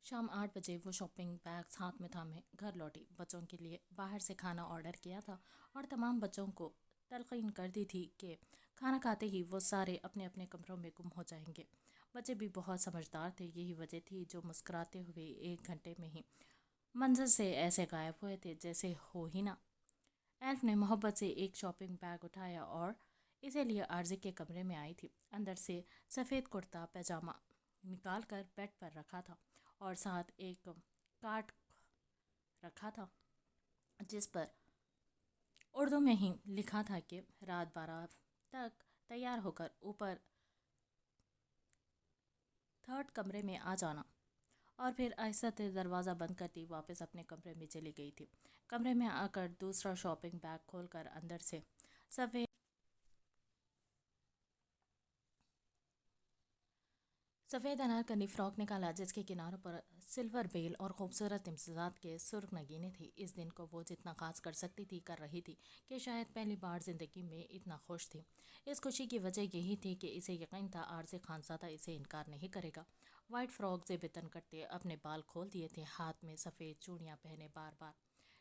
शाम 8 बजे वो शॉपिंग बैग्स हाथ में थामे घर लौटी। बच्चों के लिए बाहर से खाना ऑर्डर किया था और तमाम बच्चों को तलकीन कर दी थी कि खाना खाते ही वो सारे अपने अपने कमरों में गुम हो जाएंगे। बच्चे भी बहुत समझदार थे, यही वजह थी जो मुस्कुराते हुए 1 घंटे में ही मंजर से ऐसे गायब हुए थे जैसे हो ही ना। एल्फ ने मोहब्बत से एक शॉपिंग बैग उठाया और इसे लिए आरजे के कमरे में आई थी। अंदर से सफ़ेद कुर्ता पैजामा निकाल कर बेड पर रखा था और साथ एक कार्ड रखा था जिस पर उर्दू में ही लिखा था कि रात 12 तक तैयार होकर ऊपर थर्ड कमरे में आ जाना। और फिर आहिस्ता से दरवाज़ा बंद करती वापस अपने कमरे में चली गई थी। कमरे में आकर दूसरा शॉपिंग बैग खोलकर अंदर से सफ़ेद सफ़ेद अनारकली फ्रॉक निकाला जिसके किनारों पर सिल्वर बेल और खूबसूरत इम्तजाज के सुर्ख नगीने थी। इस दिन को वो जितना खास कर सकती थी कर रही थी कि शायद पहली बार ज़िंदगी में इतना खुश थी। इस खुशी की वजह यही थी कि इसे यकीन था आरज़े खानज़ादा इसे इनकार नहीं करेगा। वाइट फ्रॉक से बेतन करते अपने बाल खोल दिए थे, हाथ में सफ़ेद चूड़ियाँ पहने बार बार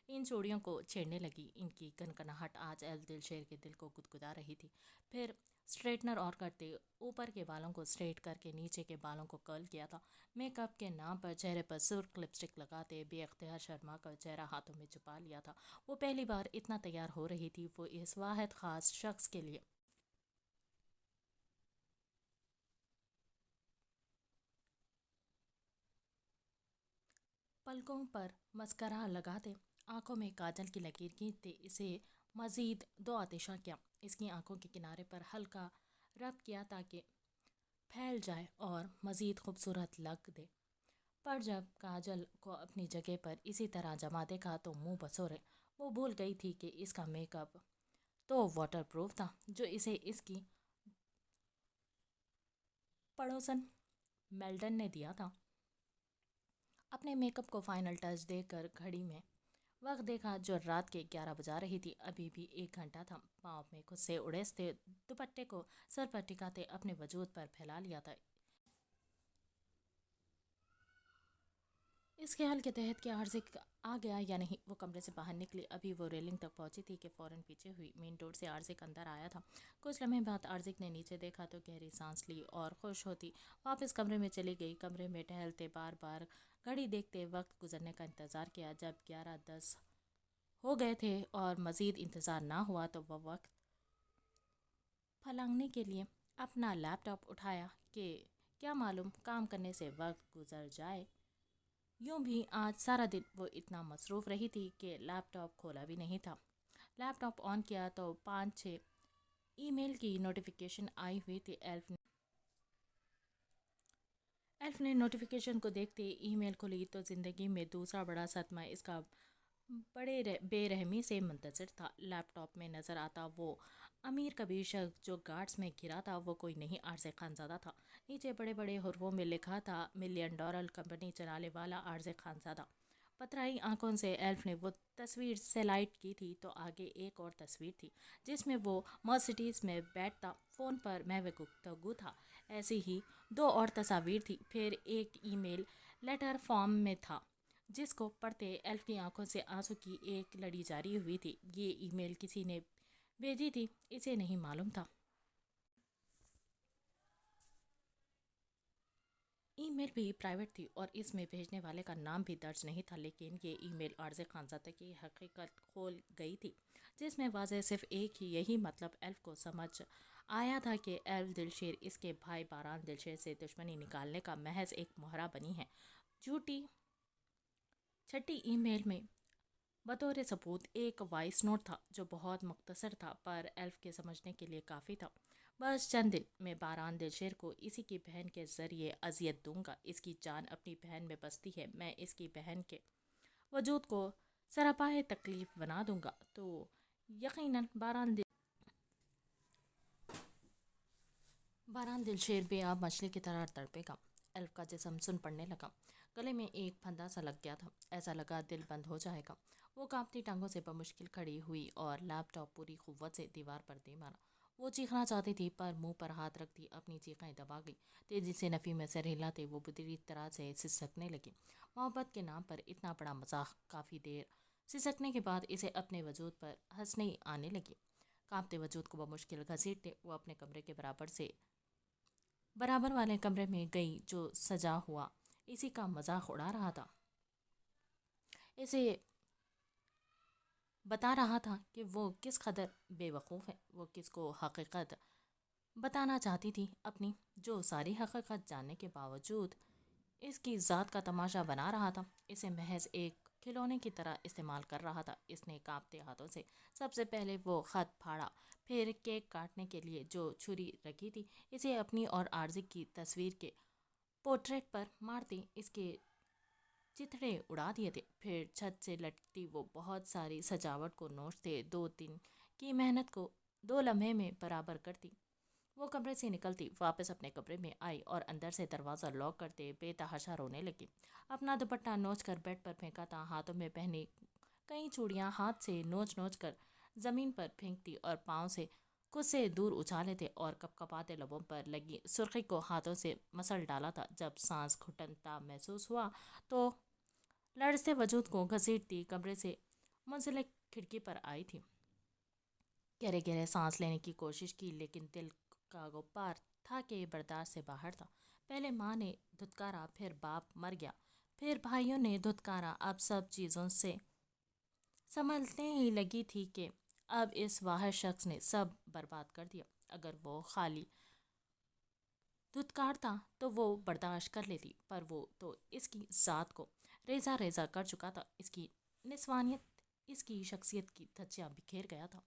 इन चूड़ियों को छेड़ने लगी। इनकी कनकनाहट आज एल दिलशेर के दिल को गुदगुदा रही थी। फिर स्ट्रेटनर और करते ऊपर के बालों को स्ट्रेट करके नीचे के बालों को कर्ल किया था। मेकअप के नाम पर चेहरे पर सुर्ख लिपस्टिक लगाते बेअख्तियार शर्मा कर चेहरा हाथों में छुपा लिया था। वो पहली बार इतना तैयार हो रही थी, वो इस वाहिद खास शख्स के लिए। पलकों पर मस्करा लगाते आंखों में काजल की लकीर खींचते इसे मज़ीद दो आतिशा किया। इसकी आंखों के किनारे पर हल्का रब किया ताकि फैल जाए और मज़ीद खूबसूरत लग दे। पर जब काजल को अपनी जगह पर इसी तरह जमा देखा तो मुंह बसोरे। वो भूल गई थी कि इसका मेकअप तो वाटर प्रूफ था जो इसे इसकी पड़ोसन मेल्डन ने दिया था। अपने मेकअप को फाइनल टच देकर घड़ी में वक्त देखा जो रात के 11 बजा रही थी। अभी भी 1 घंटा था। पाँव में खुद से उड़ेसते दुपट्टे को सर पर टिकाते अपने वजूद पर फैला लिया था। इस ख्याल के तहत कि आरज़ी आ गया या नहीं, वो कमरे से बाहर निकली। अभी वो रेलिंग तक पहुंची थी कि फ़ौरन पीछे हुई। मेन डोर से आरज़ी अंदर आया था। कुछ लम्हे बाद आरज़ी ने नीचे देखा तो गहरी सांस ली और खुश होती वापस कमरे में चली गई। कमरे में टहलते बार बार घड़ी देखते वक्त गुजरने का इंतज़ार किया। जब 11:10 हो गए थे और मज़ीद इंतज़ार ना हुआ तो वह वक्त फलांगने के लिए अपना लैपटॉप उठाया कि क्या मालूम काम करने से वक्त गुजर जाए। यूं भी आज सारा दिन वो इतना मसरूफ़ रही थी कि लैपटॉप खोला भी नहीं था। लैपटॉप ऑन किया तो 5-6 ईमेल की नोटिफिकेशन आई हुई थी। एल्फ ने नोटिफिकेशन को देखते ईमेल खुली तो ज़िंदगी में दूसरा बड़ा सदमा इसका बड़े बेरहमी से मुंतज़िर था। लैपटॉप में नज़र आता वो अमीर कबीर शख्स जो गार्ड्स में घिरा था वो कोई नहीं आरज़े खानज़ादा था। नीचे बड़े बड़े हुर्फों में लिखा था $1 मिलियन कंपनी चलाने वाला आरज़े खानज़ादा। पथराई आंखों से एल्फ ने वो तस्वीर सेलाइट की थी तो आगे एक और तस्वीर थी जिसमें वो मर्सिडीज़ में बैठता फ़ोन पर महव गुफ्तगू था। ऐसी ही दो और तस्वीर थी। फिर एक ईमेल लेटर फॉर्म में था जिसको पढ़ते एल्फ की आंखों से आंसू की एक लड़ी जारी हुई थी। ये ईमेल किसी ने भेजी थी, इसे नहीं मालूम था। ईमेल भी प्राइवेट थी और इसमें भेजने वाले का नाम भी दर्ज नहीं था, लेकिन ये ईमेल आरज़े खानज़ादा की हकीकत खोल गई थी जिसमें वाज़े सिर्फ एक ही यही मतलब एल्फ को समझ आया था कि एल्फ दिलशेर इसके भाई बारान दिलशेर से दुश्मनी निकालने का महज एक मोहरा बनी है। झूठी छठी ईमेल में बतौर सबूत एक वॉइस नोट था जो बहुत मुख्तसर था पर एल्फ के समझने के लिए काफ़ी था। बस चंद दिन में बारान दिलशेर को इसी की बहन के ज़रिए अजियत दूंगा। इसकी जान अपनी बहन में बसती है। मैं इसकी बहन के वजूद को सरापाए तकलीफ़ बना दूंगा तो यकीनन बारान दिलशेर बेआब मछली की तरह तड़पेगा। एल्फ का जिस्म सुन पड़ने लगा। गले में एक फंदा सा लग गया था। ऐसा लगा दिल बंद हो जाएगा। वो कांपती टांगों से बमुश्किल खड़ी हुई और लैपटॉप पूरी कुव्वत से दीवार पर दे मारा। وہ چیخنا چاہتی تھی پر منہ پر ہاتھ رکھ دی اپنی چیخیں دبا گئی۔ تیزی سے نفی میں سر ہلاتے وہ بری طرح سے سسکنے لگی۔ محبت کے نام پر اتنا بڑا مذاق۔ کافی دیر سسکنے کے بعد اسے اپنے وجود پر ہنسنی آنے لگی۔ کانپتے وجود کو بمشکل گھسیٹتے وہ اپنے کمرے کے برابر والے کمرے میں گئی جو سجا ہوا اسی کا مذاق اڑا رہا تھا۔ اسے بتا رہا تھا کہ وہ کس قدر بے وقوف ہے۔ وہ کس کو حقیقت بتانا چاہتی تھی اپنی، جو ساری حقیقت جاننے کے باوجود اس کی ذات کا تماشا بنا رہا تھا، اسے محض ایک کھلونے کی طرح استعمال کر رہا تھا۔ اس نے کانپتے ہاتھوں سے سب سے پہلے وہ خط پھاڑا، پھر کیک کاٹنے کے لیے جو چھری رکھی تھی اسے اپنی اور عارضی کی تصویر کے پورٹریٹ پر مارتی اس کے چتھڑے اڑا دیے تھے۔ پھر چھت سے لٹکتی وہ بہت ساری سجاوٹ کو نوچتے 2 دن کی محنت کو 2 لمحے میں برابر کرتی۔ وہ کمرے سے نکلتی، واپس اپنے کمرے میں آئی اور اندر سے دروازہ لاک کرتے بے تحاشا رونے لگی۔ اپنا دوپٹہ نوچ کر بیڈ پر پھینکا تھا، ہاتھوں میں پہنی کئی چوڑیاں ہاتھ سے نوچ نوچ کر زمین پر پھینکتی اور پاؤں سے خود سے دور اچھالے تھے اور کپکپاتے لبوں پر لگی سرخی کو ہاتھوں سے مسل ڈالا تھا۔ جب سانس گھٹتا محسوس ہوا تو لرزتے وجود کو گھسیٹتی کمرے سے منسلک کھڑکی پر آئی تھی۔ گہرے گہرے سانس لینے کی کوشش کی لیکن دل کا غبار تھا کہ برداشت سے باہر تھا۔ پہلے ماں نے دھتکارا، پھر باپ مر گیا، پھر بھائیوں نے دھتکارا، اب سب چیزوں سے سنبھلنے ہی لگی تھی کہ اب اس واحد شخص نے سب برباد کر دیا۔ اگر وہ خالی دھتکارتا تو وہ برداشت کر لیتی، پر وہ تو اس کی ذات کو ریزہ ریزہ کر چکا تھا۔ اس کی نسوانیت اس کی شخصیت کی دھجیاں بکھیر گیا تھا۔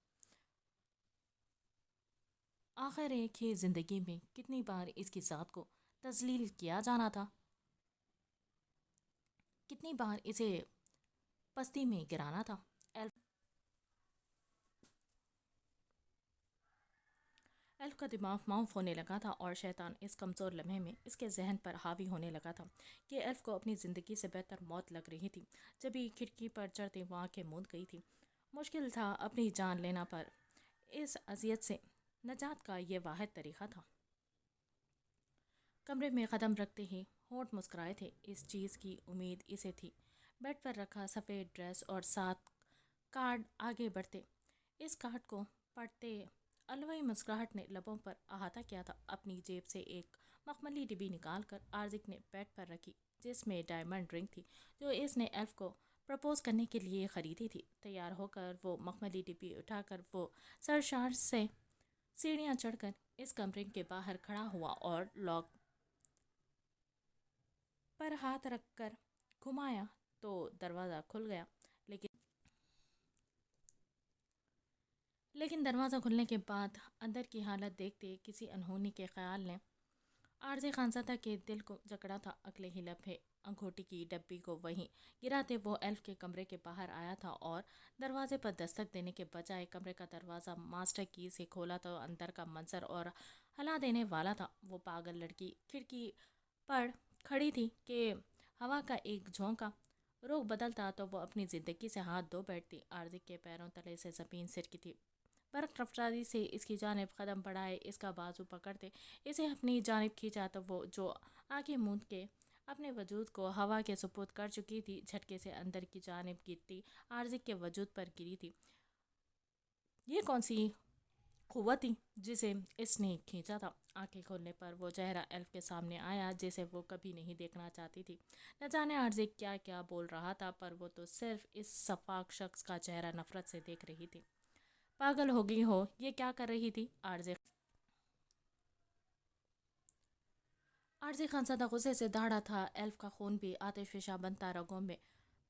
آخر ایک ہی زندگی میں کتنی بار اس کی ذات کو تذلیل کیا جانا تھا، کتنی بار اسے پستی میں گرانا تھا۔ ایلف کا دماغ معاف ہونے لگا تھا اور شیطان اس کمزور لمحے میں اس کے ذہن پر حاوی ہونے لگا تھا کہ ایلف کو اپنی زندگی سے بہتر موت لگ رہی تھی۔ جبھی کھڑکی پر چڑھتے وہ آنکھیں موند گئی تھی۔ مشکل تھا اپنی جان لینا، پر اس اذیت سے نجات کا یہ واحد طریقہ تھا۔ کمرے میں قدم رکھتے ہی ہونٹ مسکرائے تھے۔ اس چیز کی امید اسے تھی۔ بیڈ پر رکھا سفید ڈریس اور 7 کارڈ آگے بڑھتے اس کارڈ کو پڑھتے الوئی مسکراہٹ نے لبوں پر احاطہ کیا تھا۔ اپنی جیب سے ایک مخملی ڈبی نکال کر عارضی نے بیڈ پر رکھی جس میں ڈائمنڈ رنگ تھی جو اس نے ایلف کو پرپوز کرنے کے لیے خریدی تھی۔ تیار ہو کر وہ مخملی ڈبی اٹھا کر وہ سرشار سے سیڑھیاں چڑھ کر اس کمرے کے باہر کھڑا ہوا اور لاک پر ہاتھ رکھ کر گھمایا تو دروازہ کھل گیا، لیکن دروازہ کھلنے کے بعد اندر کی حالت دیکھتے کسی انہونی کے خیال نے عارضی خانزادہ کے دل کو جکڑا تھا۔ اگلے ہی لمحے انگوٹھی کی ڈبی کو وہیں گراتے وہ ایلف کے کمرے کے باہر آیا تھا اور دروازے پر دستک دینے کے بجائے کمرے کا دروازہ ماسٹر کی سے کھولا تو اندر کا منظر اور ہلا دینے والا تھا۔ وہ پاگل لڑکی کھڑکی پر کھڑی تھی کہ ہوا کا ایک جھونکا رخ بدلتا تو وہ اپنی زندگی سے ہاتھ دھو بیٹھتی۔ عارضی کے پیروں تلے سے زمین سرکی تھی۔ برق رفتاری سے اس کی جانب قدم بڑھائے اس کا بازو پکڑتے اسے اپنی جانب کھینچا تو وہ جو آنکھیں موند کے اپنے وجود کو ہوا کے سپرد کر چکی تھی، جھٹکے سے اندر کی جانب گرتی عارضی کے وجود پر گری تھی۔ یہ کون سی قوت تھی جسے اس نے کھینچا تھا؟ آنکھیں کھولنے پر وہ چہرہ ایلف کے سامنے آیا جسے وہ کبھی نہیں دیکھنا چاہتی تھی۔ نہ جانے عارضی کیا کیا بول رہا تھا، پر وہ تو صرف اس شفاق شخص کا چہرہ نفرت سے دیکھ رہی تھی۔ پاگل ہو گئی ہو، یہ کیا کر رہی تھی؟ عارضی خانزادہ غصے سے دہڑا تھا۔ ایلف کا خون بھی آتش فشاں بنتا رگوں میں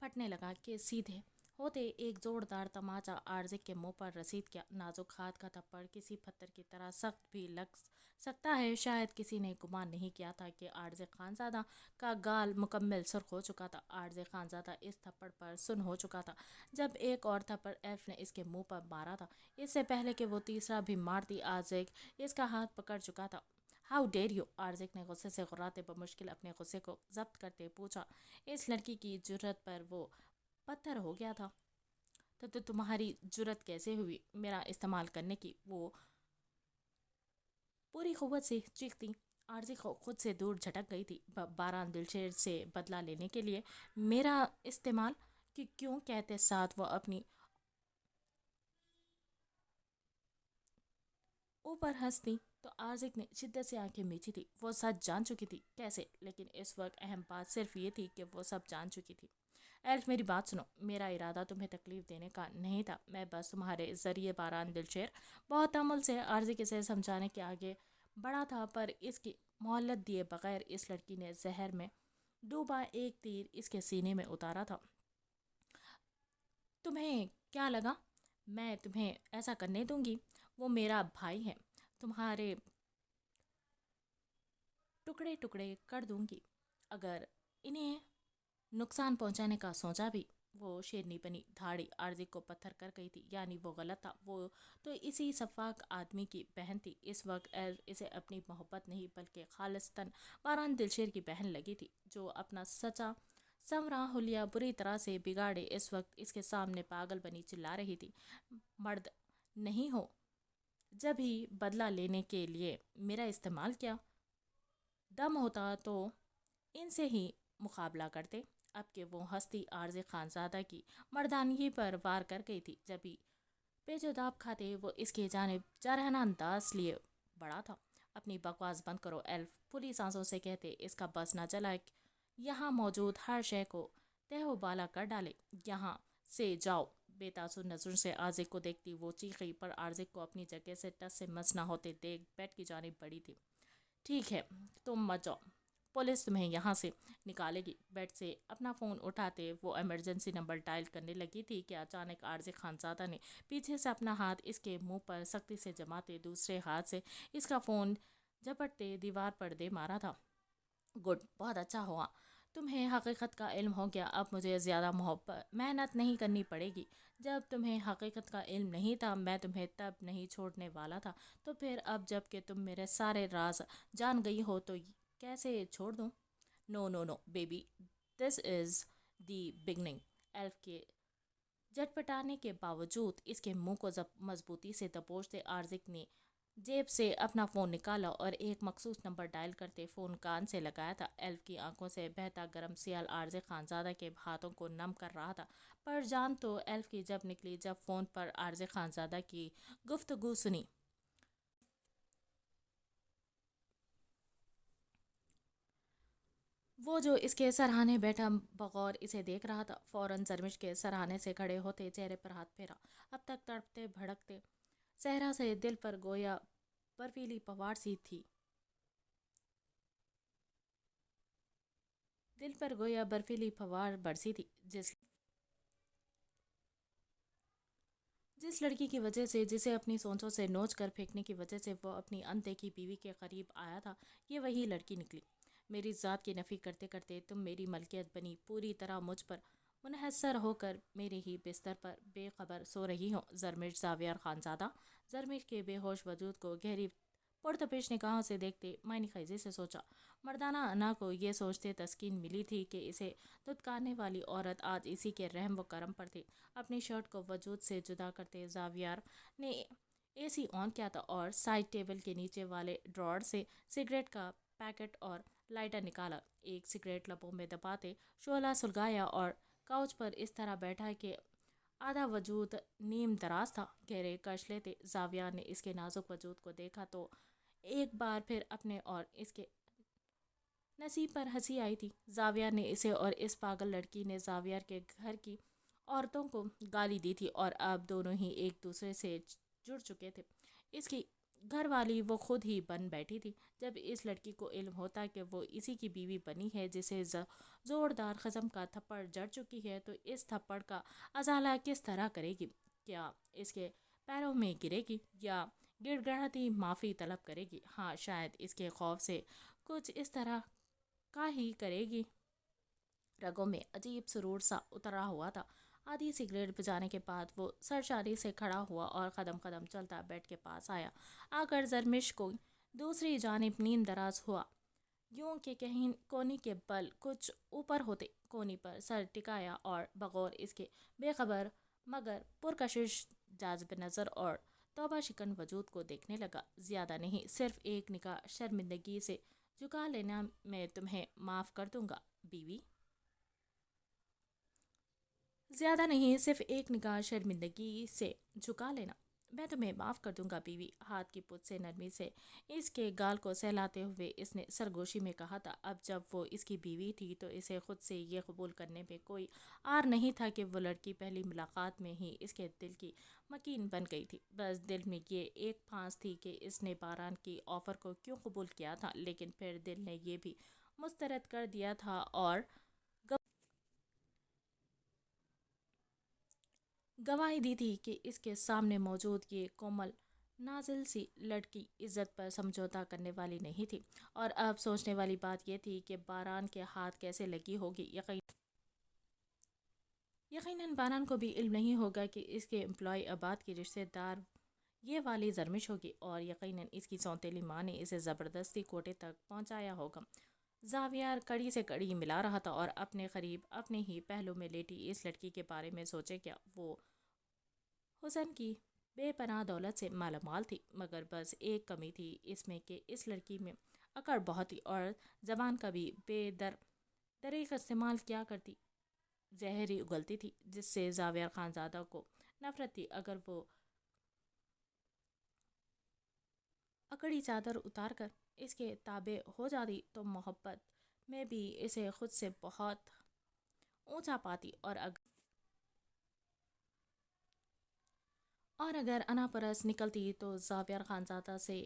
پھٹنے لگا کہ سیدھے ہوتے ایک زوردار تماچا عارضی کے منہ پر رسید کیا۔ نازک ہاتھ کا تھپڑ کسی پتھر کی طرح سخت بھی لگ سکتا ہے۔ شاید کسی نے گمان نہیں کیا تھا کہ عارضی خانزادہ کا گال مکمل سرخ ہو چکا تھا۔ عارضی خانزادہ اس تھپڑ پر سن ہو چکا تھا۔ جب ایک اور تھپڑ ایلف نے اس کے منہ پر مارا تھا، اس سے پہلے کہ وہ تیسرا بھی مارتی، عارضی اس کا ہاتھ پکڑ چکا تھا۔ How dare you! عارضی نے غصے سے غراتے بمشکل اپنے غصے کو ضبط کرتے پوچھا۔ اس لڑکی کی جرأت پر وہ پتھر ہو گیا تھا۔ تو تمہاری جرأت کیسے ہوئی میرا استعمال کرنے کی؟ وہ पूरी कुव्वत से चीखती आरजी खुद से दूर झटक गई थी। बारान दिलशेर से बदला लेने के लिए मेरा इस्तेमाल कि क्यों कहते साथ वो अपनी ऊपर हंसती तो आर्जिक ने शिद्दत से आंखें मीची थी। वो सच जान चुकी थी, कैसे? लेकिन इस वक्त अहम बात सिर्फ ये थी कि वो सब जान चुकी थी। एल्फ, मेरी बात सुनो। मेरा इरादा तुम्हें तकलीफ देने का नहीं था। मैं बस तुम्हारे जरिए बारान दिलशेर बहुत तमुल से आर्जिक से समझाने के आगे बढ़ा था, पर इसकी मोहलत दिए बगैर इस लड़की ने जहर में डूबा एक तीर इसके सीने में उतारा था। तुम्हें क्या लगा मैं तुम्हें ऐसा करने दूंगी? वो मेरा भाई है, तुम्हारे टुकड़े टुकड़े कर दूंगी। अगर इन्हें नुकसान पहुंचाने का सोचा भी। वो शेरनी बनी धाड़ी आर्जिक को पत्थर कर गई थी। यानी वो गलत था। वो तो इसी सफाक आदमी की बहन थी। इस वक्त एल्फ इसे अपनी मोहब्बत नहीं बल्कि खालिस्तन बारान दिलशेर की बहन लगी थी, जो अपना सचा संवरा हुलिया बुरी तरह से बिगाड़े इस वक्त इसके सामने पागल बनी चिल्ला रही थी। मर्द नहीं हो जब ही बदला लेने के लिए मेरा इस्तेमाल किया। दम होता तो इनसे ही मुकाबला करते। अब के वो हस्ती आरज़े खानजादा की मर्दानगी पर वार कर गई थी। जब भी बेजुदाब खाते वो इसके जानिब जारहाना अंदाज लिए बड़ा था। अपनी बकवास बंद करो एल्फ, फुली सांसों से कहते इसका बस ना चला यहाँ मौजूद हर शय को तहबाला कर डाले। यहाँ से जाओ। बेतासुर नजर से आजिक को देखती वो चीखी, पर आजिक को अपनी जगह से टस से मस ना होते देख बेड की जानिब बढ़ी थी। ठीक है, तुम मत जाओ, पुलिस तुम्हें यहाँ से निकालेगी। बेड से अपना फ़ोन उठाते वो इमरजेंसी नंबर डायल करने लगी थी कि अचानक आरजे खानजादा ने पीछे से अपना हाथ इसके मुंह पर सख्ती से जमाते दूसरे हाथ से इसका फ़ोन झपटते दीवार पर दे मारा था। गुड, बहुत अच्छा हुआ तुम्हें हकीकत का इल्म हो गया। अब मुझे ज़्यादा मेहनत नहीं करनी पड़ेगी। जब तुम्हें हकीकत का इल्म नहीं था मैं तुम्हें तब नहीं छोड़ने वाला था, तो फिर अब जब कि तुम मेरे सारे राज जान गई हो तो कैसे छोड़ दूँ? No no no baby, this is the beginning. एल्फ के झटपटाने के बावजूद इसके मुंह को मजबूती से दबोचते आर्जिक ने जेब से अपना फ़ोन निकाला और एक मखसूस नंबर डायल करते फ़ोन कान से लगाया था। एल्फ की आंखों से बहता गर्म सियाल आरजे खानजादा के हाथों को नम कर रहा था, पर जान तो एल्फ की जब निकली जब फ़ोन पर आरजे खानजादा की गुफ्तगू सुनी। वो जो इसके सरहाने बैठा बगौर इसे देख रहा था, फौरन जरमिश के सरहाने से खड़े होते चेहरे पर हाथ फेरा। अब तक तड़पते भड़कते सहरा से दिल पर गोया बर्फीली पवार सी थी। दिल पर गोया बर्फीली फवार बरसी थी। जिस लड़की की वजह से, जिसे अपनी सोचों से नोच कर फेंकने की वजह से वो अपनी अनदेखी बीवी के करीब आया था, ये वही लड़की निकली। मेरी ज़ात की नफ़ी करते करते तुम मेरी मलकियत बनी, पूरी तरह मुझ पर मुनहसर होकर मेरे ही बिस्तर पर बेखबर सो रही हो। जरमिश जावियर खानजादा। जरमिश के बेहोश वजूद को गहरी पुरतपेश निगाहों से देखते मायनी खैजी से सोचा। मर्दाना अना को ये सोचते तस्कीन मिली थी कि इसे दुदकारने वाली औरत आज इसी के रहम व करम पर थी। अपनी शर्ट को वजूद से जुदा करते जावियार ने एसी ऑन किया था और साइड टेबल के नीचे वाले ड्रॉर से सिगरेट का पैकेट और लाइटर निकाला। एक सिगरेट लबों में दबाते शोला सुलगाया और काउच पर इस तरह बैठा कि आधा वजूद नीम दराज था। गहरे कश लेते जाविया ने इसके नाजुक वजूद को देखा तो एक बार फिर अपने और इसके नसीब पर हंसी आई थी। जाविया ने इसे और इस पागल लड़की ने जाविया के घर की औरतों को गाली दी थी और अब दोनों ही एक दूसरे से जुड़ चुके थे। इसकी घर वाली वो खुद ही बन बैठी थी। जब इस लड़की को इल्म होता कि वो इसी की बीवी बनी है जिसे ज़ोरदार ख़त्म का थप्पड़ जड़ चुकी है, तो इस थप्पड़ का अजाला किस तरह करेगी? क्या इसके पैरों में गिरेगी या गिड़गड़ाती माफ़ी तलब करेगी? हाँ, शायद इसके खौफ से कुछ इस तरह का ही करेगी। रगों में अजीब सुरूर सा उतरा हुआ था। आधी सिगरेट बुझाने के बाद वो सरशारी से खड़ा हुआ और कदम कदम चलता बेड के पास आया। आकर जरमिश को दूसरी जानिब नींद दराज हुआ, यूं कि कहीं कोनी के बल कुछ ऊपर होते। कोनी पर सर टिकाया और बगौर इसके बेखबर मगर पुरकशिश जाज़ब नज़र और तौबा शिकन वजूद को देखने लगा। ज़्यादा नहीं, सिर्फ एक निगाह शर्मिंदगी से झुका लेना, मैं तुम्हें माफ़ कर दूंगा बीवी। ज़्यादा नहीं, सिर्फ एक निगाह शर्मिंदगी से झुका लेना, मैं तुम्हें माफ़ कर दूंगा बीवी। हाथ की पुत से नरमी से इसके गाल को सहलाते हुए इसने सरगोशी में कहा था। अब जब वो इसकी बीवी थी तो इसे खुद से ये कबूल करने में कोई आर नहीं था कि वो लड़की पहली मुलाकात में ही इसके दिल की मकीन बन गई थी। बस दिल में ये एक फांस थी कि इसने बारान की ऑफ़र को क्यों कबूल किया था, लेकिन फिर दिल ने ये भी मुस्तरद कर दिया था और गवाही दी थी कि इसके सामने मौजूद ये कोमल नाजिल सी लड़की इज्जत पर समझौता करने वाली नहीं थी। और अब सोचने वाली बात यह थी कि बारान के हाथ कैसे लगी होगी। यकीनन बारान को भी इल्म नहीं होगा कि इसके एम्प्लॉय आबाद की रिश्तेदार ये वाली जरमिश होगी, और यकीनन इसकी सौतेली माँ ने इसे ज़बरदस्ती कोटे तक पहुंचाया होगा। जावियर कड़ी से कड़ी मिला रहा था और अपने करीब अपने ही पहलू में लेटी इस लड़की के बारे में सोचे क्या। वो हुसन की बेपनाह दौलत से मालामाल थी, मगर बस एक कमी थी इसमें कि इस लड़की में अकड़ बहुत थी और ज़बान का भी दरीक इस्तेमाल क्या करती, जहरी उगलती थी, जिससे जावियर खानजादा को नफरत थी। अगर वो अकड़ी चादर उतार कर इसके ताबे हो जाती तो मोहब्बत में भी इसे खुद से बहुत ऊंचा पाती। और अगर अनापरस्त निकलती तो जावियर खानजादा से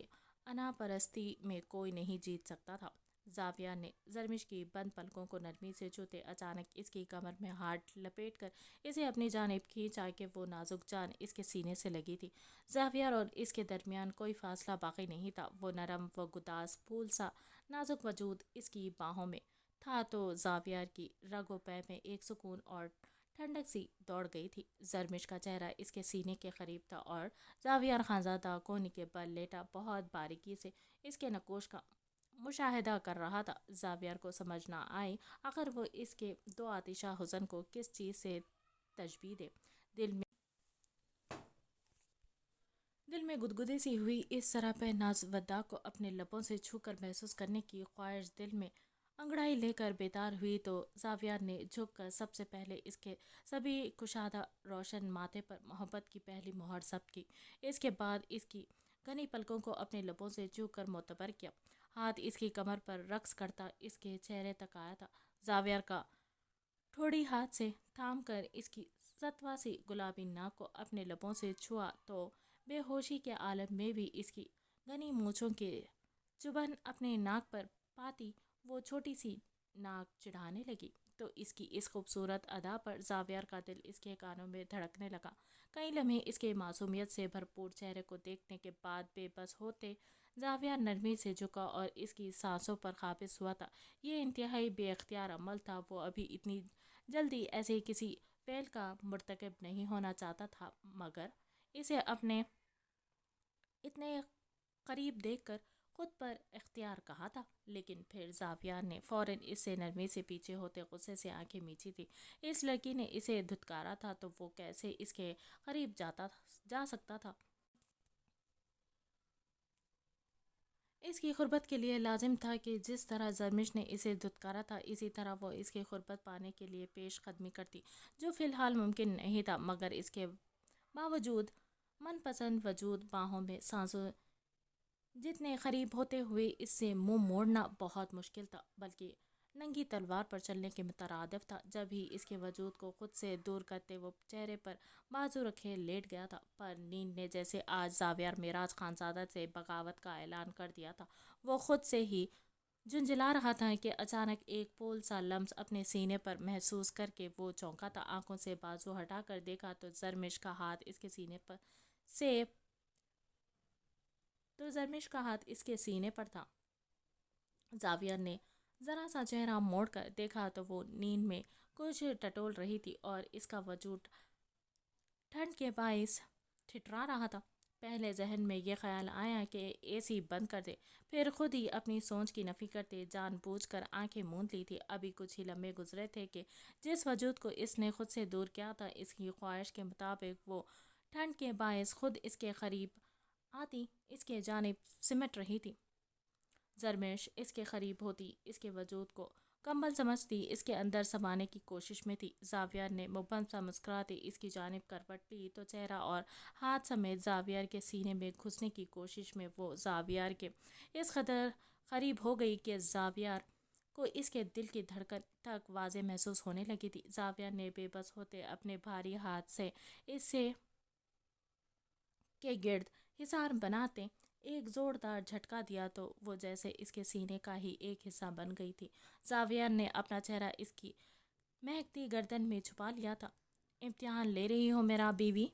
अनापरस्ती में कोई नहीं जीत सकता था। जावियर ने जरमिश की बंद पलकों को नरमी से छूते अचानक इसकी कमर में हाथ लपेट कर इसे अपनी जानिब खींचा कि वो नाजुक जान इसके सीने से लगी थी। जावियर और इसके दरमियान कोई फासला बाकी नहीं था। वो नरम व गुदास फूल सा नाजुक वजूद इसकी बाहों में था तो जावियर की रगो पै में एक सुकून और ठंडक सी दौड़ गई थी। जरमिश का चेहरा इसके सीने के करीब था और जावियर खानजादा कोहनी के बल लेटा बहुत बारीकी से इसके नकोश का मुशाहिदा कर रहा था। जावियर को समझ ना आई आखिर वो इसके दो आतिशा हुस्न को किस चीज़ से तशबीह दे। दिल में दिल में गुदगुदी सी हुई इस तरह पे नाज वद्दा को अपने लबों से छूकर महसूस करने की ख्वाहिश दिल में अंगड़ाई लेकर बेदार हुई तो जावियर ने झुककर सबसे पहले इसके सभी कुशादा रोशन माथे पर मोहब्बत की पहली मोहर जब्त की। इसके बाद इसकी घनी पलकों को अपने लबों से छूकर कर मोतबर किया। हाथ इसकी कमर पर रक्स करता इसके चेहरे तक आया था। जावियर का थोड़ी हाथ से थाम कर इसकी सतवा सी गुलाबी नाक को अपने लबों से छुआ तो बेहोशी के आलम में भी इसकी घनी मूँछों के चुभन अपने नाक पर पाती वो छोटी सी नाक चिढ़ाने लगी तो इसकी इस खूबसूरत अदा पर जावियर का दिल इसके कानों में धड़कने लगा। कई लम्हे इसके मासूमियत से भरपूर चेहरे को देखने के बाद बेबस होते जावियर नरमी से झुका और इसकी सांसों पर काबिज हुआ था। ये इंतहाई बेख्तियार अमल था। वो अभी इतनी जल्दी ऐसे किसी फेल का मुर्तकब नहीं होना चाहता था, मगर इसे अपने इतने करीब देखकर खुद पर इख्तियार कहा था। लेकिन फिर जावियर ने फौरन इससे नरमी से पीछे होते गुस्से से आंखें मींची थी। इस लड़की ने इसे धुतकारा था तो वो कैसे इसके करीब जा सकता था। इसकी गुर्बत के लिए लाजिम था कि जिस तरह जरमिश ने इसे धुतकारा था इसी तरह वो इसकी गुर्बत पाने के लिए पेश कदमी करती, जो फ़िलहाल मुमकिन नहीं था। मगर इसके बावजूद मनपसंद वजूद बाहों में सांसों जितने करीब होते हुए इससे मुंह मोड़ना बहुत मुश्किल था, बल्कि नंगी तलवार पर चलने के मुतरादिफ था। जब ही इसके वजूद को खुद से दूर करते वो चेहरे पर बाजू रखे लेट गया था, पर नींद ने जैसे आज जावियर मिराज खानजादा से बगावत का ऐलान कर दिया था। वो खुद से ही झुंझला रहा था कि अचानक एक पोल सा लम्स अपने सीने पर महसूस करके वो चौंका था। आंखों से बाजू हटा कर देखा तो जरमिश का हाथ इसके सीने पर से तो जरमिश का हाथ इसके सीने पर था। जावियर ने ज़रा सा चेहरा मोड़कर देखा तो वो नींद में कुछ टटोल रही थी और इसका वजूद ठंड के बाइस ठिठरा रहा था। पहले जहन में ये ख्याल आया कि एसी बंद कर दे, फिर खुद ही अपनी सोच की नफ़ी करते जानबूझकर आंखें मूंद ली थी। अभी कुछ ही लम्हे गुजरे थे कि जिस वजूद को इसने खुद से दूर किया था इसकी ख्वाहिश के मुताबिक वो ٹھنڈ کے باعث خود اس کے قریب آتی اس کے جانب سمٹ رہی تھی۔ زرمش اس کے قریب ہوتی اس کے وجود کو کمبل سمجھتی اس کے اندر سمانے کی کوشش میں تھی۔ زاویہ نے مبہم سا مسکراتے اس کی جانب کروٹ لی تو چہرہ اور ہاتھ سمیت زاویہ کے سینے میں گھسنے کی کوشش میں وہ زاویہ کے اس قدر قریب ہو گئی کہ زاویہ کو اس کے دل کی دھڑکن تک واضح محسوس ہونے لگی تھی۔ زاویہ نے بے بس ہوتے اپنے بھاری ہاتھ سے اسے کے گرد حصار بناتے ایک زوردار جھٹکا دیا تو وہ جیسے اس کے سینے کا ہی ایک حصہ بن گئی تھی۔ زاویہ نے اپنا چہرہ اس کی مہکتی گردن میں چھپا لیا تھا۔ امتحان لے رہی ہو میرا بیوی؟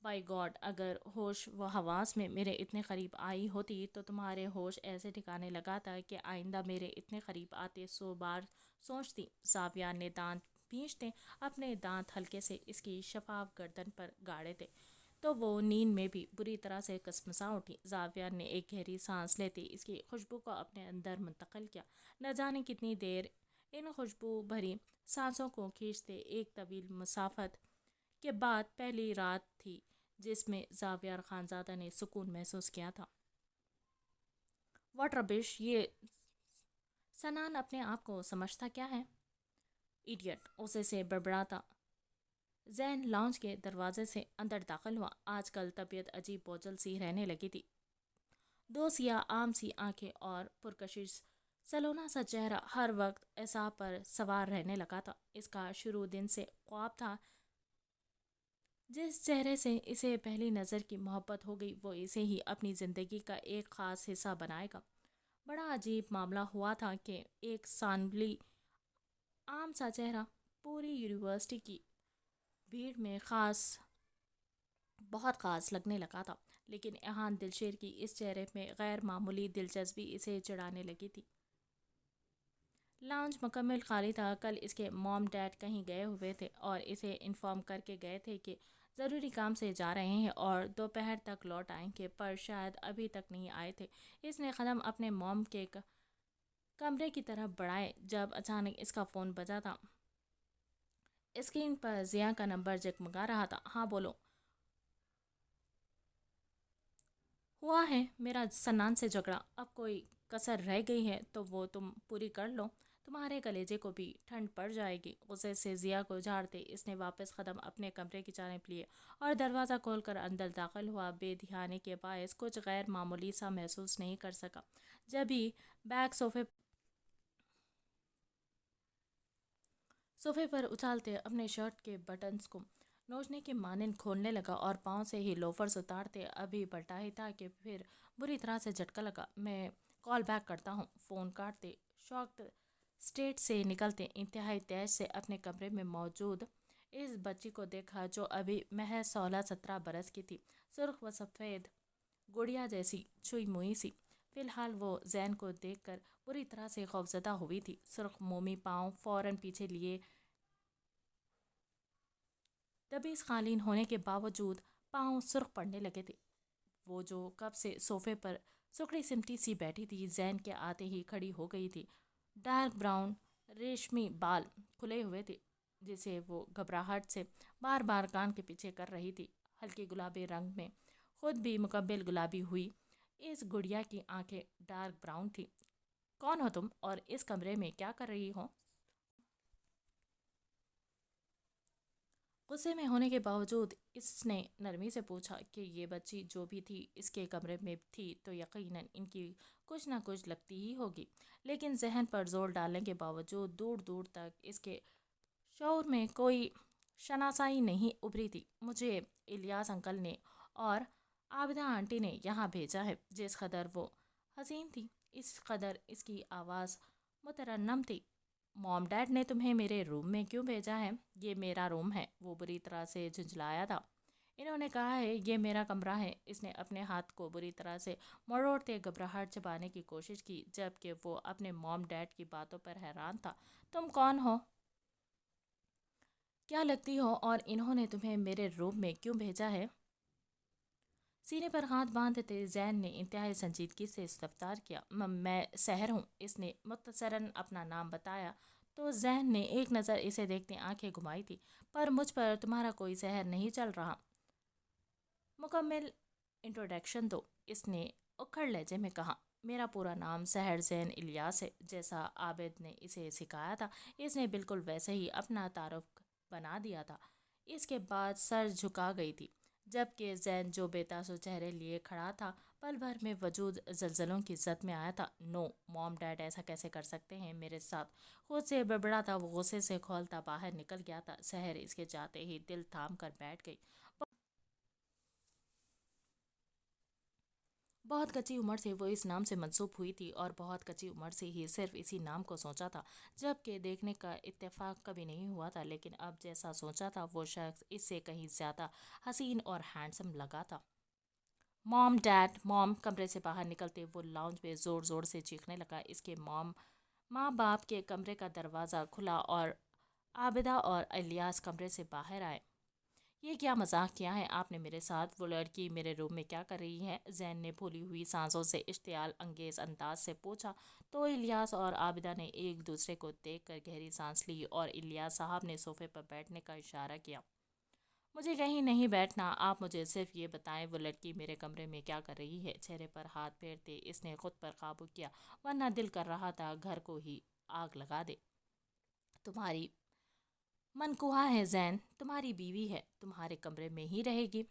بائی گاڈ، اگر ہوش و حواس میں میرے اتنے قریب آئی ہوتی تو تمہارے ہوش ایسے ٹھکانے لگاتا کہ آئندہ میرے اتنے قریب آتے 100 بار سوچتی۔ زاویہ نے دانت بھینچتے اپنے دانت ہلکے سے اس کی شفاف گردن پر گاڑے تھے تو وہ نیند میں بھی بری طرح سے کسمسا اٹھی۔ زاویہ نے ایک گہری سانس لیتے اس کی خوشبو کو اپنے اندر منتقل کیا۔ نہ جانے کتنی دیر ان خوشبو بھری سانسوں کو کھینچتے ایک طویل مسافت کے بعد پہلی رات تھی جس میں زاویہ خانزادہ نے سکون محسوس کیا تھا۔ واٹ ربش، یہ سنان اپنے آپ کو سمجھتا کیا ہے؟ ایڈیٹ، اسے سے بڑبڑاتا زین لاؤنج کے دروازے سے اندر داخل ہوا۔ آج کل طبیعت عجیب بوجھل سی رہنے لگی تھی۔ دو سیاہ عام سی آنکھیں اور پرکشش سلونا سا چہرہ ہر وقت اعصاب پر سوار رہنے لگا تھا۔ اس کا شروع دن سے خواب تھا جس چہرے سے اسے پہلی نظر کی محبت ہو گئی وہ اسے ہی اپنی زندگی کا ایک خاص حصہ بنائے گا۔ بڑا عجیب معاملہ ہوا تھا کہ ایک سانبلی عام سا چہرہ پوری یونیورسٹی کی بھیڑ میں بہت خاص لگنے لگا تھا، لیکن ایہان دلشیر کی اس چہرے میں غیر معمولی دلچسپی اسے چڑھانے لگی تھی۔ لاؤنج مکمل خالی تھا۔ کل اس کے موم ڈیڈ کہیں گئے ہوئے تھے اور اسے انفارم کر کے گئے تھے کہ ضروری کام سے جا رہے ہیں اور دوپہر تک لوٹ آئیں گے، پر شاید ابھی تک نہیں آئے تھے۔ اس نے قدم اپنے موم کے کمرے کی طرف بڑھائے جب اچانک اس کا فون بجا تھا۔ اسکرین پر ضیاء کا نمبر جگمگا رہا تھا۔ ہاں بولو۔ ہوا ہے میرا سنان سے جھگڑا، اب کوئی کسر رہ گئی ہے تو وہ تم پوری کر لو، تمہارے کلیجے کو بھی ٹھنڈ پڑ جائے گی۔ غصے سے ضیاء کو جھاڑتے اس نے واپس قدم اپنے کمرے کی جانب لیے اور دروازہ کھول کر اندر داخل ہوا۔ بے دھیانی کے باعث کچھ غیر معمولی سا محسوس نہیں کر سکا۔ جب ہی بیگ صوفے پر اچھالتے اپنے شرٹ کے بٹنز کو نوچنے کے مانند کھولنے لگا اور پاؤں سے ہی لوفرز اتارتے ابھی پلٹا ہی تھا کہ پھر بری طرح سے جھٹکا لگا۔ میں کال بیک کرتا ہوں۔ فون کاٹتے شاکڈ اسٹیٹ سے نکلتے انتہائی تیز سے اپنے کمرے میں موجود اس بچی کو دیکھا جو ابھی محض 16-17 برس کی تھی، سرخ و سفید گڑیا جیسی چھوئی موئی سی۔ فی الحال وہ زین کو دیکھ کر بری طرح سے خوفزدہ ہوئی تھی۔ سرخ مومی پاؤں فوراً پیچھے لیے دبیس قالین ہونے کے باوجود پاؤں سرخ پڑنے لگے تھے۔ وہ جو کب سے صوفے پر سکڑی سمٹی سی بیٹھی تھی زین کے آتے ہی کھڑی ہو گئی تھی۔ ڈارک براؤن ریشمی بال کھلے ہوئے تھے جسے وہ گھبراہٹ سے بار بار کان کے پیچھے کر رہی تھی۔ ہلکی گلابی رنگ میں خود بھی مکمل گلابی ہوئی اس گڑیا کی آنکھیں ڈارک براؤن تھی۔ کون ہو تم اور اس کمرے میں کیا کر رہی ہو؟ غصے میں ہونے کے باوجود اس نے نرمی سے پوچھا کہ یہ بچی جو بھی تھی اس کے کمرے میں تھی تو یقیناً ان کی کچھ نہ کچھ لگتی ہی ہوگی، لیکن ذہن پر زور ڈالنے کے باوجود دور دور تک اس کے شعور میں کوئی شناسائی نہیں ابھری تھی۔ مجھے الیاس انکل نے اور عابدہ آنٹی نے یہاں بھیجا ہے۔ جس قدر وہ حسین تھی اس قدر اس کی آواز مترنم تھی۔ موم ڈیڈ نے تمہیں میرے روم میں کیوں بھیجا ہے؟ یہ میرا روم ہے، وہ بری طرح سے جھنجھلایا تھا۔ انہوں نے کہا ہے یہ میرا کمرہ ہے۔ اس نے اپنے ہاتھ کو بری طرح سے مروڑتے گھبراہٹ چھپانے کی کوشش کی جبکہ وہ اپنے موم ڈیڈ کی باتوں پر حیران تھا۔ تم کون ہو؟ کیا لگتی ہو اور انہوں نے تمہیں میرے روم میں کیوں بھیجا ہے؟ سینے پر ہاتھ باندھتے زین نے انتہائی سنجیدگی سے استفسار کیا۔ میں سحر ہوں۔ اس نے مختصراً اپنا نام بتایا تو زین نے ایک نظر اسے دیکھتے آنکھیں گھمائی تھی۔ پر مجھ پر تمہارا کوئی سحر نہیں چل رہا۔ मुकम्मल इंट्रोडक्शन दो, इसने उखड़ लहजे में कहा। मेरा पूरा नाम सहर ज़ैन इलियास है, जैसा आबिद ने इसे सिखाया था। इसने बिल्कुल वैसे ही अपना तारुफ बना दिया था। इसके बाद सर झुका गई थी, जबकि ज़ैन जो बेतासु चेहरे लिए खड़ा था पल भर में वजूद जलजलों की जद में आया था। नो मॉम डैड, ऐसा कैसे कर सकते हैं मेरे साथ? खुद से बड़बड़ा था वो, गुस्से से खौलता बाहर निकल गया था। सहर इसके जाते ही दिल थाम कर बैठ गई। बहुत कच्ची उम्र से वो इस नाम से मंसूब हुई थी और बहुत कच्ची उम्र से ही सिर्फ इसी नाम को सोचा था, जबकि देखने का इत्तेफाक कभी नहीं हुआ था। लेकिन अब जैसा सोचा था वो शख्स इससे कहीं ज़्यादा हसीन और हैंडसम लगा था। Mom dad, mom. कमरे से बाहर निकलते वो लाउंज में ज़ोर ज़ोर से चीखने लगा। इसके माँ बाप के कमरे का दरवाज़ा खुला और आबिदा और इलियास कमरे से बाहर आए। ये क्या मजाक किया है आपने मेरे साथ? वो लड़की मेरे रूम में क्या कर रही है? जैन ने फूली हुई सांसों से इश्तियाल अंगेज अंदाज से पूछा। तो इलियास और आबिदा ने एक दूसरे को देखकर गहरी सांस ली और इलियास साहब ने सोफे पर बैठने का इशारा किया। मुझे कहीं नहीं बैठना, आप मुझे सिर्फ ये बताएं वो लड़की मेरे कमरे में क्या कर रही है? चेहरे पर हाथ फेरते इसने खुद पर काबू किया, वरना दिल कर रहा था घर को ही आग लगा दे। तुम्हारी मनकुहा है जैन, तुम्हारी बीवी है, तुम्हारे कमरे में ही रहेगी।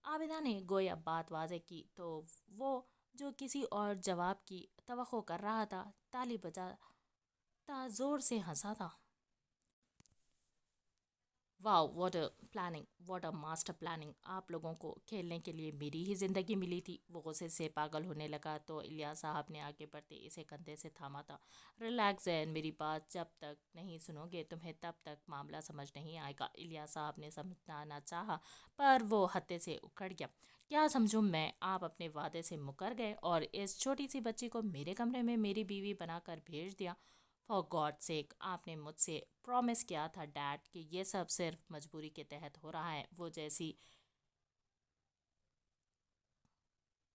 आबिदा ने गोया बात वाज़ेह की तो वो, जो किसी और जवाब की तवक्को कर रहा था, ताली बजाता जोर से हंसा था। Wow, what a planning, what a master planning. आप लोगों को खेलने के लिए मेरी ही ज़िंदगी मिली थी। वो गुस्से से पागल होने लगा तो इलियास साहब ने आगे बढ़ते इसे कंधे से थामा था। रिलैक्स जैन, मेरी बात जब तक नहीं सुनोगे तुम्हें तब तक मामला समझ नहीं आएगा। इलियास साहब ने समझाना चाहा पर वो हत्थे से उखड़ गया। क्या समझूं मैं? आप अपने वादे से मुकर गए और इस छोटी सी बच्ची को मेरे कमरे में मेरी बीवी बनाकर भेज दिया। फॉर गॉड सेक, आपने मुझसे प्रॉमिस किया था डैड कि ये सब सिर्फ मजबूरी के तहत हो रहा है। वो जैसी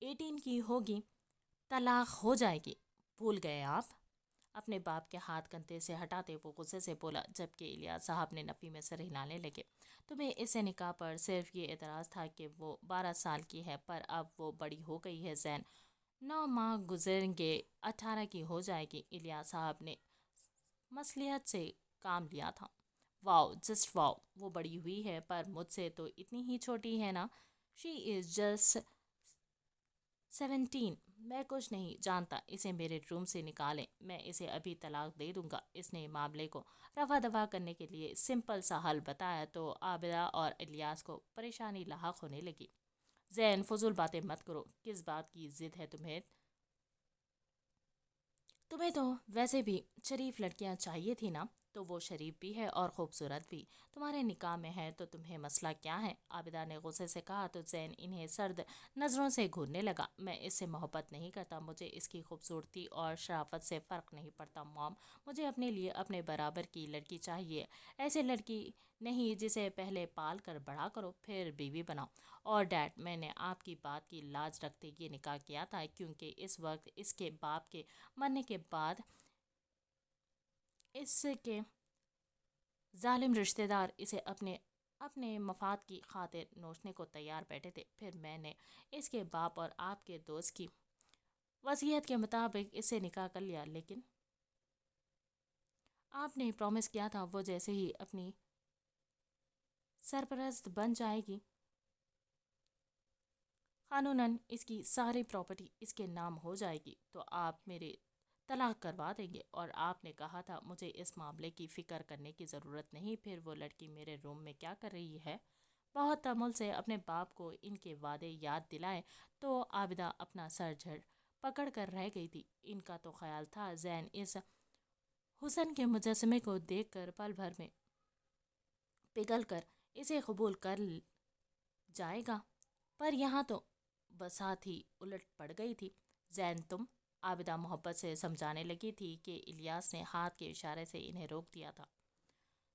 18 की होगी तलाक हो जाएगी। भूल गए आप? अपने बाप के हाथ कंधे से हटाते वो गुस्से से बोला, जबकि इलियास साहब ने नफ़ी में सर हिलाने लगे। तुम्हें इससे निकाह पर सिर्फ ये एतराज़ था कि वो 12 साल की है, पर अब वो बड़ी हो गई है जैन। 9 माह गुजरेंगे, 18 की हो जाएगी। इलियास साहब ने मसलियत से काम लिया था। वाओ, जस्ट वाओ, वो बड़ी हुई है पर मुझसे तो इतनी ही छोटी है ना। She is just 17। मैं कुछ नहीं जानता, इसे मेरे रूम से निकालें, मैं इसे अभी तलाक दे दूंगा। इसने मामले को रफा दफा करने के लिए सिंपल सा हल बताया तो आबिदा और इलियास को परेशानी लाहक होने लगी। जैन, फजूल बातें मत करो, किस बात की जिद है तुम्हें? तुम्हें तो वैसे भी शरीफ लड़कियां चाहिए थी ना, तो वो शरीफ भी है और खूबसूरत भी। तुम्हारे निकाह में है तो तुम्हें मसला क्या है? आबिदा ने गुस्से से कहा तो जैन इन्हें सर्द नज़रों से घूरने लगा। मैं इससे मोहब्बत नहीं करता, मुझे इसकी खूबसूरती और शराफत से फ़र्क नहीं पड़ता मॉम। मुझे अपने लिए अपने बराबर की लड़की चाहिए, ऐसी लड़की नहीं जिसे पहले पाल कर बड़ा करो फिर बीवी बनाओ। और डैड, मैंने आपकी बात की लाज रखते ये निकाह किया था, क्योंकि इस वक्त इसके बाप के मरने के बाद इसके जालिम रिश्तेदार इसे अपने अपने मफाद की खातिर नोचने को तैयार बैठे थे। फिर मैंने इसके बाप और आपके दोस्त की वसीयत के मुताबिक इससे निकाह कर लिया, लेकिन आपने प्रॉमिस किया था वो जैसे ही अपनी सरपरस्त बन जाएगी कानूनन इसकी सारी प्रॉपर्टी इसके नाम हो जाएगी, तो आप मेरे तलाक करवा देंगे। और आपने कहा था मुझे इस मामले की फ़िक्र करने की ज़रूरत नहीं। फिर वो लड़की मेरे रूम में क्या कर रही है? बहुत तमुल से अपने बाप को इनके वादे याद दिलाए तो आबिदा अपना सर झड़ पकड़ कर रह गई थी। इनका तो ख्याल था जैन इस हुसन के मुजस्समे को देखकर पल भर में पिघल कर इसे कबूल कर जाएगा, पर यहाँ तो बसात ही उलट पड़ गई थी। जैन, तुम? आबिदा मोहब्बत से समझाने लगी थी कि इलियास ने हाथ के इशारे से इन्हें रोक दिया था।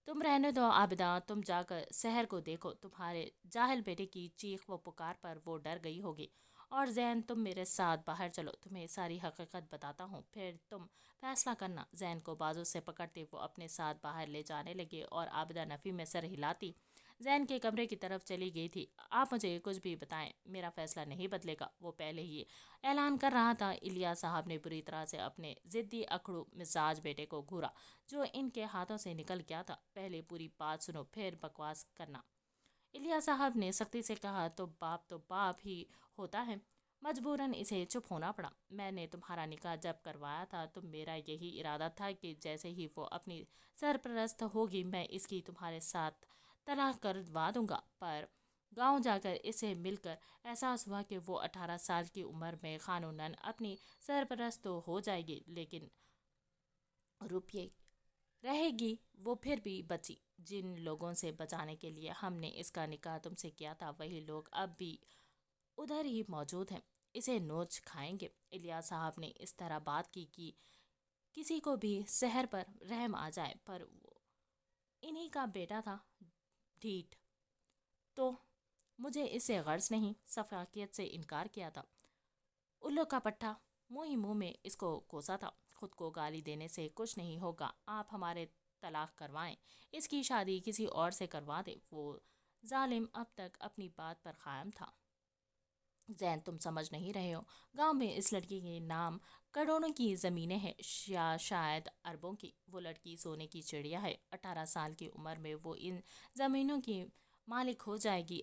तुम रहने दो आबिदा, तुम जाकर शहर को देखो, तुम्हारे जाहिल बेटे की चीख व पुकार पर वो डर गई होगी। और जैन, तुम मेरे साथ बाहर चलो, तुम्हें सारी हकीकत बताता हूँ, फिर तुम फैसला करना। जैन को बाजू से पकड़ते वो अपने साथ बाहर ले जाने लगे और आबिदा नफ़ी में सर हिलाती زین کے کمرے کی طرف چلی گئی تھی۔ آپ مجھے کچھ بھی بتائیں، میرا فیصلہ نہیں بدلے گا، وہ پہلے ہی اعلان کر رہا تھا۔ الیاس صاحب نے بری طرح سے اپنے ضدی اکڑو مزاج بیٹے کو گھورا جو ان کے ہاتھوں سے نکل گیا تھا۔ پہلے پوری بات سنو پھر بکواس کرنا، الیاس صاحب نے سختی سے کہا۔ تو باپ ہی ہوتا ہے، مجبوراً اسے چپ ہونا پڑا۔ میں نے تمہارا نکاح جب کروایا تھا تو میرا یہی ارادہ تھا کہ جیسے ہی وہ اپنی سرپرست ہوگی میں اس کی تمہارے ساتھ طلاق کروا دوں گا، پر گاؤں جا کر اس سے مل کر احساس ہوا کہ وہ 18 سال کی عمر میں قانوناً اپنی سرپرست تو ہو جائے گی لیکن روپیے رہے گی وہ پھر بھی بچی۔ جن لوگوں سے بچانے کے لیے ہم نے اس کا نکاح تم سے کیا تھا وہی لوگ اب بھی ادھر ہی موجود ہیں، اسے نوچ کھائیں گے۔ الیاس صاحب نے اس طرح بات کی کہ کسی کو بھی سحر پر رحم آ جائے، پر وہ انہی کا بیٹا تھا ڈھیٹ، تو مجھے اس سے غرض نہیں، شفقیت سے انکار کیا تھا۔ الو کا پٹھا منہ ہی منہ میں اس کو کوسا تھا۔ خود کو گالی دینے سے کچھ نہیں ہوگا، آپ ہمارے طلاق کروائیں، اس کی شادی کسی اور سے کروا دیں۔ وہ ظالم اب تک اپنی بات پر قائم تھا۔ زین تم سمجھ نہیں رہے ہو، گاؤں میں اس لڑکی کے نام کروڑوں کی زمینیں ہیں یا شاید اربوں کی۔ وہ لڑکی سونے کی چڑیا ہے، 18 سال کی عمر میں وہ ان زمینوں کی مالک ہو جائے گی۔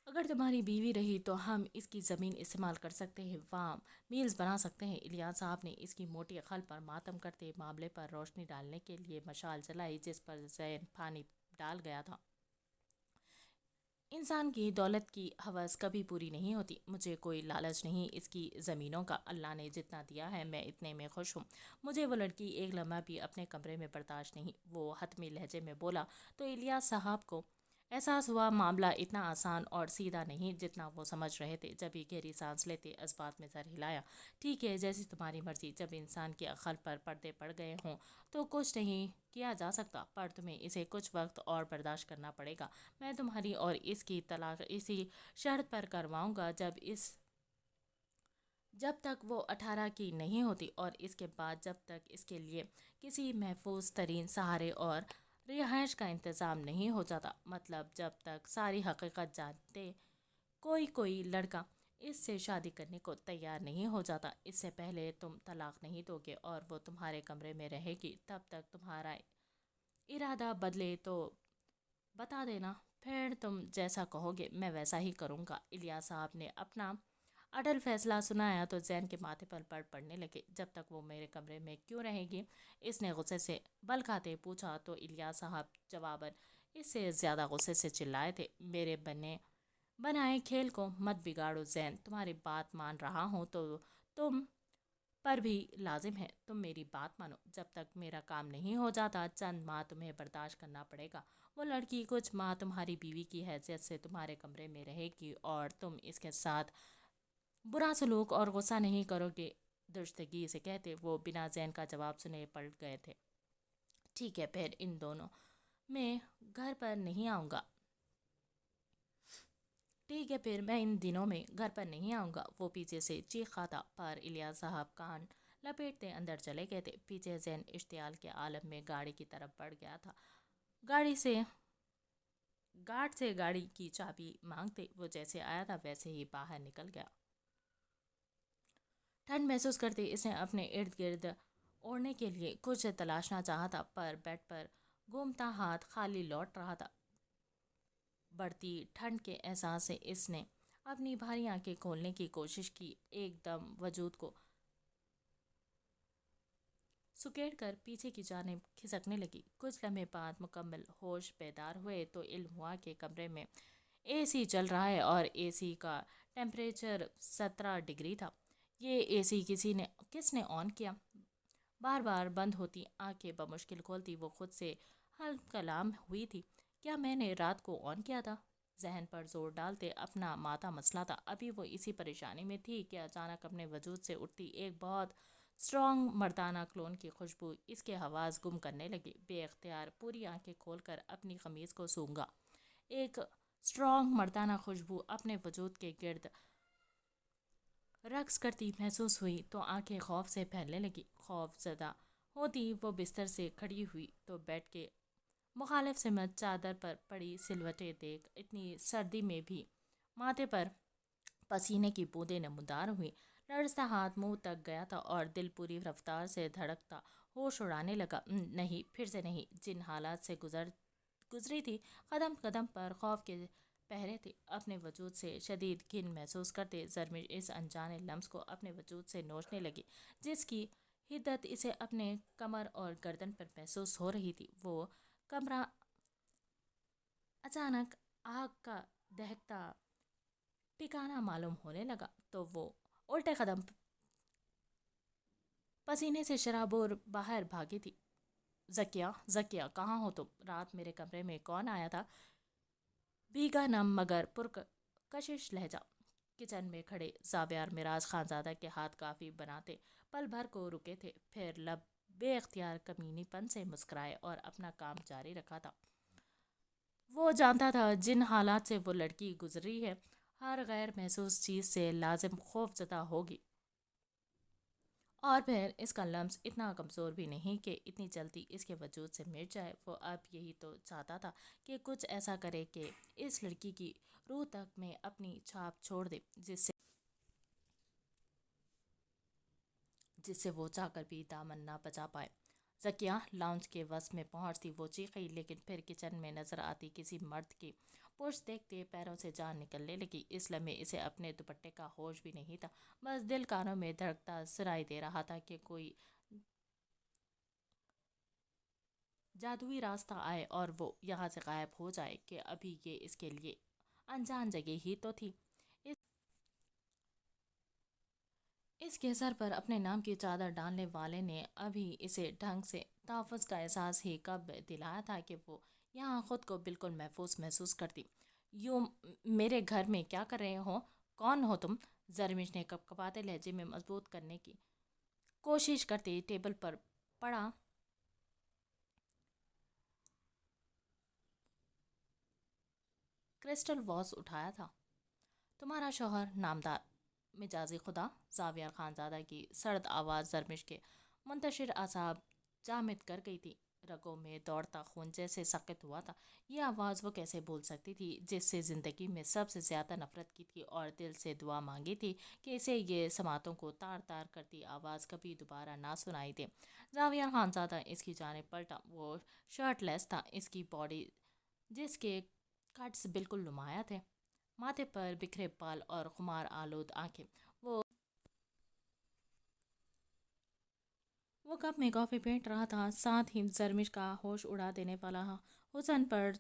اگر تمہاری بیوی رہی تو ہم اس کی زمین استعمال کر سکتے ہیں، وہاں میلز بنا سکتے ہیں۔ الیاس صاحب نے اس کی موٹی عقل پر ماتم کرتے معاملے پر روشنی ڈالنے کے لیے مشعل جلائی جس پر زین پانی ڈال گیا تھا۔ انسان کی دولت کی ہوس کبھی پوری نہیں ہوتی، مجھے کوئی لالچ نہیں اس کی زمینوں کا، اللہ نے جتنا دیا ہے میں اتنے میں خوش ہوں۔ مجھے وہ لڑکی ایک لمحہ بھی اپنے کمرے میں برداشت نہیں، وہ حتمی لہجے میں بولا تو الیاس صاحب کو احساس ہوا معاملہ اتنا آسان اور سیدھا نہیں جتنا وہ سمجھ رہے تھے۔ جب ہی گہری سانس لیتے اس بات میں سر ہلایا۔ ٹھیک ہے، جیسی تمہاری مرضی، جب انسان کی عقل پر پردے پڑ گئے ہوں تو کچھ نہیں کیا جا سکتا، پر تمہیں اسے کچھ وقت اور برداشت کرنا پڑے گا۔ میں تمہاری اور اس کی طلاق اسی شرط پر کرواؤں گا جب تک وہ 18 کی نہیں ہوتی، اور اس کے بعد جب تک اس کے لیے کسی محفوظ ترین سہارے اور رہائش کا انتظام نہیں ہو جاتا، مطلب جب تک ساری حقیقت جانتے کوئی لڑکا اس سے شادی کرنے کو تیار نہیں ہو جاتا۔ اس سے پہلے تم طلاق نہیں دو گے اور وہ تمہارے کمرے میں رہے گی، تب تک تمہارا ارادہ بدلے تو بتا دینا، پھر تم جیسا کہو گے میں ویسا ہی کروں گا۔ الیاس صاحب نے اپنا اٹل فیصلہ سنایا تو زین کے ماتھے پر بڑ پڑنے لگے۔ جب تک وہ میرے کمرے میں کیوں رہے گی؟ اس نے غصے سے بل کھاتے پوچھا تو الیاس صاحب جواباً اس سے زیادہ غصے سے چلائے تھے، میرے بنائے کھیل کو مت بگاڑو زین، تمہاری بات مان رہا ہوں تو تم پر بھی لازم ہے تم میری بات مانو۔ جب تک میرا کام نہیں ہو جاتا چند ماہ تمہیں برداشت کرنا پڑے گا۔ وہ لڑکی کچھ ماہ تمہاری بیوی کی حیثیت سے تمہارے کمرے میں رہے گی اور تم اس کے ساتھ برا سلوک اور غصہ نہیں کرو گے، درستگی سے کہتے وہ بنا زین کا جواب سنے پلٹ گئے تھے۔ ٹھیک ہے، پھر ان دنوں میں گھر پر نہیں آؤں گا، وہ پیچھے سے چیخا تھا، پر الیاس صاحب کان لپیٹتے اندر چلے گئے تھے۔ پیچھے زین اشتعال کے عالم میں گاڑی کی طرف بڑھ گیا تھا، گارڈ سے گاڑی کی چابی مانگتے وہ جیسے آیا تھا ویسے ہی باہر نکل گیا۔ ٹھنڈ محسوس کرتے اس نے اپنے ارد گرد اوڑھنے کے لیے کچھ تلاشنا چاہا تھا، پر بیڈ پر گھومتا ہاتھ خالی لوٹ رہا تھا۔ بڑھتی ٹھنڈ کے احساس سے اس نے اپنی بھاری آنکھیں کھولنے کی کوشش کی، ایک دم وجود کو سکیڑ کر پیچھے کی جانب کھسکنے لگی۔ کچھ لمحے بعد مکمل ہوش بیدار ہوئے تو علم ہوا کہ کمرے میں اے سی چل رہا ہے اور اے سی کا ٹیمپریچر 17 ڈگری تھا۔ یہ اے سی کس نے آن کیا؟ بار بار بند ہوتی آنکھیں بمشکل کھولتی وہ خود سے حلف کلام ہوئی تھی، کیا میں نے رات کو آن کیا تھا؟ ذہن پر زور ڈالتے اپنا ماتھا مسلا تھا۔ ابھی وہ اسی پریشانی میں تھی کہ اچانک اپنے وجود سے اٹھتی ایک بہت اسٹرانگ مردانہ کلون کی خوشبو اس کے حواس گم کرنے لگی۔ بے اختیار پوری آنکھیں کھول کر اپنی قمیض کو سونگھا، ایک اسٹرانگ مردانہ خوشبو اپنے وجود کے گرد رقص کرتی محسوس ہوئی تو آنکھیں خوف سے پھیلنے لگی۔ خوف زدہ होती वो बिस्तर से खड़ी हुई तो बेड के मुखालिफ सिमत चादर पर पड़ी सिलवटें देख इतनी सर्दी में भी माथे पर पसीने की बूंदें नमूदार हुई। लड़ता हाथ मुंह तक गया था और दिल पूरी रफ्तार से धड़कता होश उड़ाने लगा। नहीं, फिर से नहीं। जिन हालात से गुजरी थी, कदम कदम पर खौफ के पहरे थे। अपने वजूद से शदीद घिन महसूस करते जरमिश इस अनजाने लम्स को अपने वजूद से नोचने लगी, जिसकी हिद्दत इसे अपने कमर और गर्दन पर महसूस हो रही थी। वो कमरा अचानक आग का दहकता ठिकाना मालूम होने लगा तो वो उल्टे कदम पसीने से शराबोर बाहर भागी थी। जकिया, जकिया, कहाँ हो तुम? रात मेरे कमरे में कौन आया था? भीगा नम मगर पुरकशिश लहजा। किचन में खड़े जावियार मिराज खानजादा के हाथ काफ़ी बनाते पल भर को रुके थे, फिर लब बेख्तियार कमीनीपन से मुस्कुराए और अपना काम जारी रखा था। वो जानता था जिन हालात से वो लड़की गुजरी है, हर गैर महसूस चीज़ से लाजिम खौफजदा होगी। और फिर इसका लम्स इतना कमज़ोर भी नहीं कि इतनी जल्दी इसके वजूद से मिट जाए। वो अब यही तो चाहता था कि कुछ ऐसा करे कि इस लड़की की रूह तक में अपनी छाप छोड़ दे, जिससे वो चाहकर भी दामन ना बचा पाए। जकिया लाउंज के वस में पहुंचती वो चीखी, लेकिन फिर किचन में नजर आती किसी मर्द की पुश देखते पैरों से जान निकलने लगी। इस लम्हे इसे अपने दुपट्टे का होश भी नहीं था। बस दिल कानों में धड़कता सुनाई दे रहा था कि कोई जादुई रास्ता आए और वो यहाँ से गायब हो जाए, कि अभी ये इसके लिए अनजान जगह ही तो थी। इसके सर पर अपने नाम की चादर डालने वाले ने अभी इसे ढंग से तहफ़्फ़ुज़ का एहसास ही कब दिलाया था कि वो यहाँ खुद को बिल्कुल महफूज महसूस करती। यूँ मेरे घर में क्या कर रहे हो? कौन हो तुम? जरमिश ने कपकपाते लहजे में मजबूत करने की कोशिश करती टेबल पर पड़ा क्रिस्टल वॉस उठाया था। तुम्हारा शौहर नामदार मिजाजी खुदा। जावियर खानजादा की सर्द आवाज़ जरमिश के मुंतशिर आसाब जामिद कर गई थी। रगों में दौड़ता खून जैसे सख्त हुआ था। ये आवाज़ वो कैसे भूल सकती थी, जिससे ज़िंदगी में सबसे ज़्यादा नफरत की थी और दिल से दुआ मांगी थी कि इसे ये समातों को तार तार करती आवाज़ कभी दोबारा ना सुनाई दे। जावियर खानजादा इसकी जानिब पलटा। वो शर्टलेस था, इसकी बॉडी जिसके कट्स बिल्कुल नुमाया थे, माथे पर बिखरे बाल और खुमार आलूद आंखें। वो वो कप में कॉफ़ी फेंट रहा था, साथ ही जरमिश का होश उड़ा देने वाला हुसन पर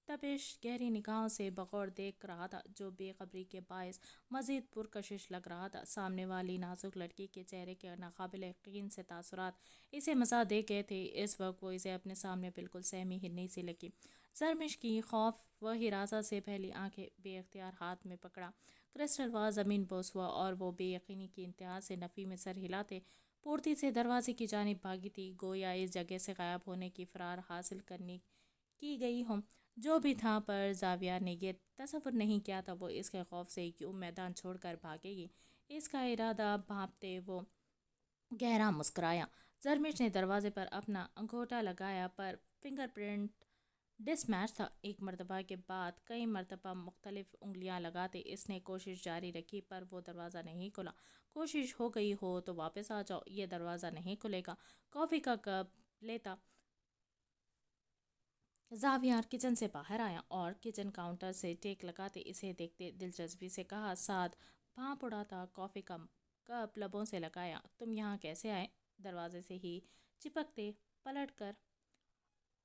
तपिश गहरी निगाहों से बगौर देख रहा था, जो बेखबरी के बायस मजीद पुरकशिश लग रहा था। सामने वाली नाजुक लड़की के चेहरे के नाकाबिल यकीन से तासुरात इसे मजा दे गए थे। इस वक्त वो इसे अपने सामने बिल्कुल सहमी हिन्नी सी लगी। जरमिश की खौफ व हिरासा से पहली आंखें बेख्तियार हाथ में पकड़ा क्रिस्टल वाज ज़मीन बोस हुआ और वो बेयकीनी की इंतहा से नफ़ी में सर हिलाते पूर्ति से दरवाजे की जानिब भागी थी, गोया इस जगह से गायब होने की फरार हासिल करने की गई हो। जो भी था, पर जाविया ने यह तसव्वुर नहीं किया था वो इसके खौफ से क्यों मैदान छोड़कर भागेगी। इसका इरादा भांपते वो गहरा मुस्कुराया। जरमिश ने दरवाजे पर अपना अंगूठा लगाया, पर फिंगरप्रिंट डिसमैच था। एक मरतबा के बाद कई मरतबा मुख्तलिफ उंगलियां लगाते इसने कोशिश जारी रखी, पर वो दरवाज़ा नहीं खुला। कोशिश हो गई हो तो वापस आ जाओ, ये दरवाज़ा नहीं खुलेगा। कॉफ़ी का कप लेता जावियार किचन से बाहर आया और किचन काउंटर से टेक लगाते इसे देखते दिलचस्पी से कहा, साथ भाप उड़ाता कॉफ़ी का कप लबों से लगाया। तुम यहाँ कैसे आए? दरवाजे से ही चिपकते पलट कर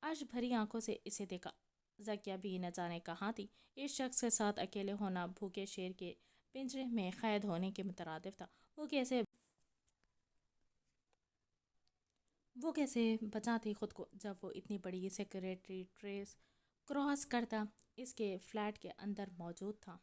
आज भरी आंखों से इसे देखा। जकिया भी न जाने कहाँ थी। इस शख्स के साथ अकेले होना भूखे शेर के पिंजरे में कैद होने के मुतरादिफ था। वो कैसे बचाती खुद को जब वो इतनी बड़ी सेक्रेटरी ट्रेस क्रॉस करता इसके फ्लैट के अंदर मौजूद था।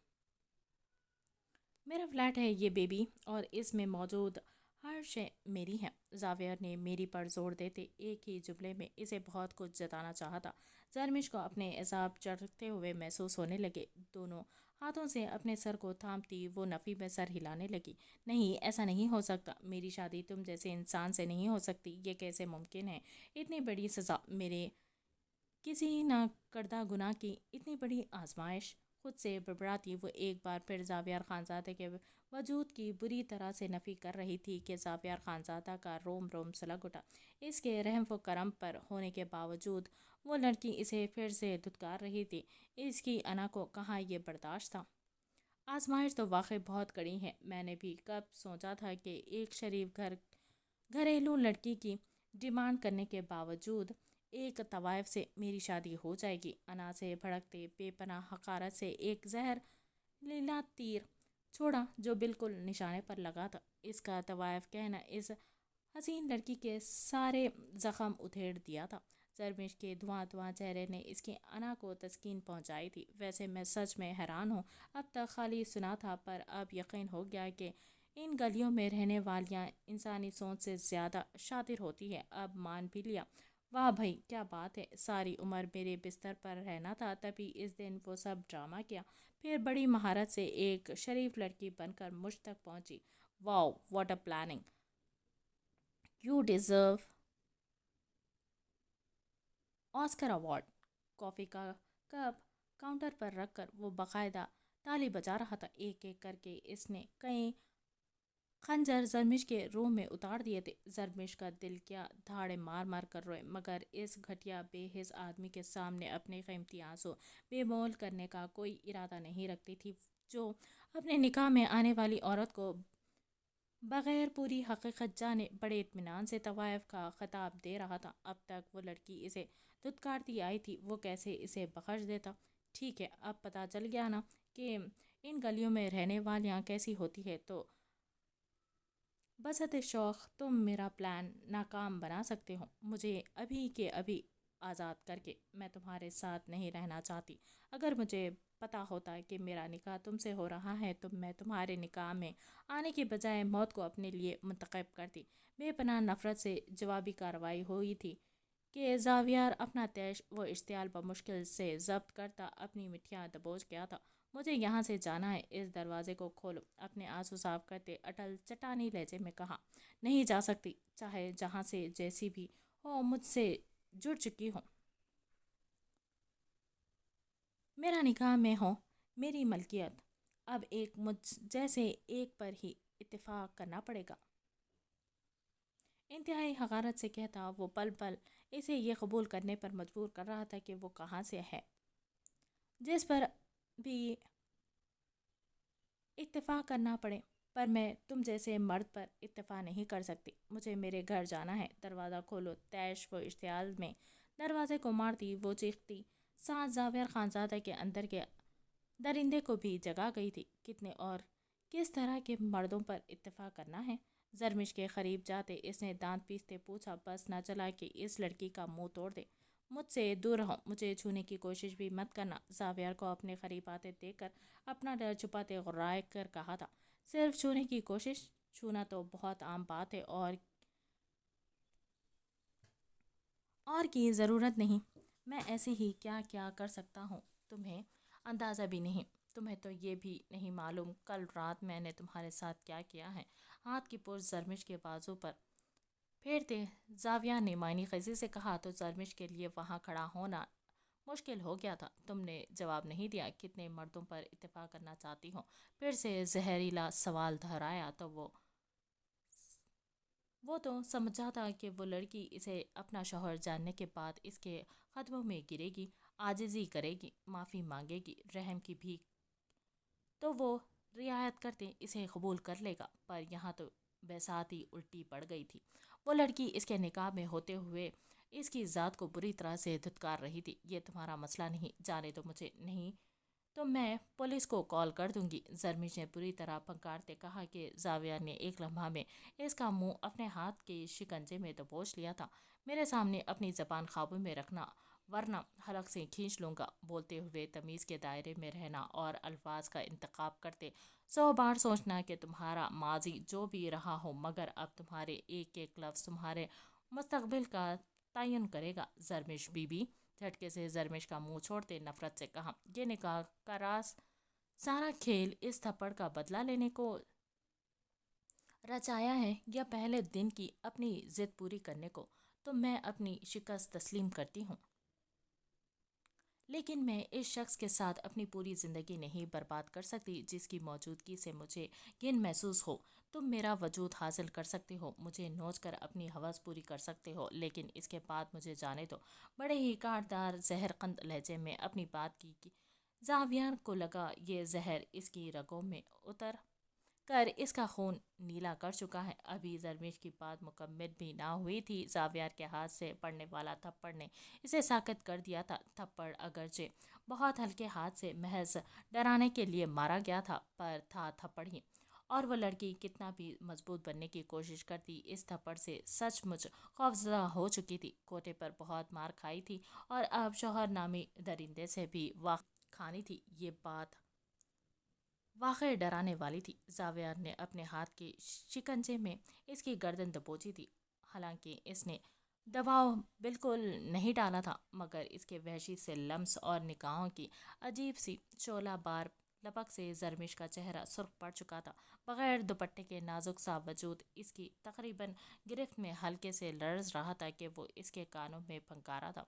मेरा फ्लैट है ये बेबी, और इसमें मौजूद हर शय मेरी है। जावियर ने मेरी पर जोर देते एक ही जुमले में इसे बहुत कुछ जताना चाहा था। जरमिश को अपने एजाब चढ़ते हुए महसूस होने लगे। दोनों ہاتھوں سے اپنے سر کو تھامتی وہ نفی میں سر ہلانے لگی۔ نہیں، ایسا نہیں ہو سکتا، میری شادی تم جیسے انسان سے نہیں ہو سکتی، یہ کیسے ممکن ہے؟ اتنی بڑی سزا میرے کسی نہ کردہ گناہ کی، اتنی بڑی آزمائش۔ خود سے بڑبڑاتی وہ ایک بار پھر زاویار خانزادہ کے وجود کی بری طرح سے نفی کر رہی تھی کہ زاویار خانزادہ کا روم روم سلگ اٹھا۔ اس کے رحم و کرم پر ہونے کے باوجود وہ لڑکی اسے پھر سے دھتکار رہی تھی۔ اس کی انا کو کہاں یہ برداشت تھا؟ آزمائش تو واقعی بہت کڑی ہے۔ میں نے بھی کب سوچا تھا کہ ایک شریف گھریلو لڑکی کی ڈیمانڈ کرنے کے باوجود ایک طوائف سے میری شادی ہو جائے گی۔ انا سے بھڑکتے بے پناہ حقارت سے ایک زہر لیلا تیر چھوڑا جو بالکل نشانے پر لگا تھا۔ اس کا طوائف کہنا اس حسین لڑکی کے سارے زخم ادھیڑ دیا تھا۔ زرمش کے دھواں دھواں چہرے نے اس کی انا کو تسکین پہنچائی تھی۔ ویسے میں سچ میں حیران ہوں، اب تک خالی سنا تھا، پر اب یقین ہو گیا کہ ان گلیوں میں رہنے والیاں انسانی سوچ سے زیادہ شاطر ہوتی ہے۔ اب مان بھی لیا۔ واہ بھائی، کیا بات ہے! ساری عمر میرے بستر پر رہنا تھا، تبھی اس دن وہ سب ڈرامہ کیا، پھر بڑی مہارت سے ایک شریف لڑکی بن کر مجھ تک پہنچی۔ Wow, what a planning! You deserve Oscar award. Coffee کا کپ کاؤنٹر پر رکھ کر وہ باقاعدہ تالی بجا رہا تھا۔ ایک ایک کر کے اس نے کئی خنجر زرمش کے روح میں اتار دیے تھے۔ زرمش کا دل کیا دھاڑے مار مار کر روئے، مگر اس گھٹیا بے حس آدمی کے سامنے اپنے قیمتی آنسو بے مول کرنے کا کوئی ارادہ نہیں رکھتی تھی، جو اپنے نکاح میں آنے والی عورت کو بغیر پوری حقیقت جانے بڑے اطمینان سے طوائف کا خطاب دے رہا تھا۔ اب تک وہ لڑکی اسے دھتکارتی آئی تھی، وہ کیسے اسے بخش دیتا؟ ٹھیک ہے، اب پتہ چل گیا نا کہ ان گلیوں میں رہنے والیاں کیسی ہوتی ہے، تو بسط شوق تم میرا پلان ناکام بنا سکتے ہو۔ مجھے ابھی کے ابھی آزاد کر کے میں تمہارے ساتھ نہیں رہنا چاہتی۔ اگر مجھے پتا ہوتا کہ میرا نکاح تم سے ہو رہا ہے تو میں تمہارے نکاح میں آنے کے بجائے موت کو اپنے لیے منتخب کرتی۔ بے پناہ نفرت سے جوابی کارروائی ہوئی تھی کہ زاویار اپنا طیش و اشتعال بمشکل سے ضبط کرتا اپنی مٹھیاں دبوچ گیا تھا۔ مجھے یہاں سے جانا ہے، اس دروازے کو کھولو۔ اپنے آنسو صاف کرتے اٹل چٹانی لہجے میں کہا۔ نہیں جا سکتی، چاہے جہاں سے جیسی بھی ہو، مجھ سے جڑ چکی ہو۔ میرا نکاح میں ہو، میری ملکیت۔ اب ایک مجھ جیسے ایک پر ہی اتفاق کرنا پڑے گا۔ انتہائی حقارت سے کہتا وہ پل پل اسے یہ قبول کرنے پر مجبور کر رہا تھا کہ وہ کہاں سے ہے۔ جس پر بھی اتفاق کرنا پڑے، پر میں تم جیسے مرد پر اتفاق نہیں کر سکتی۔ مجھے میرے گھر جانا ہے، دروازہ کھولو۔ طیش و اشتعال میں دروازے کو مارتی وہ چیختی سانس زاویار خانزادہ کے اندر کے درندے کو بھی جگا گئی تھی۔ کتنے اور کس طرح کے مردوں پر اتفاق کرنا ہے؟ زرمش کے قریب جاتے اس نے دانت پیستے پوچھا، بس نہ چلا کہ اس لڑکی کا منہ توڑ دے۔ مجھ سے دور رہو، مجھے چھونے کی کوشش بھی مت کرنا۔ زاویار کو اپنے قریب آتے دیکھ کر اپنا ڈر چھپاتے غرائے کر کہا تھا۔ صرف چھونے کی کوشش؟ چھونا تو بہت عام بات ہے، اور کی ضرورت نہیں۔ میں ایسے ہی کیا کیا کر سکتا ہوں تمہیں اندازہ بھی نہیں۔ تمہیں تو یہ بھی نہیں معلوم کل رات میں نے تمہارے ساتھ کیا کیا ہے۔ ہاتھ کی پشت زرمش کے بازو پر پھیرتے زاویار نے معنی خیزی سے کہا تو زرمش کے لیے وہاں کھڑا ہونا مشکل ہو گیا تھا۔ تم نے جواب نہیں دیا۔ کتنے مردوں پر اتفاق کرنا چاہتی ہو؟ پھر سے زہریلا سوال دہرایا تو وہ تو سمجھا تھا کہ وہ لڑکی اسے اپنا شوہر جاننے کے بعد اس کے قدموں میں گرے گی، عاجزی کرے گی، معافی مانگے گی، رحم کی بھیک تو وہ رعایت کرتے اسے قبول کر لے گا، پر یہاں تو بساطی الٹی پڑ گئی تھی۔ وہ لڑکی اس کے نکاح میں ہوتے ہوئے اس کی ذات کو بری طرح سے دھتکار رہی تھی۔ یہ تمہارا مسئلہ نہیں، جانے تو مجھے، نہیں تو میں پولیس کو کال کر دوں گی۔ زرمش نے بری طرح پھنکارتے کہا کہ زاویار نے ایک لمحہ میں اس کا منہ اپنے ہاتھ کے شکنجے میں دبوچ لیا تھا۔ میرے سامنے اپنی زبان قابو میں رکھنا، ورنہ حلق سے کھینچ لوں گا۔ بولتے ہوئے تمیز کے دائرے میں رہنا اور الفاظ کا انتخاب کرتے 100 بار سوچنا کہ تمہارا ماضی جو بھی رہا ہو، مگر اب تمہارے ایک ایک لفظ تمہارے مستقبل کا تعین کرے گا۔ زرمش بی بی، جھٹکے سے زرمش کا منہ چھوڑتے نفرت سے کہا، یہ نکاح کا راز सारा खेल इस थप्पड़ का बदला लेने को रचाया है या पहले दिन की अपनी जिद पूरी करने को, तो मैं अपनी शिकस्त तस्लीम करती हूँ। लेकिन मैं इस शख्स के साथ अपनी पूरी ज़िंदगी नहीं बर्बाद कर सकती जिसकी मौजूदगी से मुझे घिन महसूस हो। तुम मेरा वजूद हासिल कर सकते हो, मुझे नोच कर अपनी हवस पूरी कर सकते हो, लेकिन इसके बाद मुझे जाने दो। बड़े ही काटदार जहरकंद लहजे में अपनी बात की कि जावियान को लगा ये जहर इसकी रगों में उतर कर इसका खून नीला कर चुका है। अभी जरमीश की बात मुकम्मल भी ना हुई थी, जावियार के हाथ से पड़ने वाला थप्पड़ ने इसे साकित कर दिया था। थप्पड़ अगरचे बहुत हल्के हाथ से महज डराने के लिए मारा गया था, पर था थप्पड़ ही। और वो लड़की कितना भी मजबूत बनने की कोशिश करती, इस थप्पड़ से सचमुच खौफजदा हो चुकी थी। कोटे पर बहुत मार खाई थी और अब शौहर नामी दरिंदे से भी वाक खानी थी। ये बात वाकई डराने वाली थी। जावियर ने अपने हाथ के शिकंजे में इसकी गर्दन दबोची थी। हालांकि इसने दबाव बिल्कुल नहीं डाला था, मगर इसके वहशी से लम्स और निगाहों की अजीब सी शोला बार लपक से जरमिश का चेहरा सुर्ख पड़ चुका था। बगैर दुपट्टे के नाजुक सा वजूद इसकी तकरीबन गिरफ्त में हल्के से लर्ज रहा था कि वो इसके कानों में फंकारा था।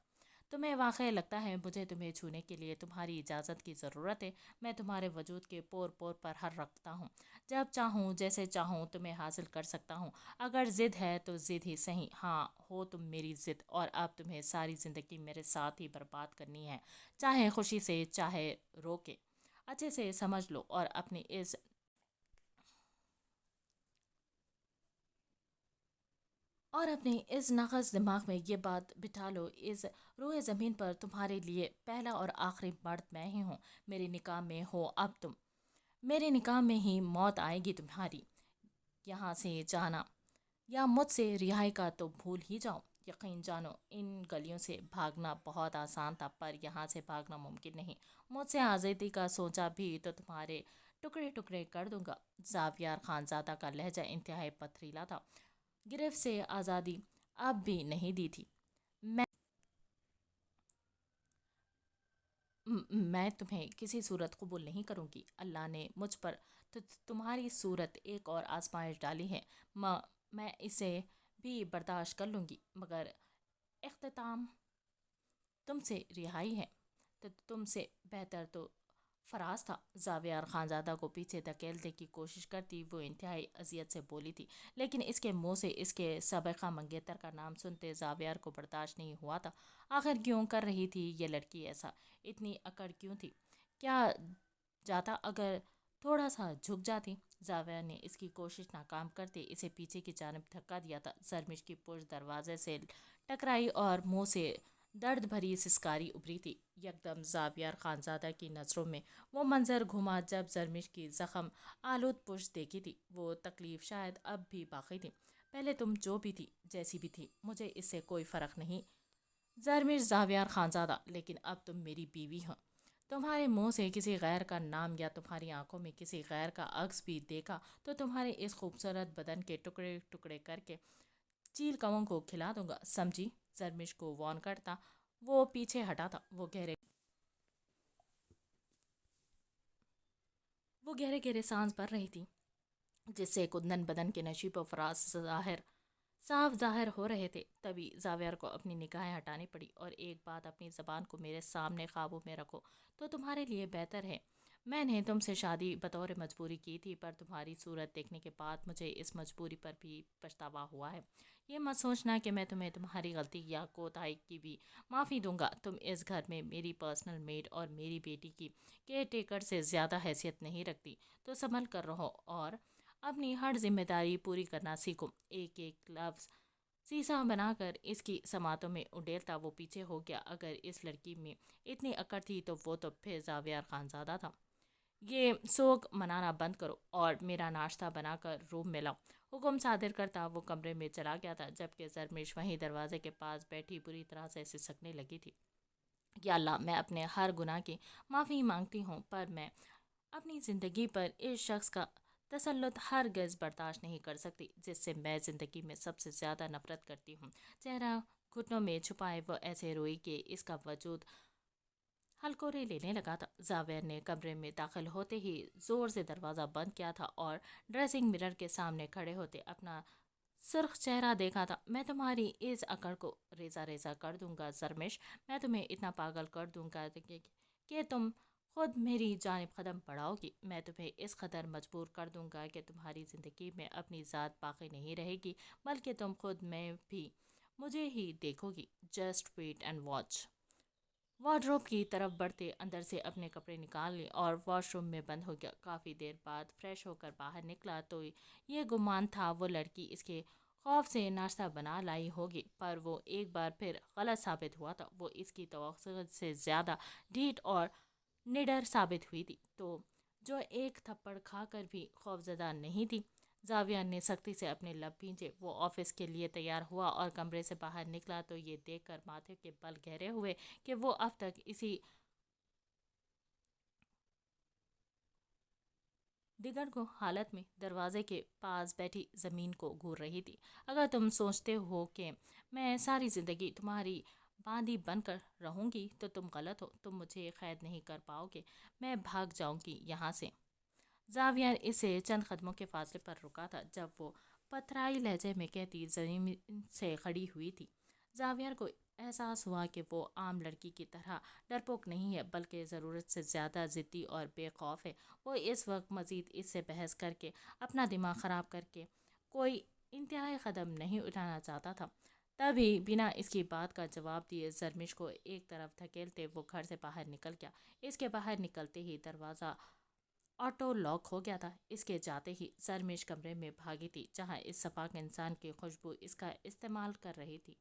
तुम्हें वाकई लगता है मुझे तुम्हें छूने के लिए तुम्हारी इजाज़त की ज़रूरत है? मैं तुम्हारे वजूद के पोर पोर पर हर रखता हूँ। जब चाहूँ जैसे चाहूँ तुम्हें हासिल कर सकता हूँ। अगर ज़िद है तो ज़िद ही सही, हाँ हो तुम मेरी ज़िद, और अब तुम्हें सारी ज़िंदगी मेरे साथ ही बर्बाद करनी है, चाहे खुशी से चाहे रो के। अच्छे से समझ लो और अपनी इस नक़स दिमाग में ये बात बिठा लो, इस रूए ज़मीन पर तुम्हारे लिए पहला और आखिरी मर्द मैं ही हूँ। मेरे निकाह में हो अब तुम, मेरे निकाह में ही मौत आएगी तुम्हारी। यहाँ से जाना या मुझसे रिहाई का तो भूल ही जाओ। यकीन जानो इन गलियों से भागना बहुत आसान था, पर यहाँ से भागना मुमकिन नहीं। मुझसे आज़ादी का सोचा भी तो तुम्हारे टुकड़े टुकड़े कर दूंगा। जावियार खानजादा का लहजा इंतहाई पथरीला था। गिरफ्त से आज़ादी अब भी नहीं दी थी। मैं मैं तुम्हें किसी सूरत कबूल नहीं करूंगी। अल्लाह ने मुझ पर तुम्हारी सूरत एक और आजमाइश डाली है। मैं इसे भी बर्दाश्त कर लूंगी, मगर इख्तिताम तुमसे रिहाई है। तो तुमसे बेहतर तो फराज था। जावियार खानजादा को पीछे धकेलने की कोशिश करती वो इंतहाई अजियत से बोली थी, लेकिन इसके मुंह से इसके सबका मंगेतर का नाम सुनते जावियार को बर्दाश्त नहीं हुआ था। आखिर क्यों कर रही थी ये लड़की ऐसा? इतनी अकड़ क्यों थी? क्या जाता अगर थोड़ा सा झुक जाती? जावियार ने इसकी कोशिश नाकाम करते इसे पीछे की जानब धक्का दिया था। सरमिश की पुश दरवाजे से टकराई और मुंह से दर्द भरी सिसकारी उभरी थी। यकदम जावियार खानजादा की नज़रों में वो मंजर घुमा जब जरमिश की जख्म आलूद पुष्ट देखी थी। वो तकलीफ शायद अब भी बाकी थी। पहले तुम जो भी थी, जैसी भी थी, मुझे इससे कोई फ़र्क नहीं जरमिश जावियार खानजादा, लेकिन अब तुम मेरी बीवी हो। तुम्हारे मुंह से किसी गैर का नाम या तुम्हारी आंखों में किसी गैर का अक्स भी देखा तो तुम्हारे इस खूबसूरत बदन के टुकड़े टुकड़े करके चील कौओं को खिला दूंगा, समझी? जरमिश को वॉर्न करता वो पीछे हटा था। वो गहरे गहरे सांस भर रही थी, जिससे कुंदन बदन के नशीब व फराज साफ जाहिर हो रहे थे। तभी जावियर को अपनी निगाहें हटानी पड़ी और एक बात, अपनी ज़बान को मेरे सामने काबू में रखो तो तुम्हारे लिए बेहतर है। मैंने तुमसे शादी बतौर मजबूरी की थी, पर तुम्हारी सूरत देखने के बाद मुझे इस मजबूरी पर भी पछतावा हुआ है। ये मत सोचना कि मैं तुम्हें तुम्हारी गलती या कोताही की भी माफ़ी दूंगा। तुम इस घर में मेरी पर्सनल मेड और मेरी बेटी की केयर टेकर से ज़्यादा हैसियत नहीं रखती, तो संभल कर रहो और अपनी हर जिम्मेदारी पूरी करना सीखो। एक एक लफ्ज़ सीसा बनाकर इसकी समातों में उडेलता वो पीछे हो गया। अगर इस लड़की में इतनी अकड़ थी तो वो तो फिर जावियार खानजादा था। ये सोग मनाना बंद करो और मेरा नाश्ता बनाकर रूम में लाओ। हुक्म सादिर करता वो कमरे में चला गया था, जबकि जरमिश वहीं दरवाजे के पास बैठी बुरी तरह से सिसकने लगी थी। या अल्लाह, मैं अपने हर गुनाह की माफ़ी मांगती हूँ, पर मैं अपनी ज़िंदगी पर इस शख्स का तसल्लुत हरगिज़ बर्दाश्त नहीं कर सकती जिससे मैं ज़िंदगी में सबसे ज़्यादा नफरत करती हूँ। चेहरा घुटनों में छुपाए वो ऐसे रोई कि इसका वजूद हलकोरे लेने लगा था। जावेर ने कमरे में दाखिल होते ही जोर से दरवाज़ा बंद किया था और ड्रेसिंग मिरर के सामने खड़े होते अपना सुर्ख चेहरा देखा था। मैं तुम्हारी इस अकड़ को रेजा रेजा कर दूंगा जरमिश। मैं तुम्हें इतना पागल कर दूंगा कि तुम खुद मेरी जानिब कदम बढ़ाओगी। मैं तुम्हें इस कदर मजबूर कर दूंगा कि तुम्हारी ज़िंदगी में अपनी ज़ात बाकी नहीं रहेगी, बल्कि तुम खुद में भी मुझे ही देखोगी। Just wait and watch. Wardrobe की तरफ बढ़ते अंदर से अपने कपड़े निकाल लिए और वॉशरूम में बंद हो गया। काफ़ी देर बाद फ्रेश होकर बाहर निकला तो ये गुमान था वो लड़की इसके खौफ से नाश्ता बना लाई होगी, पर वो एक बार फिर गलत साबित हुआ था। वो इसकी तवक्कुत से ज़्यादा ढीठ और निडर साबित हुई थी, तो जो एक थप्पड़ खाकर भी खौफजदा नहीं थी। जाविया ने सख्ती से अपने लब भींचे। वो ऑफिस के लिए तैयार हुआ और कमरे से बाहर निकला तो ये देखकर माथे के बल गहरे हुए कि वो अब तक इसी दिगर को हालत में दरवाजे के पास बैठी ज़मीन को घूर रही थी। अगर तुम सोचते हो कि मैं सारी ज़िंदगी तुम्हारी बांदी बनकर रहूंगी तो तुम गलत हो। तुम मुझे कैद नहीं कर पाओगे। मैं भाग जाऊंगी यहाँ से। जावियर इसे चंद कदमों के फासले पर रुका था जब वो पथराई लहजे में कहती जमीन से खड़ी हुई थी। जावियर को एहसास हुआ कि वो आम लड़की की तरह डरपोक नहीं है, बल्कि ज़रूरत से ज़्यादा ज़िद्दी और बेखौफ है। वो इस वक्त मज़ीद इससे बहस करके अपना दिमाग ख़राब करके कोई इंतहाई कदम नहीं उठाना चाहता था। तभी बिना इसकी बात का जवाब दिए जरमिश को एक तरफ धकेलते वो घर से बाहर निकल गया। इसके बाहर निकलते ही दरवाज़ा ऑटो लॉक हो गया था। इसके जाते ही सरमिश कमरे में भागी थी जहां इस सफाक इंसान की खुशबू इसका इस्तेमाल कर रही थी।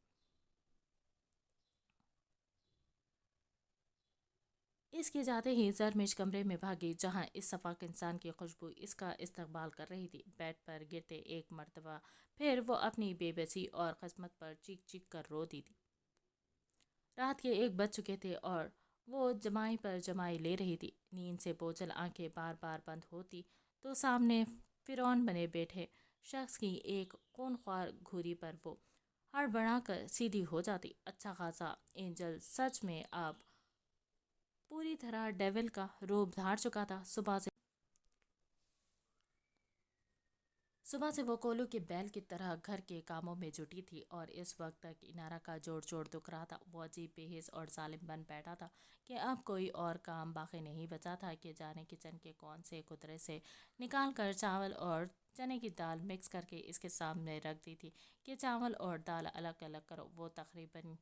इसके जाते ही सरमिश कमरे में भागी जहां इस सफाक इंसान की खुशबू इसका इस्तकबाल कर रही थी। बेड पर गिरते एक मर्तबा फिर वो अपनी बेबसी और किस्मत पर चीख चीख कर रो दी थी। रात के 1 बज चुके थे और वो जमाई पर जमाई ले रही थी। नींद से बोझल आंखें बार बार बंद होती तो सामने फिरौन बने बैठे शख्स की एक खूनख्वार घूरी पर वो हड़बड़ा कर सीधी हो जाती। अच्छा खासा एंजल सच में अब पूरी तरह डेविल का रूप धार चुका था। सुबह से वो कोलू के बैल की तरह घर के कामों में जुटी थी और इस वक्त तक इनारा का जोड़ जोड़ दुख रहा था। वो अजीब बेहिस और जालिम बन बैठा था कि अब कोई और काम बाकी नहीं बचा था कि जाने किचन के कौन से कुतरे से निकाल कर चावल और चने की दाल मिक्स करके इसके सामने रख दी थी कि चावल और दाल अलग अलग करो। वो तकरीबन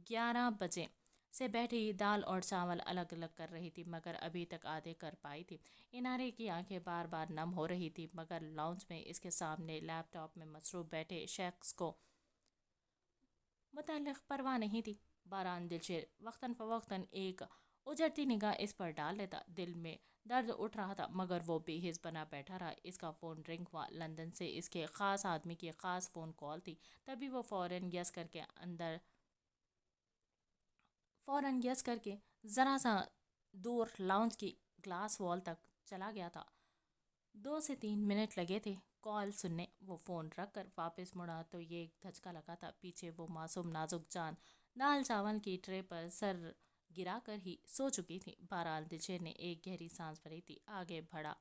11 बजे से बैठी दाल और चावल अलग अलग कर रही थी, मगर अभी तक आधे कर पाई थी। इनारे की आंखें बार बार नम हो रही थी, मगर लाउंज में इसके सामने लैपटॉप में मसरूफ बैठे शख्स को मुतल्लिक परवाह नहीं थी। बारान दिलशेर वक्तन फ़वक्तन एक उजड़ती निगाह इस पर डाल लेता। दिल में दर्द उठ रहा था, मगर वो बेहिस बना बैठा रहा। इसका फ़ोन रिंग हुआ। लंदन से इसके ख़ास आदमी की ख़ास फ़ोन कॉल थी। तभी वो फ़ौरन यस करके ज़रा सा दूर लाउंज की ग्लास वॉल तक चला गया था। 2 से 3 मिनट लगे थे कॉल सुनने। वो फ़ोन रख कर वापस मुड़ा तो ये एक धचका लगा था। पीछे वो मासूम नाजुक जान दाल चावल की ट्रे पर सर गिरा कर ही सो चुकी थी। बहरहाल दिलशेर ने एक गहरी सांस भरी थी, आगे बढ़ा,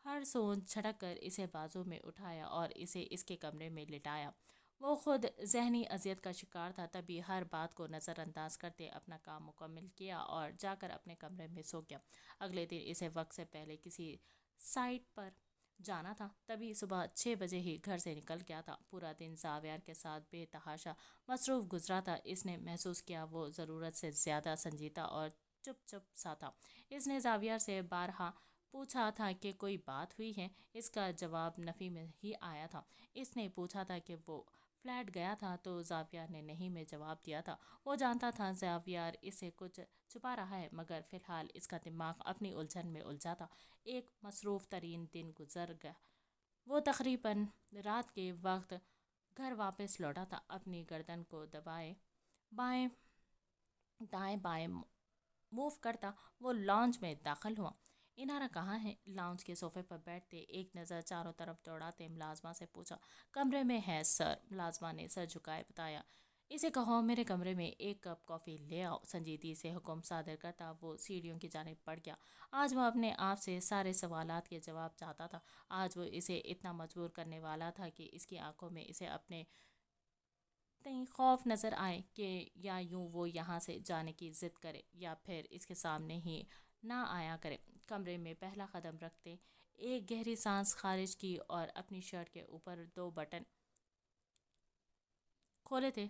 हर सोच झटक कर इसे बाजू में उठाया और इसे इसके कमरे में लिटाया। वो खुद जहनी अजियत का शिकार था, तभी हर बात को नज़रअंदाज करते अपना काम मुकम्मल किया और जाकर अपने कमरे में सो गया। अगले दिन इसे वक्त से पहले किसी साइट पर जाना था, तभी सुबह 6 बजे ही घर से निकल गया था। पूरा दिन जावियार के साथ बेतहाशा मसरूफ़ गुजरा था। इसने महसूस किया वो ज़रूरत से ज़्यादा संजीदा और चुप चुप सा था। इसने जावियार से बारहा पूछा था कि कोई बात हुई है। इसका जवाब नफ़ी में ही आया था। इसने पूछा था कि वो फ्लैट गया था तो जावियार ने नहीं में जवाब दिया था। वो जानता था जावियार इससे कुछ छुपा रहा है, मगर फ़िलहाल इसका दिमाग अपनी उलझन में उलझा था। एक मसरूफ़ तरीन दिन गुजर गया। वो तकरीबन रात के वक्त घर वापस लौटा था। अपनी गर्दन को दबाए बाएं दाएं बाएं मूव करता वो लॉन्च में दाखिल हुआ। इनारा कहाँ है? लाउंज के सोफे पर बैठते एक नज़र चारों तरफ दौड़ाते मुलाजमा से पूछा। कमरे में है सर, मुलाजमा ने सर झुकाए बताया। इसे कहो मेरे कमरे में एक कप कॉफ़ी ले आओ। संजीदगी से हुक्म सादर करता वो सीढ़ियों की जानिब बढ़ गया। आज वो अपने आप से सारे सवालात के जवाब चाहता था। आज वो इसे इतना मजबूर करने वाला था कि इसकी आंखों में इसे अपने कहीं खौफ नज़र आए कि या यूं वो यहाँ से जाने की ज़िद करे या फिर इसके सामने ही ना आया करे। कमरे में पहला कदम रखते एक गहरी सांस खारिज की और अपनी शर्ट के ऊपर दो बटन खोले थे।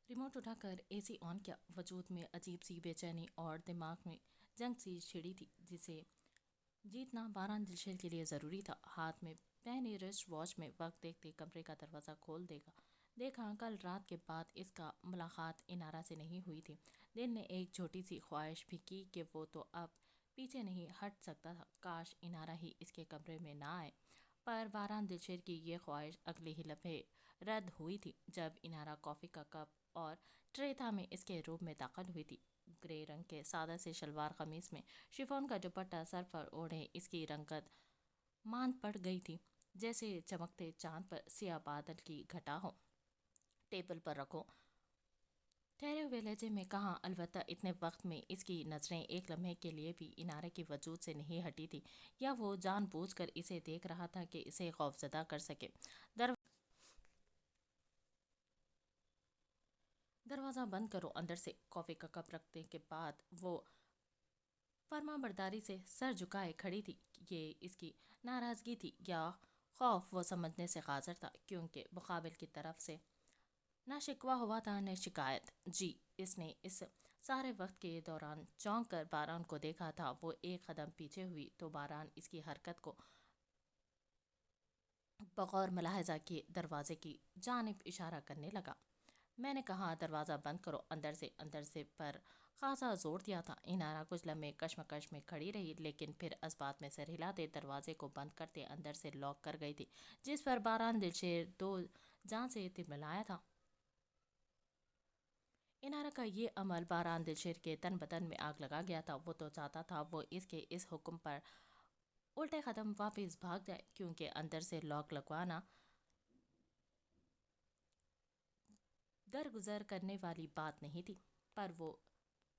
रिमोट उठाकर एसी ऑन किया। वजूद में अजीब सी बेचैनी और दिमाग में जंग सी छिड़ी थी जिसे जीतना बारह दिलशेर के लिए ज़रूरी था। हाथ में पहनी रिस्ट वॉच में वक्त देखते कमरे का दरवाज़ा खोल देगा। देखा कल रात के बाद इसका मुलाकात इनारा से नहीं हुई थी। दिल ने एक छोटी सी ख्वाहिश भी की कि वो तो अब पीछे नहीं हट सकता था। काश इनारा ही इसके कमरे में ना आए। पर बारह दिलशेर की ये ख्वाहिश अगले ही लम्हे रद्द हुई थी जब इनारा कॉफ़ी का कप और ट्रे था में इसके रूम में दाखिल हुई थी। ग्रे रंग के सादा से शलवार कमीज में शिफॉन का दुपट्टा सर पर ओढ़े इसकी रंगत मान पड़ गई थी जैसे चमकते चांद पर सिया बादल की घटा हो। टेबल पर रखो ठहरे हुए लहजे में कहा, अलबत्ता इतने वक्त में इसकी नज़रें एक लम्हे के लिए भी इनारे के वजूद से नहीं हटी थी या वो जानबूझकर इसे देख रहा था कि इसे खौफजदा कर सके। दर दरवाज़ा बंद करो अंदर से। कॉफ़ी का कप रखने के बाद वो फर्मा बरदारी से सर झुकाए खड़ी थी। ये इसकी नाराज़गी थी या खौफ वो समझने से काजर था क्योंकि मुकाबिल की तरफ से ना शिकवा हुआ था न शिकायत। जी इसने इस सारे वक्त के दौरान चौंक कर बारान को देखा था। वो एक कदम पीछे हुई तो बारान इसकी हरकत को बगौर मुलाहजा के दरवाजे की जानिब इशारा करने लगा। मैंने कहा दरवाज़ा बंद करो अंदर से पर खासा जोर दिया था। इनारा कुछ लम्हे कश्मकश में खड़ी रही लेकिन फिर अस्बात में सर हिलाते दरवाजे को बंद करते अंदर से लॉक कर गई थी जिस पर बारान दिलशेर दो जान से तिलमिलाया था। इनारा का ये अमल बारान दिलशेर के तन बदन में आग लगा गया था। वो तो चाहता था वो इसके इस हुक्म पर उल्टे कदम वापस भाग जाए क्योंकि अंदर से लॉक लगवाना दरगुजर करने वाली बात नहीं थी। पर वो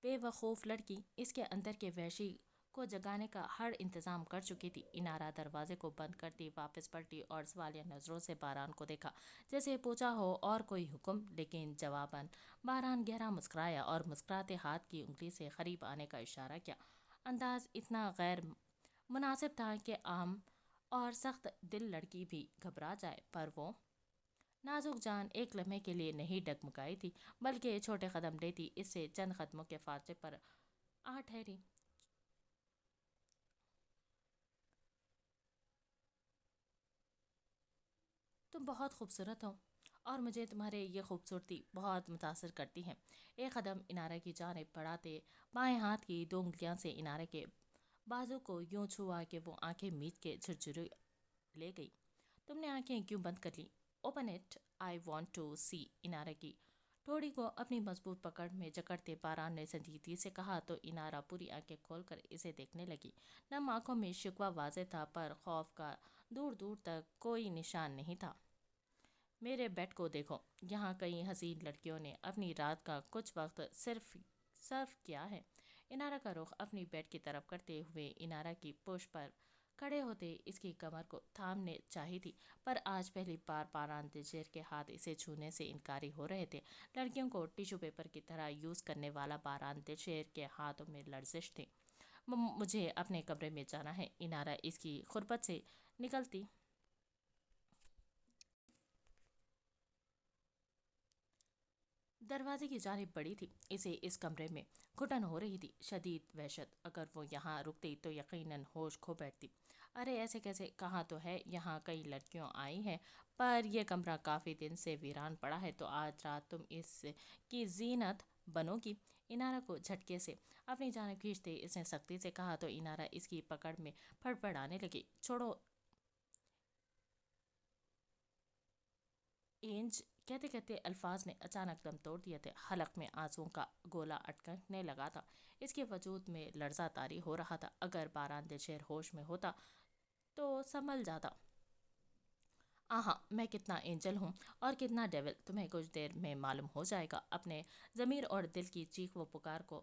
बेवकूफ़ लड़की इसके अंदर के वहशी को जगाने का हर इंतज़ाम कर चुकी थी। इनारा दरवाजे को बंद करती वापस पलटी और सवालिया नज़रों से बारान को देखा जैसे पूछा हो और कोई हुक्म। लेकिन जवाबन बारान गहरा मुस्कुराया और मुस्कुराते हाथ की उंगली से करीब आने का इशारा किया। अंदाज इतना गैर मुनासिब था कि आम और सख्त दिल लड़की भी घबरा जाए। पर वो नाजुक जान एक लम्हे के लिए नहीं डगमगाई थी बल्कि छोटे कदम लेती इससे चंद कदमों के फासले पर आ ठहरी। तुम बहुत खूबसूरत हो और मुझे तुम्हारे ये खूबसूरती बहुत मुतासर करती है। एक कदम इनारे की जानिब बढ़ाते बाएं हाथ की दो उंगलियां से इनारे के बाजू को यूं छुआ कि वो आंखें मीच के झुरझुरी ले गई। तुमने आंखें क्यों बंद कर ली? Open it, I want to see. Inara की ठोड़ी को अपनी मजबूत पकड़ में जकड़ते बारान ने संजीदगी से कहा तो इनारा पूरी आंखें खोलकर इसे देखने लगी। नम आंखों में शिकवा वाज़ेह था पर खौफ का दूर दूर तक कोई निशान नहीं था। मेरे बेड को देखो। यहाँ कई हसीन लड़कियों ने अपनी रात का कुछ वक्त सिर्फ सर्फ किया है। इनारा का रुख अपनी बेड की तरफ करते हुए इनारा की पुश पर खड़े होते इसकी कमर को थामने चाही थी। पर आज पहली बार पारान दिलशेर के हाथ इसे छूने से इनकारी हो रहे थे। लड़कियों को टिश्यू पेपर की तरह यूज़ करने वाला बारान दिलशेर के हाथों में लर्जिश थी। मुझे अपने कमरे में जाना है। इनारा इसकी खुरपत से निकलती दरवाजे की जानिब बड़ी थी। इसे इस कमरे में घुटन हो रही थी, शदीद वहशत। अगर वो यहाँ रुकती तो यकीनन होश खो बैठती। अरे ऐसे कैसे? कहाँ तो है यहाँ कई लड़कियों आई हैं पर यह कमरा काफ़ी दिन से वीरान पड़ा है तो आज रात तुम इस की जीनत बनोगी। इनारा को झटके से अपनी जानिब खींचते इसने सख्ती से कहा तो इनारा इसकी पकड़ में फड़फड़ाने लगी। छोड़ो एंज, कहते कहते अल्फाज ने अचानक दम तोड़ दिए थे। हलक में आंसुओं का गोला अटकने लगा था। इसके वजूद में लर्जा तारी हो रहा था। अगर बारान दिलशेर होश में होता تو سنبھل جاتا۔ آہا، میں کتنا اینجل ہوں اور کتنا ڈیول تمہیں کچھ دیر میں معلوم ہو جائے گا۔ اپنے ضمیر اور دل کی چیخ و پکار کو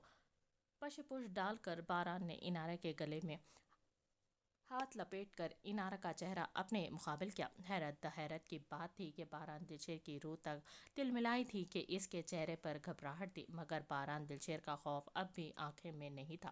پش پش ڈال کر باران نے انارا کے گلے میں ہاتھ لپیٹ کر انارا کا چہرہ اپنے مقابل کیا۔ حیرت حیرت کی بات تھی کہ باران دلشیر کی روح تک تل ملائی تھی کہ اس کے چہرے پر گھبراہٹ تھی، مگر باران دلشیر کا خوف اب بھی آنکھیں میں نہیں تھا۔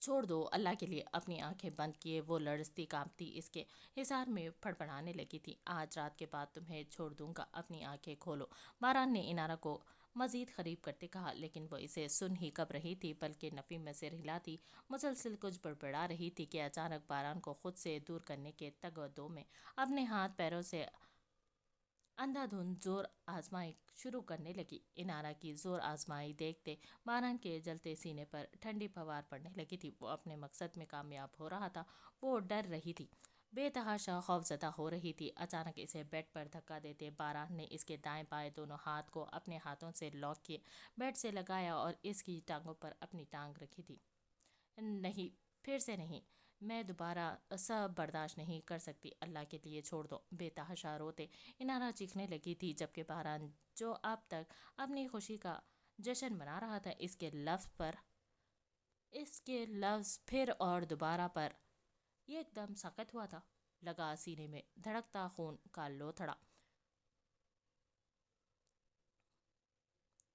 چھوڑ دو اللہ کے لیے۔ اپنی آنکھیں بند کیے وہ لرزتی کانپتی اس کے حصار میں پھڑپڑانے لگی تھی۔ آج رات کے بعد تمہیں چھوڑ دوں گا، اپنی آنکھیں کھولو، باران نے انارا کو مزید قریب کرتے کہا، لیکن وہ اسے سن ہی کب رہی تھی بلکہ نفی میں سر ہلاتی مسلسل کچھ بڑبڑا رہی تھی کہ اچانک باران کو خود سے دور کرنے کے تگ و دو میں اپنے ہاتھ پیروں سے اندھا دھند زور آزمائی شروع کرنے لگی۔ انارا کی زور آزمائی دیکھتے باران کے جلتے سینے پر ٹھنڈی پھوار پڑنے لگی تھی۔ وہ اپنے مقصد میں کامیاب ہو رہا تھا، وہ ڈر رہی تھی، بے تحاشا خوفزدہ ہو رہی تھی۔ اچانک اسے بیڈ پر دھکا دیتے باران نے اس کے دائیں بائیں دونوں ہاتھ کو اپنے ہاتھوں سے لاک کیے بیڈ سے لگایا اور اس کی ٹانگوں پر اپنی ٹانگ رکھی تھی۔ نہیں، پھر سے نہیں، میں دوبارہ سب برداشت نہیں کر سکتی، اللہ کے لیے چھوڑ دو، بے تحاشا روتے انارا چیخنے لگی تھی، جبکہ باران جو اب تک اپنی خوشی کا جشن منا رہا تھا اس کے لفظ پھر اور دوبارہ پر ایک دم ساکت ہوا تھا، لگا سینے میں دھڑکتا خون کا لوتھڑا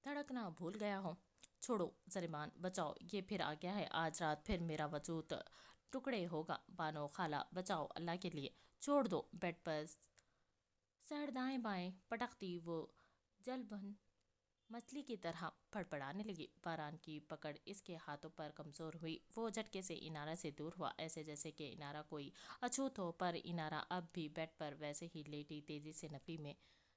دھڑکنا بھول گیا ہوں۔ چھوڑو زریمان، بچاؤ، یہ پھر آ گیا ہے، آج رات پھر میرا وجود ٹکڑے ہوگا، بانو خالہ بچاؤ اللہ کے لیے، چھوڑ دو۔ بیڈ پر سر دائیں بائیں پٹکتی وہ جل بن مچھلی کی طرح پھڑپڑانے لگی۔ باران کی پکڑ اس کے ہاتھوں پر کمزور ہوئی، وہ جھٹکے سے انارا سے دور ہوا، ایسے جیسے کہ انارا کوئی اچھوت ہو، پر انارا اب بھی بیڈ پر ویسے ہی لیٹی تیزی سے نفی میں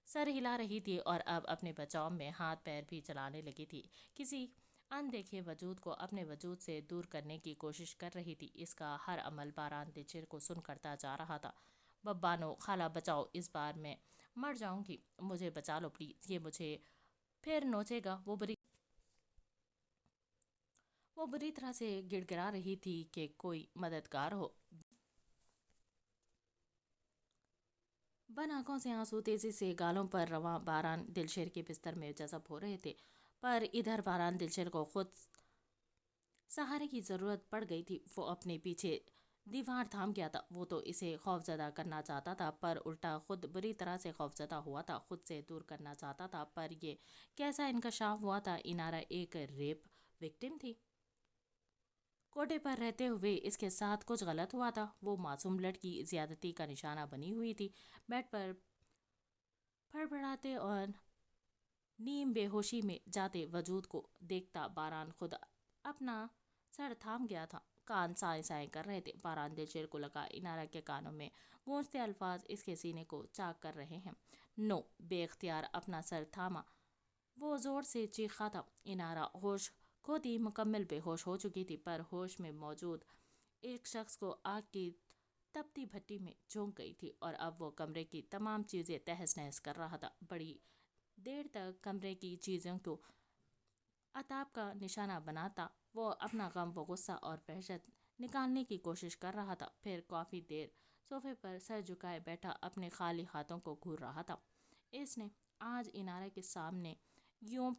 سر ہلا رہی تھی اور اب اپنے بچاؤ میں ہاتھ پیر بھی چلانے لگی تھی، کسی اندیکھے وجود کو اپنے وجود سے دور کرنے کی کوشش کر رہی تھی۔ اس کا ہر عمل باران دلشیر کو سن کرتا جا رہا تھا۔ بانو خالہ بچاؤ، اس بار میں مر جاؤں گی، مجھے بچا لو پلیز، یہ مجھے پھر نوچے گا۔ وہ بری طرح سے گڑ گڑا رہی تھی کہ کوئی مددگار ہو۔ بن آنکھوں سے آنسو تیزی سے گالوں پر رواں باران دلشیر کے بستر میں جذب ہو رہے تھے، پر ادھر باران دلشیر کو خود سہارے کی ضرورت پڑ گئی تھی۔ وہ اپنے پیچھے دیوار تھام گیا تھا، وہ تو اسے خوفزدہ کرنا چاہتا تھا، پر الٹا خود بری طرح سے خوفزدہ ہوا تھا، خود سے دور کرنا چاہتا تھا، پر یہ کیسا انکشاف ہوا تھا؟ انارا ایک ریپ وکٹم تھی، کوٹے پر رہتے ہوئے اس کے ساتھ کچھ غلط ہوا تھا، وہ معصوم لڑکی زیادتی کا نشانہ بنی ہوئی تھی۔ بیڈ پر پھڑپڑاتے اور نیم بے ہوشی میں جاتے وجود کو دیکھتا باران خود اپنا سر تھام گیا تھا، کان سائیں سائیں کر رہے تھے۔ باران دلشیر کو لگا انارا کے کانوں میں گونجتے الفاظ اس کے سینے کو چاک کر رہے ہیں۔ نو، بے اختیار اپنا سر تھاما وہ زور سے چیخا تھا۔ انارا ہوش کھوتی مکمل بے ہوش ہو چکی تھی، پر ہوش میں موجود ایک شخص کو آگ کی تپتی بھٹی میں جھونک گئی تھی اور اب وہ کمرے کی تمام چیزیں تہس نہس کر رہا تھا۔ بڑی دیر تک کمرے کی چیزوں کو عذاب کا نشانہ بناتا وہ اپنا غم و غصہ اور وحشت نکالنے کی کوشش کر رہا تھا، پھر کافی دیر صوفے پر سر جھکائے بیٹھا اپنے خالی ہاتھوں کو گھور رہا تھا۔ اس نے آج انارا کے سامنے یوں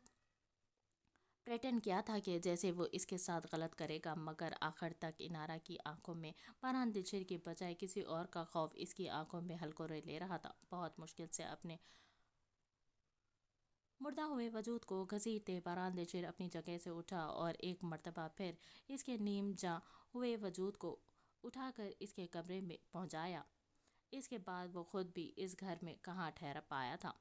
پریٹنڈ کیا تھا کہ جیسے وہ اس کے ساتھ غلط کرے گا، مگر آخر تک انارا کی آنکھوں میں باران دلشیر کی بجائے کسی اور کا خوف اس کی آنکھوں میں حلقورے لے رہا تھا۔ بہت مشکل سے اپنے مردہ ہوئے وجود کو گھسیٹتے باران دلشیر اپنی جگہ سے اٹھا اور ایک مرتبہ پھر اس کے نیم جاں ہوئے وجود کو اٹھا کر اس کے کمرے میں پہنچایا۔ اس کے بعد وہ خود بھی اس گھر میں کہاں ٹھہر پایا تھا؟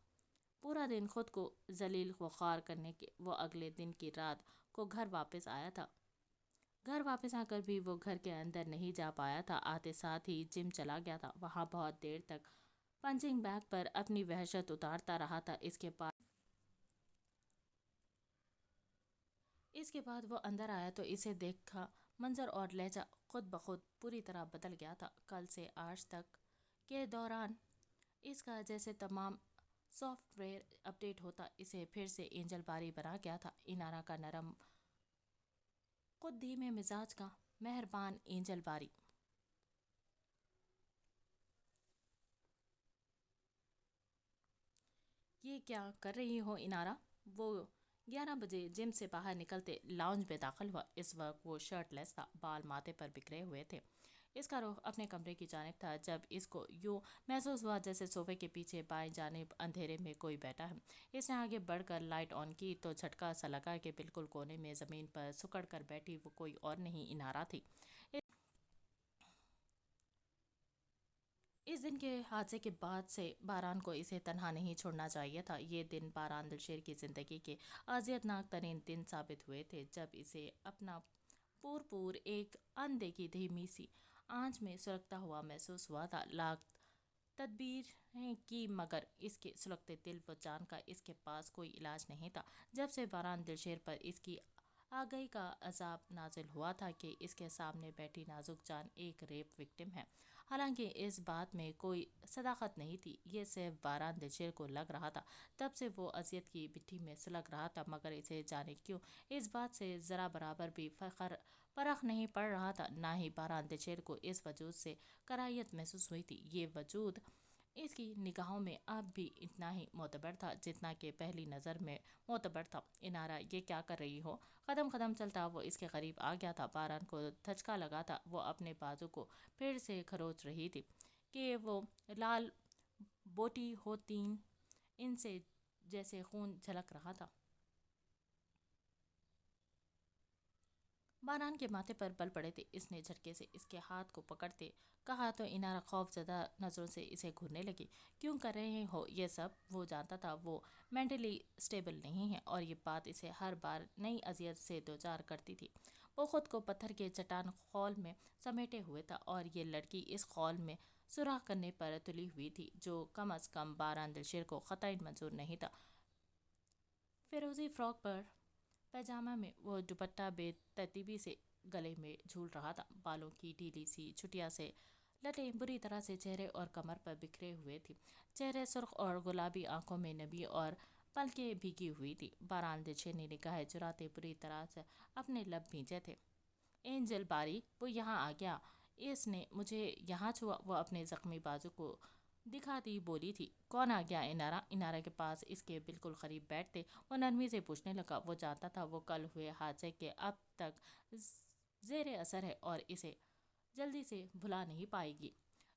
پورا دن خود کو ذلیل و خوار کرنے کے وہ اگلے دن کی رات کو گھر واپس آیا تھا۔ گھر واپس آ کر بھی وہ گھر کے اندر نہیں جا پایا تھا، آتے ساتھ ہی جم چلا گیا تھا، وہاں بہت دیر تک پنچنگ بیگ پر اپنی وحشت اتارتا رہا تھا۔ اس کے بعد وہ اندر آیا تو اسے دیکھا منظر اور لہجہ خود بخود پوری طرح بدل گیا تھا۔ کل سے آج تک کے دوران اس کا جیسے تمام سافٹ ویئر اپ ڈیٹ ہوتا، اسے پھر سے اینجل باری بنا گیا تھا۔ انارا کا نرم خود دھیمے مزاج کا مہربان اینجل باری ये क्या कर रही हो इनारा? वो 11 बजे जिम से बाहर निकलते लाउंज में दाखिल हुआ। इस वक्त वो शर्टलेस था, बाल माथे पर बिखरे हुए थे। इसका रुख अपने कमरे की जानिब था जब इसको यूं महसूस हुआ जैसे सोफे के पीछे बाएं जानिब अंधेरे में कोई बैठा है। इसने आगे बढ़कर लाइट ऑन की तो झटका सा लगा कि बिल्कुल कोने में ज़मीन पर सुकड़ कर बैठी वो कोई और नहीं, इनारा थी। इस दिन के हादसे के बाद से बारान को इसे तन्हा नहीं छोड़ना चाहिए था। ये दिन बारान दिलशेर की ज़िंदगी के अजियतनाक तरीन दिन साबित हुए थे, जब इसे अपना पूर एक अनदेखी धीमी सी आंच में सुलगता हुआ महसूस हुआ था। लाख तदबीरें की मगर इसके सुलगते दिल व जान का इसके पास कोई इलाज नहीं था। जब से बारान दिलशेर पर इसकी आगई का अजाब नाजिल हुआ था कि इसके सामने बैठी नाजुक जान एक रेप विक्टिम है। हालांकि इस बात में कोई सदाकत नहीं थी, ये सिर्फ बारान दिलशेर को लग रहा था। तब से वो अजियत की मिट्टी में सुलग रहा था, मगर इसे जाने क्यों इस बात से ज़रा बराबर भी फर्क नहीं पड़ रहा था। ना ही बारान दिलशेर को इस वजूद से कराहियत महसूस हुई थी। ये वजूद इसकी निगाहों में अब भी इतना ही मोतबर था जितना कि पहली नज़र में मोतबर था। इनारा, ये क्या कर रही हो? कदम कदम चलता वो इसके करीब आ गया था। बारान को धचका लगा था। वो अपने बाजू को फिर से खरोच रही थी कि वो लाल बोटी होती इनसे जैसे खून झलक रहा था। बारान के माथे पर बल पड़े थे। इसने झटके से इसके हाथ को पकड़ते कहा तो इनारा खौफजदा नज़रों से इसे घूरने लगी। क्यों कर रहे हो ये सब? वो जानता था वो मेंटली स्टेबल नहीं है और ये बात इसे हर बार नई अजियत से दो चार करती थी। वो खुद को पत्थर के चट्टान खौल में समेटे हुए था और ये लड़की इस खौल में सुराख करने पर तुली हुई थी, जो कम अज़ कम बारान दिलशेर को क़तई मंजूर नहीं था। फिरोजी फ्रॉक पर पैजामा में वो दुपट्टा बेतरतीबी से गले में झूल रहा था। बालों की ढीली सी छुटिया से लटें बुरी तरह से चेहरे और कमर पर बिखरे हुए थी। चेहरे सुर्ख और गुलाबी, आंखों में नमी और पलकें भीगी हुई थी। बारान दिलशेर ने निगाहें चुराते बुरी तरह से अपने लब भींचे थे। एंजल बारी, वो यहाँ आ गया। इसने मुझे यहाँ छुआ। वो अपने जख्मी बाजू को दिखाती बोली थी। कौन आ गया इनारा? इनारा के पास इसके बिल्कुल करीब बैठते वो नरमी से पूछने लगा। वो जानता था वो कल हुए हादसे के अब तक जेरे असर है और इसे जल्दी से भुला नहीं पाएगी।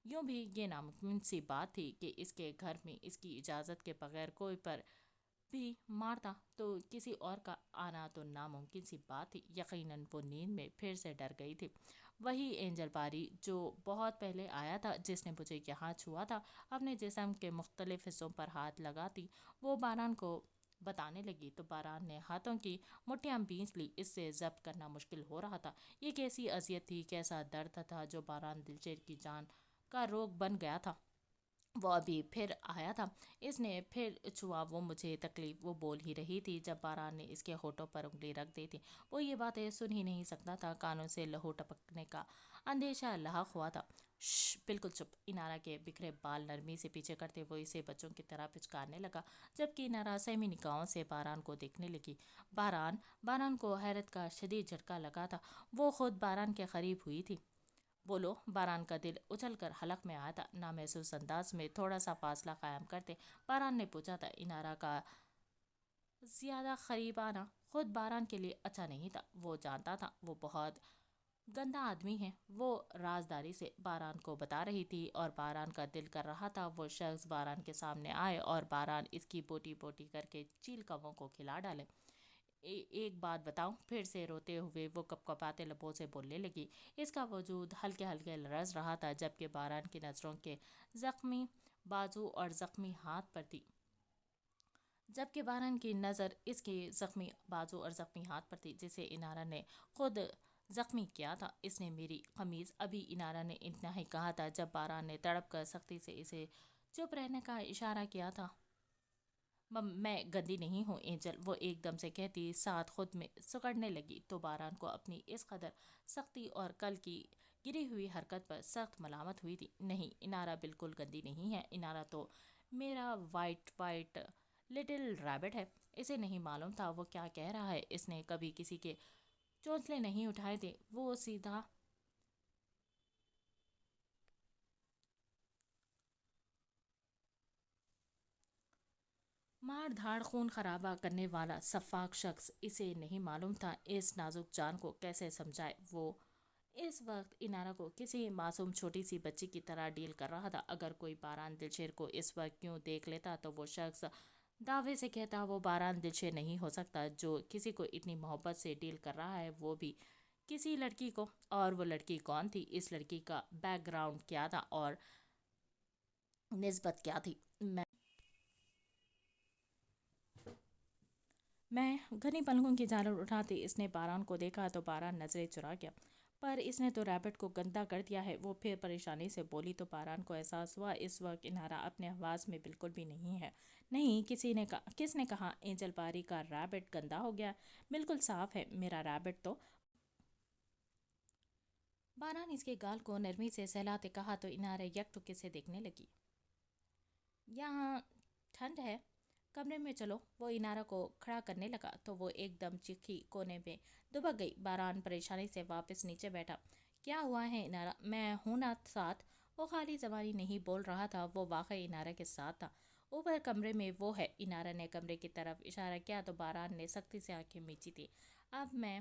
यूं भी ये नामुमकिन सी बात थी कि इसके घर में इसकी इजाज़त के बगैर कोई पर भी मारता तो किसी और का आना तो नामुमकिन सी बात थी। यकीनन वो नींद में फिर से डर गई थी। वही एंजल बारी जो बहुत पहले आया था, जिसने मुझे यहाँ छुआ था। अपने जिस्म के मुख्तलिफ हिस्सों पर हाथ लगाती वो बारान को बताने लगी तो बारान ने हाथों की मुट्ठियाँ बींच ली। इससे जब्त करना मुश्किल हो रहा था। ये कैसी अजियत थी, कैसा दर्द था जो बारान दिलशेर की जान का रोग बन गया था। वो अभी फिर आया था। इसने फिर छुआ। वो मुझे तकलीफ, वो बोल ही रही थी जब बारान ने इसके होठों पर उंगली रख दी थी। वो ये बातें सुन ही नहीं सकता था। कानों से लहू टपकने का अंदेशा लाक हुआ था। श्श, बिल्कुल चुप। इनारा के बिखरे बाल नरमी से पीछे करते वो इसे बच्चों की तरह पिचकारने लगा, जबकि इनारा सहमी निगाहों से बारान को देखने लगी। बारान बारान को हैरत का शदीद झटका लगा था। वो खुद बारान के करीब हुई थी। बोलो। बारान का दिल उछल कर हलक में आया था। नामहसूस अंदाज में थोड़ा सा फासला कायम करते बारान ने पूछा था। इनारा का ज्यादा करीब आना खुद बारान के लिए अच्छा नहीं था। वो जानता था वो बहुत गंदा आदमी है। वो राजदारी से बारान को बता रही थी और बारान का दिल कर रहा था वो शख्स बारान के सामने आए और बारान इसकी बोटी बोटी करके चील कौवों को खिला डाले। एक बात बताऊं? फिर से रोते हुए वो कपकपाते लबों से बोलने लगी। इसका वजूद हल्के हल्के लरज रहा था, जबकि बारान की नज़रों के जख्मी बाजू और जख्मी हाथ पर थी। जबकि बारान की नज़र इसके जख्मी बाजू और जख्मी हाथ पर थी, जिसे इनारा ने खुद जख्मी किया था। इसने मेरी कमीज़, अभी इनारा ने इतना ही कहा था जब बारान ने तड़प कर सख्ती से इसे चुप रहने का इशारा किया था। मैं गंदी नहीं हूँ एंजल, वो एकदम से कहती साथ खुद में सुकड़ने लगी तो बारान को अपनी इस कदर सख्ती और कल की गिरी हुई हरकत पर सख्त मलामत हुई थी। नहीं, इनारा बिल्कुल गंदी नहीं है। इनारा तो मेरा वाइट वाइट लिटिल रैबिट है। इसे नहीं मालूम था वो क्या कह रहा है। इसने कभी किसी के चोंचले नहीं उठाए थे। वो सीधा مار دھاڑ خون خرابہ کرنے والا سفاک شخص اسے نہیں معلوم تھا اس نازک جان کو کیسے سمجھائے۔ وہ اس وقت انارا کو کسی معصوم چھوٹی سی بچی کی طرح ڈیل کر رہا تھا۔ اگر کوئی باران دلشیر کو اس وقت کیوں دیکھ لیتا تو وہ شخص دعوے سے کہتا وہ باران دلشیر نہیں ہو سکتا جو کسی کو اتنی محبت سے ڈیل کر رہا ہے، وہ بھی کسی لڑکی کو۔ اور وہ لڑکی کون تھی؟ اس لڑکی کا بیک گراؤنڈ کیا تھا اور نسبت کیا تھی؟ میں گھنی پلکوں کی جھالر اٹھاتی اس نے باران کو دیکھا تو باران نظریں چرا گیا۔ پر اس نے تو ریبٹ کو گندا کر دیا ہے۔ وہ پھر پریشانی سے بولی تو باران کو احساس ہوا اس وقت انارا اپنے حواس میں بالکل بھی نہیں ہے۔ نہیں، کس نے کہا اینجل باری کا ریبٹ گندا ہو گیا؟ بالکل صاف ہے میرا ریبٹ تو۔ باران اس کے گال کو نرمی سے سہلاتے کہا تو انارا یک ٹکے سے دیکھنے لگی۔ یہاں ٹھنڈ ہے، کمرے میں چلو۔ وہ انارا کو کھڑا کرنے لگا تو وہ ایک دم چیخی کونے میں دبک گئی۔ باران پریشانی سے واپس نیچے بیٹھا۔ کیا ہوا ہے انارا؟ میں ہوں نا ساتھ۔ وہ خالی زبانی نہیں بول رہا تھا، وہ واقعی انارا کے ساتھ تھا۔ اوپر کمرے میں وہ ہے۔ انارا نے کمرے کی طرف اشارہ کیا تو باران نے سختی سے آنکھیں میچی تھی۔ اب میں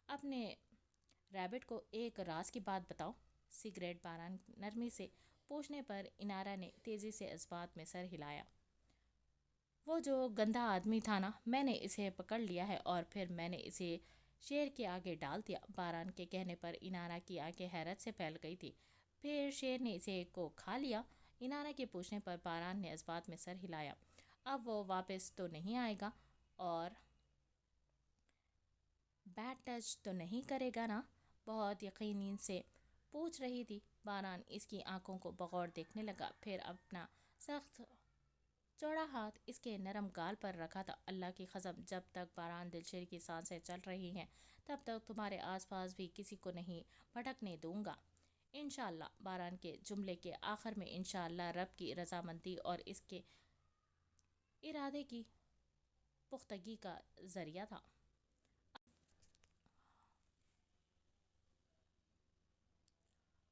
اپنے ریبٹ کو ایک راز کی بات بتاؤں؟ سگریٹ باران نرمی سے پوچھنے پر انارا نے تیزی سے اس بات میں سر ہلایا۔ وہ جو گندا آدمی تھا نا، میں نے اسے پکڑ لیا ہے اور پھر میں نے اسے شیر کے آگے ڈال دیا۔ باران کے کہنے پر انارا کی آنکھیں حیرت سے پھیل گئی تھی۔ پھر شیر نے اسے کو کھا لیا؟ انارا کے پوچھنے پر باران نے اس بات میں سر ہلایا۔ اب وہ واپس تو نہیں آئے گا اور بیڈ ٹچ تو نہیں کرے گا نا؟ بہت یقین سے پوچھ رہی تھی۔ باران اس کی آنکھوں کو بغور دیکھنے لگا، پھر اپنا سخت چوڑا ہاتھ اس کے نرم گال پر رکھا تھا۔ اللہ کی قسم، جب تک باران دلشیر کی سانسیں چل رہی ہیں تب تک تمہارے آس پاس بھی کسی کو نہیں بھٹکنے دوں گا۔ انشاءاللہ۔ باران کے جملے کے آخر میں انشاءاللہ رب کی رضامندی اور اس کے ارادے کی پختگی کا ذریعہ تھا۔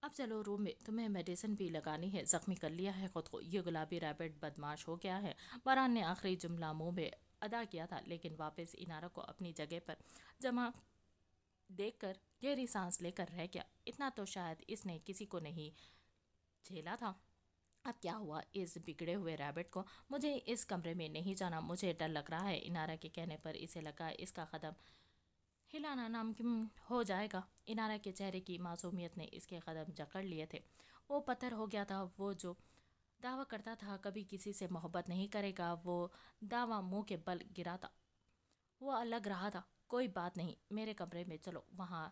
اب چلو روم میں، تمہیں میڈیسن بھی لگانی ہے، زخمی کر لیا ہے خود کو، یہ گلابی ریبٹ بدمعاش ہو گیا ہے۔ باران نے آخری جملہ منہ میں ادا کیا تھا لیکن واپس انارا کو اپنی جگہ پر جمع دیکھ کر گہری سانس لے کر رہ گیا۔ اتنا تو شاید اس نے کسی کو نہیں جھیلا تھا۔ اب کیا ہوا اس بگڑے ہوئے ریبٹ کو؟ مجھے اس کمرے میں نہیں جانا، مجھے ڈر لگ رہا ہے۔ انارا کے کہنے پر اسے لگا اس کا قدم ہلانا ناممکن ہو جائے گا۔ انارا کے چہرے کی معصومیت نے اس کے قدم جکڑ لیے تھے۔ وہ پتھر ہو گیا تھا۔ وہ جو دعویٰ کرتا تھا کبھی کسی سے محبت نہیں کرے گا، وہ دعویٰ منہ کے بل گرا تھا۔ وہ لگ رہا تھا کوئی بات نہیں، میرے کمرے میں چلو، وہاں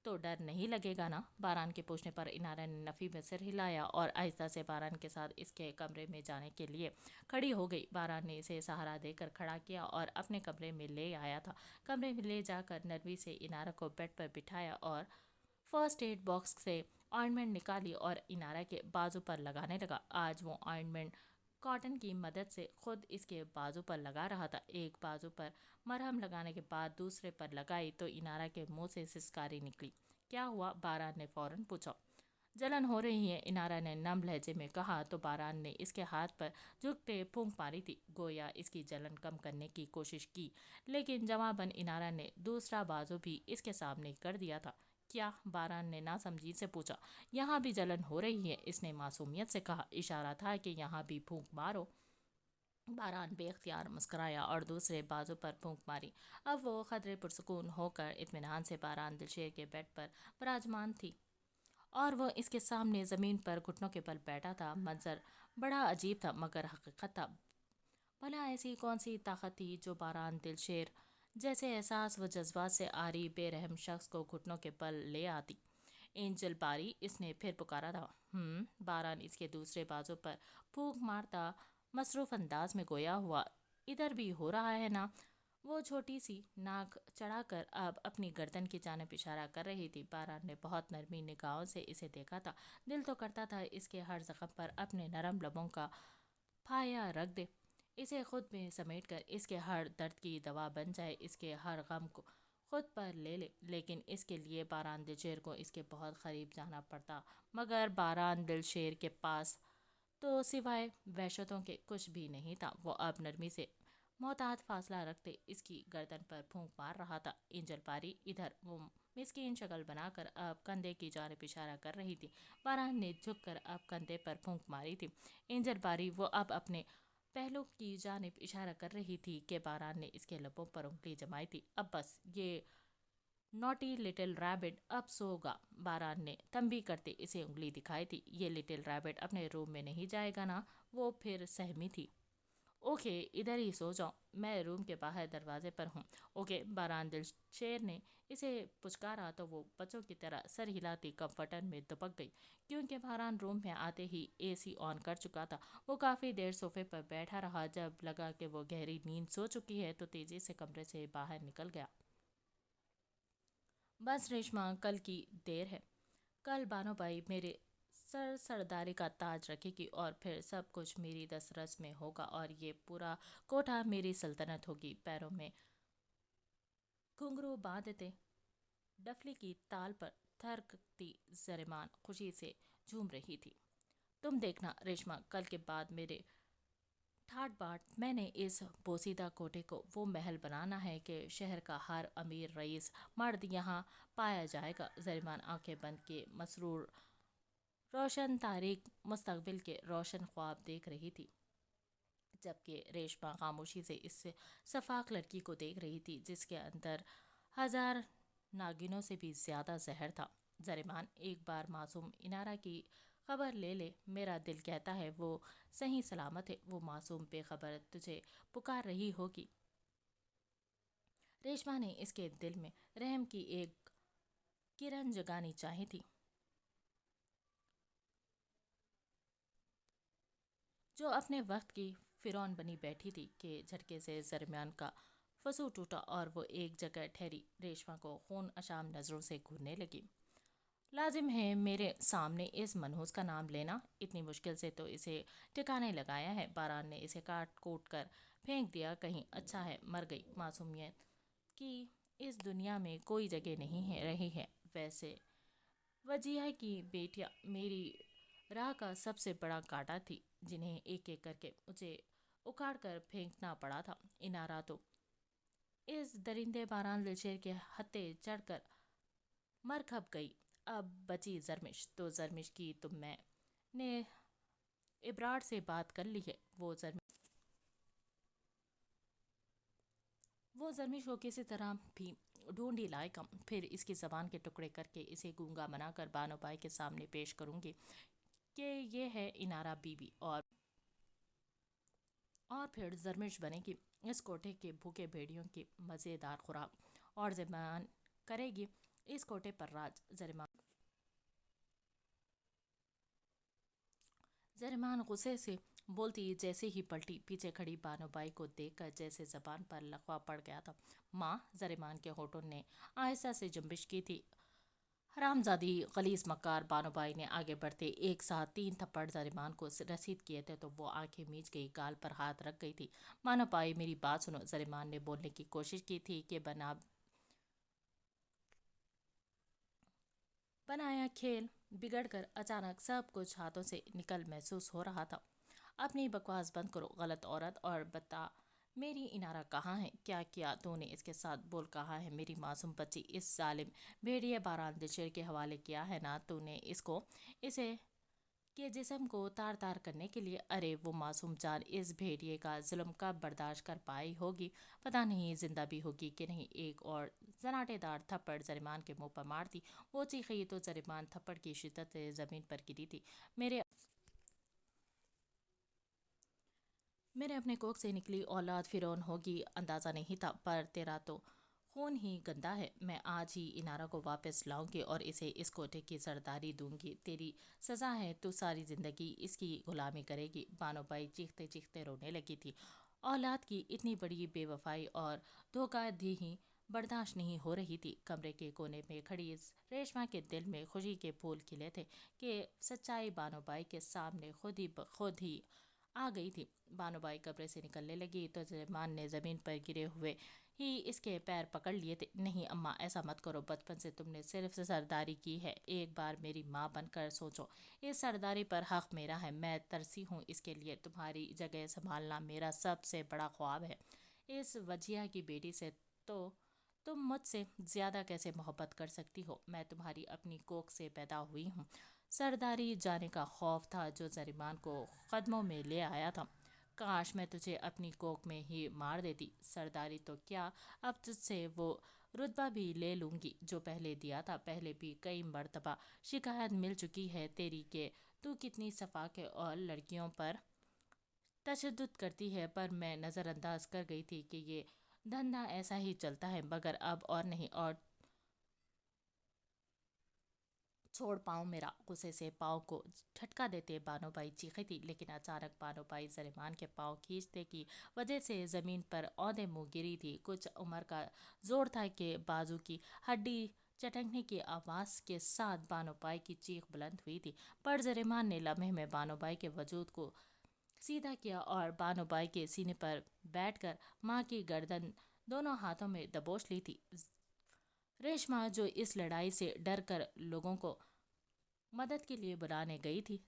تو ڈر نہیں لگے گا نا؟ باران کے پوچھنے پر انارا نے نفی میں سر ہلایا اور آہستہ سے باران کے ساتھ اس کے کمرے میں جانے کے لیے کھڑی ہو گئی۔ باران نے اسے سہارا دے کر کھڑا کیا اور اپنے کمرے میں لے آیا تھا۔ کمرے میں لے جا کر نرمی سے انارا کو بیڈ پر بٹھایا اور فرسٹ ایڈ باکس سے آئنٹمنٹ نکالی اور انارا کے بازو پر لگانے لگا۔ آج وہ آئنٹمنٹ کاٹن کی مدد سے خود اس کے بازو پر لگا رہا تھا۔ ایک بازو پر مرہم لگانے کے بعد دوسرے پر لگائی تو انارا کے منہ سے سسکاری نکلی۔ کیا ہوا؟ باران نے فوراً پوچھا۔ جلن ہو رہی ہے، انارا نے نم لہجے میں کہا تو باران نے اس کے ہاتھ پر جھکتے پھونک ماری تھی، گویا اس کی جلن کم کرنے کی کوشش کی، لیکن جواباً انارا نے دوسرا بازو بھی اس کے سامنے کر دیا تھا۔ کیا؟ باران نے ناسمجھی سے پوچھا۔ یہاں بھی جلن ہو رہی ہے، اس نے معصومیت سے کہا۔ اشارہ تھا کہ یہاں بھی پھونک مارو۔ باران بے اختیار مسکرایا اور دوسرے بازو پر پھونک ماری۔ اب وہ قدرے پرسکون ہو کر اطمینان سے باران دلشیر کے بیڈ پر براجمان تھی اور وہ اس کے سامنے زمین پر گھٹنوں کے بل بیٹھا تھا۔ منظر بڑا عجیب تھا مگر حقیقت تھا۔ بھلا ایسی کون سی طاقت تھی جو باران دلشیر جیسے احساس و جذبات سے عاری بے رحم شخص کو گھٹنوں کے بل لے آتی؟ اینجل باری، اس نے پھر پکارا تھا۔ باران اس کے دوسرے بازو پر پھونک مارتا مصروف انداز میں گویا ہوا۔ ادھر بھی ہو رہا ہے نا؟ وہ چھوٹی سی ناک چڑھا کر اب اپنی گردن کی جانب اشارہ کر رہی تھی۔ باران نے بہت نرمی نگاہوں سے اسے دیکھا تھا۔ دل تو کرتا تھا اس کے ہر زخم پر اپنے نرم لبوں کا پھایا رکھ دے، اسے خود میں سمیٹ کر اس کے ہر درد کی دوا بن جائے، اس کے ہر غم کو خود پر لے لے، لیکن اس کے لیے باران دلشیر کو اس کے بہت قریب جانا پڑتا۔ مگر باران دلشیر کے پاس تو سوائے وحشتوں کے کچھ بھی نہیں تھا۔ وہ اب نرمی سے محتاط فاصلہ رکھتے اس کی گردن پر پھونک مار رہا تھا۔ اینجل باری ادھر، وہ مسکین شکل بنا کر اب کندھے کی جانب اشارہ کر رہی تھی۔ باران نے جھک کر اب کندھے پر پھونک ماری تھی۔ اینجل باری، وہ اب اپنے پہلو کی جانب اشارہ کر رہی تھی کہ باران نے اس کے لبوں پر انگلی جمائی تھی۔ اب بس، یہ نوٹی لٹل ریبٹ اب سو گا۔ باران نے تنبیہ کرتے اسے انگلی دکھائی تھی۔ یہ لٹل ریبٹ اپنے روم میں نہیں جائے گا نا؟ وہ پھر سہمی تھی۔ اوکے، ادھر ہی سو جاؤ، میں روم کے باہر دروازے پر ہوں۔ اوکے، باران دل شیر نے اسے پچکارا تو وہ بچوں کی طرح سر ہلاتی کمفرٹر میں دبک گئی، کیونکہ باران روم میں آتے ہی اے سی آن کر چکا تھا۔ وہ کافی دیر صوفے پر بیٹھا رہا، جب لگا کہ وہ گہری نیند سو چکی ہے تو تیزی سے کمرے سے باہر نکل گیا۔ بس ریشما، کل کی دیر ہے۔ کل بانو بھائی میرے سرداری کا تاج رکھے گی اور پھر سب کچھ میری دسترس میں ہوگا اور یہ پورا کوٹھا میری سلطنت ہوگی۔ پیروں میں گھنگرو باندھتے ڈفلی کی تال پر تھرکتی زریمان خوشی سے جھوم رہی تھی۔ تم دیکھنا ریشما، کل کے بعد میرے ٹھاٹ باٹ، میں نے اس بوسیدہ کوٹھے کو وہ محل بنانا ہے کہ شہر کا ہر امیر رئیس مرد یہاں پایا جائے گا۔ زریمان آنکھیں بند کیے مسرور روشن تاریک مستقبل کے روشن خواب دیکھ رہی تھی، جبکہ ریشما خاموشی سے اس شفاف لڑکی کو دیکھ رہی تھی جس کے اندر ہزار ناگنوں سے بھی زیادہ زہر تھا۔ زریمان، ایک بار معصوم انارا کی خبر لے لے، میرا دل کہتا ہے وہ صحیح سلامت ہے۔ وہ معصوم بے خبر تجھے پکار رہی ہوگی۔ ریشما نے اس کے دل میں رحم کی ایک کرن جگانی چاہی تھی، جو اپنے وقت کی فرعون بنی بیٹھی تھی، کہ جھٹکے سے زریمان کا وضو ٹوٹا اور وہ ایک جگہ ٹھہری۔ ریشما کو خون اشام نظروں سے گھورنے لگی۔ لازم ہے میرے سامنے اس منحوس کا نام لینا؟ اتنی مشکل سے تو اسے ٹھکانے لگایا ہے۔ باران نے اسے کاٹ کوٹ کر پھینک دیا۔ کہیں اچھا ہے مر گئی۔ معصومیت کی اس دنیا میں کوئی جگہ نہیں رہی ہے۔ ویسے وجیہہ کی بیٹیاں میری راہ کا سب سے بڑا کانٹا تھی، جنہیں ایک ایک کر کے مجھے اکھاڑ کر پھینکنا پڑا تھا۔ انارا تو اس درندے باران دلشیر کے ہتھے چڑھ کر مر کھپ گئی۔ اب بچی زرمش، تو زرمش کی تو میں نے ابراڑ سے بات کر لی ہے۔ وہ زرمش کو کسی طرح بھی ڈھونڈ ہی لائے گا، پھر اس کی زبان کے ٹکڑے کر کے اسے گونگا بنا کر بانو بھائی کے سامنے پیش کروں گی کہ یہ ہے انارا بی بی، اور پھر زرمش بنے گی اس کوٹھے کے بھوکے بھیڑیوں کی مزیدار خوراک، اور زریمان کرے گی اس کوٹھے پر راج۔ زریمان غصے سے بولتی جیسے ہی پلٹی، پیچھے کھڑی بانو بائی کو دیکھ کر جیسے زبان پر لقوہ پڑ گیا تھا۔ ماں! زریمان کے ہونٹوں نے آہستہ سے جنبش کی تھی۔ حرامزادی، غلیظ مکار! بانو بائی نے آگے بڑھتے ایک ساتھ 3 تھپڑ زریمان کو رسید کیے تھے تو وہ آنکھیں میچ گئی، گال پر ہاتھ رکھ گئی تھی۔ بانو بائی، میری بات سنو! زریمان نے بولنے کی کوشش کی تھی کہ بنایا کھیل بگڑ کر اچانک سب کچھ ہاتھوں سے نکل محسوس ہو رہا تھا۔ اپنی بکواس بند کرو، غلط عورت، اور بتا میری انارا کہاں ہے؟ کیا کیا تو نے اس کے ساتھ؟ بول کہاں ہے میری معصوم بچی؟ اس ظالم بھیڑیے باران دلشیر کے حوالے کیا ہے نا تو نے اسے کے جسم کو تار تار کرنے کے لیے؟ ارے وہ معصوم جان اس بھیڑیے کا ظلم کب برداشت کر پائی ہوگی؟ پتہ نہیں زندہ بھی ہوگی کہ نہیں۔ ایک اور زناٹے دار تھپڑ زریمان کے منہ پر مارتی وہ چیخی تو زریمان تھپڑ کی شدت سے زمین پر گری تھی۔ میرے اپنے کوکھ سے نکلی اولاد فرعون ہوگی اندازہ نہیں تھا، پر تیرا تو خون ہی گندا ہے۔ میں آج ہی انارا کو واپس لاؤں گی اور اسے اس کوٹھے کی سرداری دوں گی۔ تیری سزا ہے، تو ساری زندگی اس کی غلامی کرے گی۔ بانو بائی چیختے چیختے رونے لگی تھی۔ اولاد کی اتنی بڑی بے وفائی اور دھوکہ دہی برداشت نہیں ہو رہی تھی۔ کمرے کے کونے میں کھڑی ریشما کے دل میں خوشی کے پھول کھلے تھے کہ سچائی بانو بائی کے سامنے خود ہی آ گئی تھی۔ بانو بائی کمرے سے نکلنے لگی تو زریمان نے زمین پر گرے ہوئے ہی اس کے پیر پکڑ لیے تھے۔ نہیں اماں، ایسا مت کرو، بچپن سے تم نے صرف سرداری کی ہے، ایک بار میری ماں بن کر سوچو۔ اس سرداری پر حق میرا ہے، میں ترسی ہوں اس کے لیے۔ تمہاری جگہ سنبھالنا میرا سب سے بڑا خواب ہے۔ इस वजिया की बेटी से तो तुम मुझसे ज्यादा कैसे मोहब्बत कर सकती हो? मैं तुम्हारी अपनी कोख से पैदा हुई हूँ। सरदारी जाने का खौफ था जो जरीमान को कदमों में ले आया था। काश मैं तुझे अपनी कोख में ही मार देती। सरदारी तो क्या, अब तुझसे वो रुतबा भी ले लूंगी जो पहले दिया था। पहले भी कई मर्तबा शिकायत मिल चुकी है तेरी के तू कितनी सफाके और लड़कियों पर तशद्दुद करती है, पर मैं नज़रअंदाज कर गई थी कि ये धंधा ऐसा ही चलता है। मगर अब और नहीं, और छोड़ पाऊँ मेरा। गुस्से से पाँव को झटका देते बानोबाई चीखी थी, लेकिन अचानक बानोबाई जरीमान के पाँव खींचने की वजह से ज़मीन पर औंधे मुँह गिरी थी। कुछ उम्र का जोर था कि बाजू की हड्डी चटकने की आवाज़ के साथ बानोबाई की चीख बुलंद हुई थी। पर जरीमान ने लम्हे में बानोबाई के वजूद को सीधा किया और बानोबाई के सीने पर बैठकर माँ की गर्दन दोनों हाथों में दबोच ली थी। रेशमा जो इस लड़ाई से डर कर लोगों को मदद के लिए बुलाने गई थी,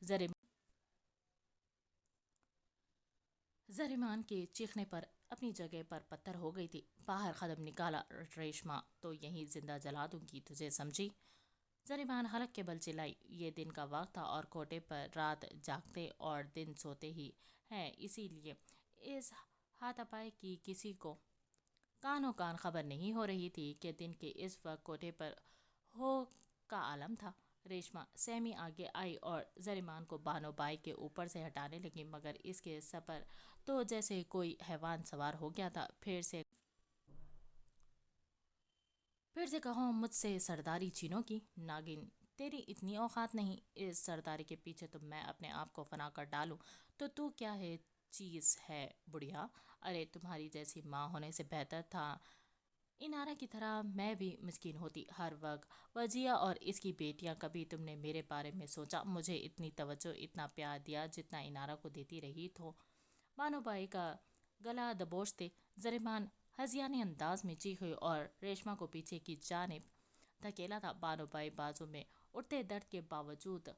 जरीमान के चीखने पर अपनी जगह पर पत्थर हो गई थी। बाहर कदम निकाला, रेशमा तो यहीं जिंदा जला दूंगी तुझे, समझी? जरीमान हलक के बल चिल्लाई। ये दिन का वक्त था और कोटे पर रात जागते और दिन सोते ही हैं, इसीलिए इस हाथापाई की किसी को कानो कान खबर नहीं हो रही थी कि दिन के इस वक्त कोटे पर हो का आलम था। रेशमा सहमी आगे आई और जरीमान को बानोबाई के ऊपर से हटाने लगी, मगर इसके सपर तो जैसे कोई हैवान सवार हो गया था। फिर से कहो मुझसे सरदारी चीनों की? नागिन, तेरी इतनी औकात नहीं। इस सरदारी के पीछे तो मैं अपने आप को फना कर डालूं तो तू क्या है, चीज़ है बुढ़िया? अरे तुम्हारी जैसी माँ होने से बेहतर था इनारा की तरह मैं भी मिस्कीन होती। हर वक्त वजिया और इसकी बेटियां, कभी तुमने मेरे बारे में सोचा? मुझे इतनी तवज्जो इतना प्यार दिया जितना इनारा को देती रही तो? बानोबाई का गला दबोचते जरीमान हजियानी अंदाज में चीखी और रेशमा को पीछे की जानिब धकेला था। बानोबाई बाजू में उठते दर्द के बावजूद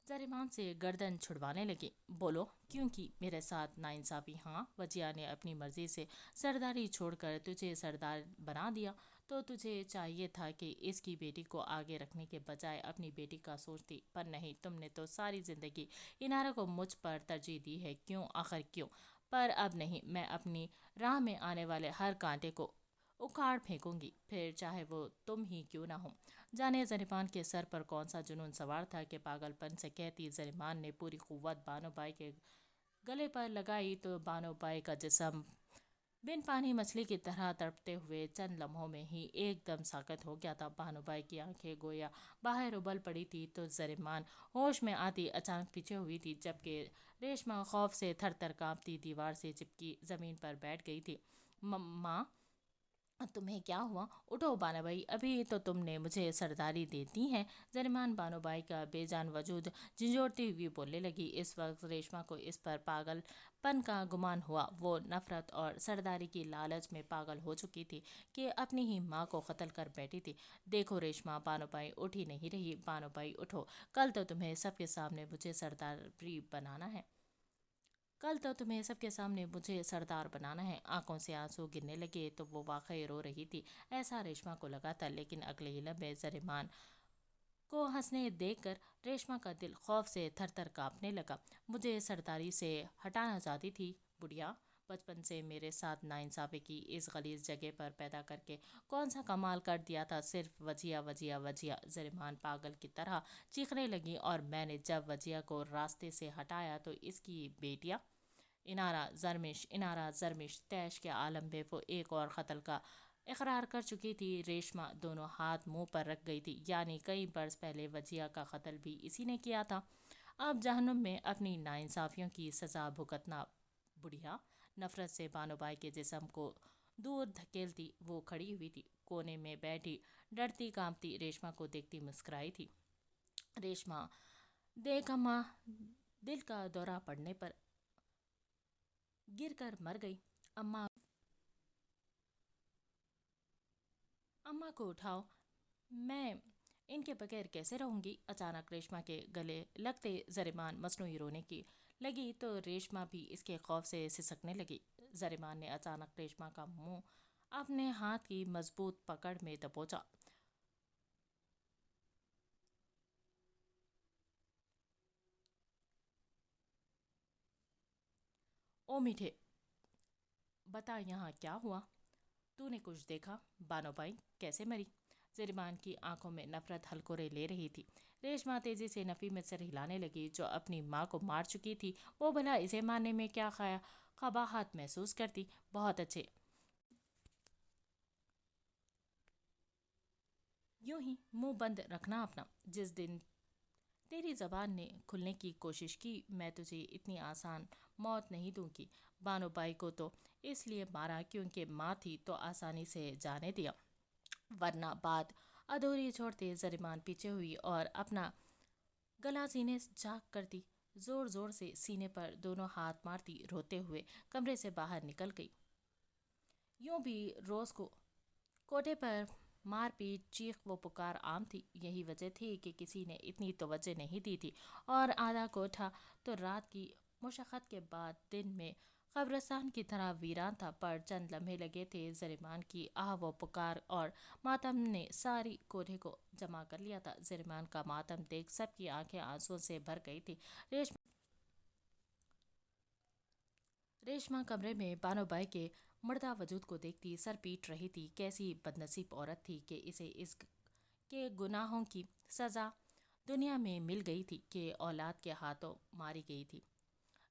जरीमान से गर्दन छुड़वाने लगे। बोलो, क्योंकि मेरे साथ नाइंसाफी? हाँ, वजिया ने अपनी मर्जी से सरदारी छोड़कर तुझे सरदार बना दिया, तो तुझे चाहिए था कि इसकी बेटी को आगे रखने के बजाय अपनी बेटी का सोचती। पर नहीं, तुमने तो सारी जिंदगी इनारा को मुझ पर तरजीह दी है। क्यों, आखिर क्यों? पर अब नहीं, मैं अपनी राह में आने वाले हर कांटे को उखाड़ फेंकूंगी, फिर चाहे वो तुम ही क्यों ना हो। जाने जरीमान के सर पर कौन सा जुनून सवार था कि पागलपन से कहती। जरीमान ने पूरी कुव्वत बानोबाई के गले पर लगाई तो बानोबाई का जिस्म बिन पानी मछली की तरह तड़पते हुए चंद लम्हों में ही एकदम साकत हो गया था। भानुबाई की आंखें गोया बाहर उबल पड़ी थी तो जरीमान होश में आती अचानक पीछे हुई थी, जबकि रेशमा खौफ से थर थर कांपती दीवार से चिपकी जमीन पर बैठ गई थी। माँ, तुम्हें क्या हुआ? उठो बानाबाई, अभी तो तुमने मुझे सरदारी दे दी है। जरीमान बानोबाई का बेजान वजूद झंझोड़ती हुई बोलने लगी। इस वक्त रेशमा को इस पर पागलपन का गुमान हुआ। वो नफरत और सरदारी की लालच में पागल हो चुकी थी कि अपनी ही माँ को कत्ल कर बैठी थी। देखो रेशमा, बानोबाई उठ ही नहीं रही। बानोबाई उठो, कल तो तुम्हें सबके सामने मुझे सरदारी बनाना है। कल तो तुम्हें सबके सामने मुझे सरदार बनाना है। आंखों से आंसू गिरने लगे तो वो वाकई रो रही थी, ऐसा रेशमा को लगा था। लेकिन अगले ही लम्हे जरीमान को हंसने देखकर रेशमा का दिल खौफ से थर थर कांपने लगा। मुझे सरदारी से हटाना चाहती थी बुढ़िया? बचपन से मेरे साथ नाइंसाफी की इस गलीज जगह पर पैदा करके कौन सा कमाल कर दिया था? सिर्फ वजिया वजिया वजिया। जरीमान पागल की तरह चीखने लगी। और मैंने जब वजिया को रास्ते से हटाया तो इसकी बेटियां इनारा जरमिश तैश के आलम में वो एक और कत्ल का इकरार कर चुकी थी। रेशमा दोनों हाथ मुंह पर रख गई थी, यानी कई बरस पहले वजिया का कत्ल भी इसी ने किया था। अब जहन्नुम में अपनी नाइंसाफियों की सजा भुगतना बुढ़िया। नफरत से बानोबाई के जिस्म को दूर धकेलती वो खड़ी हुई थी। कोने में बैठी डरती कांपती रेशमा को देखती मुस्कुराई थी। रेशमा, देख अम्मा दिल का दौरा पड़ने पर गिर कर मर गई। अम्मा अम्मा को उठाओ, मैं इनके बगैर कैसे रहूंगी? अचानक रेशमा के गले लगते जरीमान मसनूई रोने की لگی تو ریشما بھی اس کے خوف سے سسکنے لگی۔ زریمان نے اچانک ریشما کا منہ اپنے ہاتھ کی مضبوط پکڑ میں دبوچا۔ او میٹھے، بتا یہاں کیا ہوا؟ تو نے کچھ دیکھا؟ بانو بائی کیسے مری؟ زریمان کی آنکھوں میں نفرت ہلکورے لے رہی تھی۔ ریشما تیزی سے نفی میں سر ہلانے لگی۔ جو اپنی ماں کو مار چکی تھی وہ بھلا اسے مارنے میں کیا قباحت محسوس کرتی؟ بہت اچھے، یوں ہی منہ بند رکھنا اپنا۔ جس دن تیری زبان نے کھلنے کی کوشش کی میں تجھے اتنی آسان موت نہیں دوں گی۔ بانو بائی کو تو اس لیے مارا کیونکہ ماں تھی تو آسانی سے جانے دیا، ورنہ بات ادھوری چھوڑتے زریمان پیچھے ہوئی اور اپنا گلا سینے سے جھانک کرتی زور زور سے سینے پر دونوں ہاتھ مارتی روتے ہوئے کمرے سے باہر نکل گئی۔ یوں بھی روز کو کوٹھے پر مار پیٹ چیخ و پکار عام تھی۔ یہی وجہ تھی کہ کسی نے اتنی توجہ نہیں دی تھی، اور آدھا کوٹھا تو رات کی مشقت کے بعد دن میں قبرستان کی طرح ویران تھا۔ پر چند لمحے لگے تھے، زریمان کی آہ و پکار اور ماتم نے ساری کوٹھے کو جمع کر لیا تھا۔ زریمان کا ماتم دیکھ سب کی آنکھیں آنسوؤں سے بھر گئی تھی۔ ریشما کمرے میں بانو بائی کے مردہ وجود کو دیکھتی سر پیٹ رہی تھی۔ کیسی بدنصیب عورت تھی کہ اسے اس کے گناہوں کی سزا دنیا میں مل گئی تھی کہ اولاد کے ہاتھوں ماری گئی تھی۔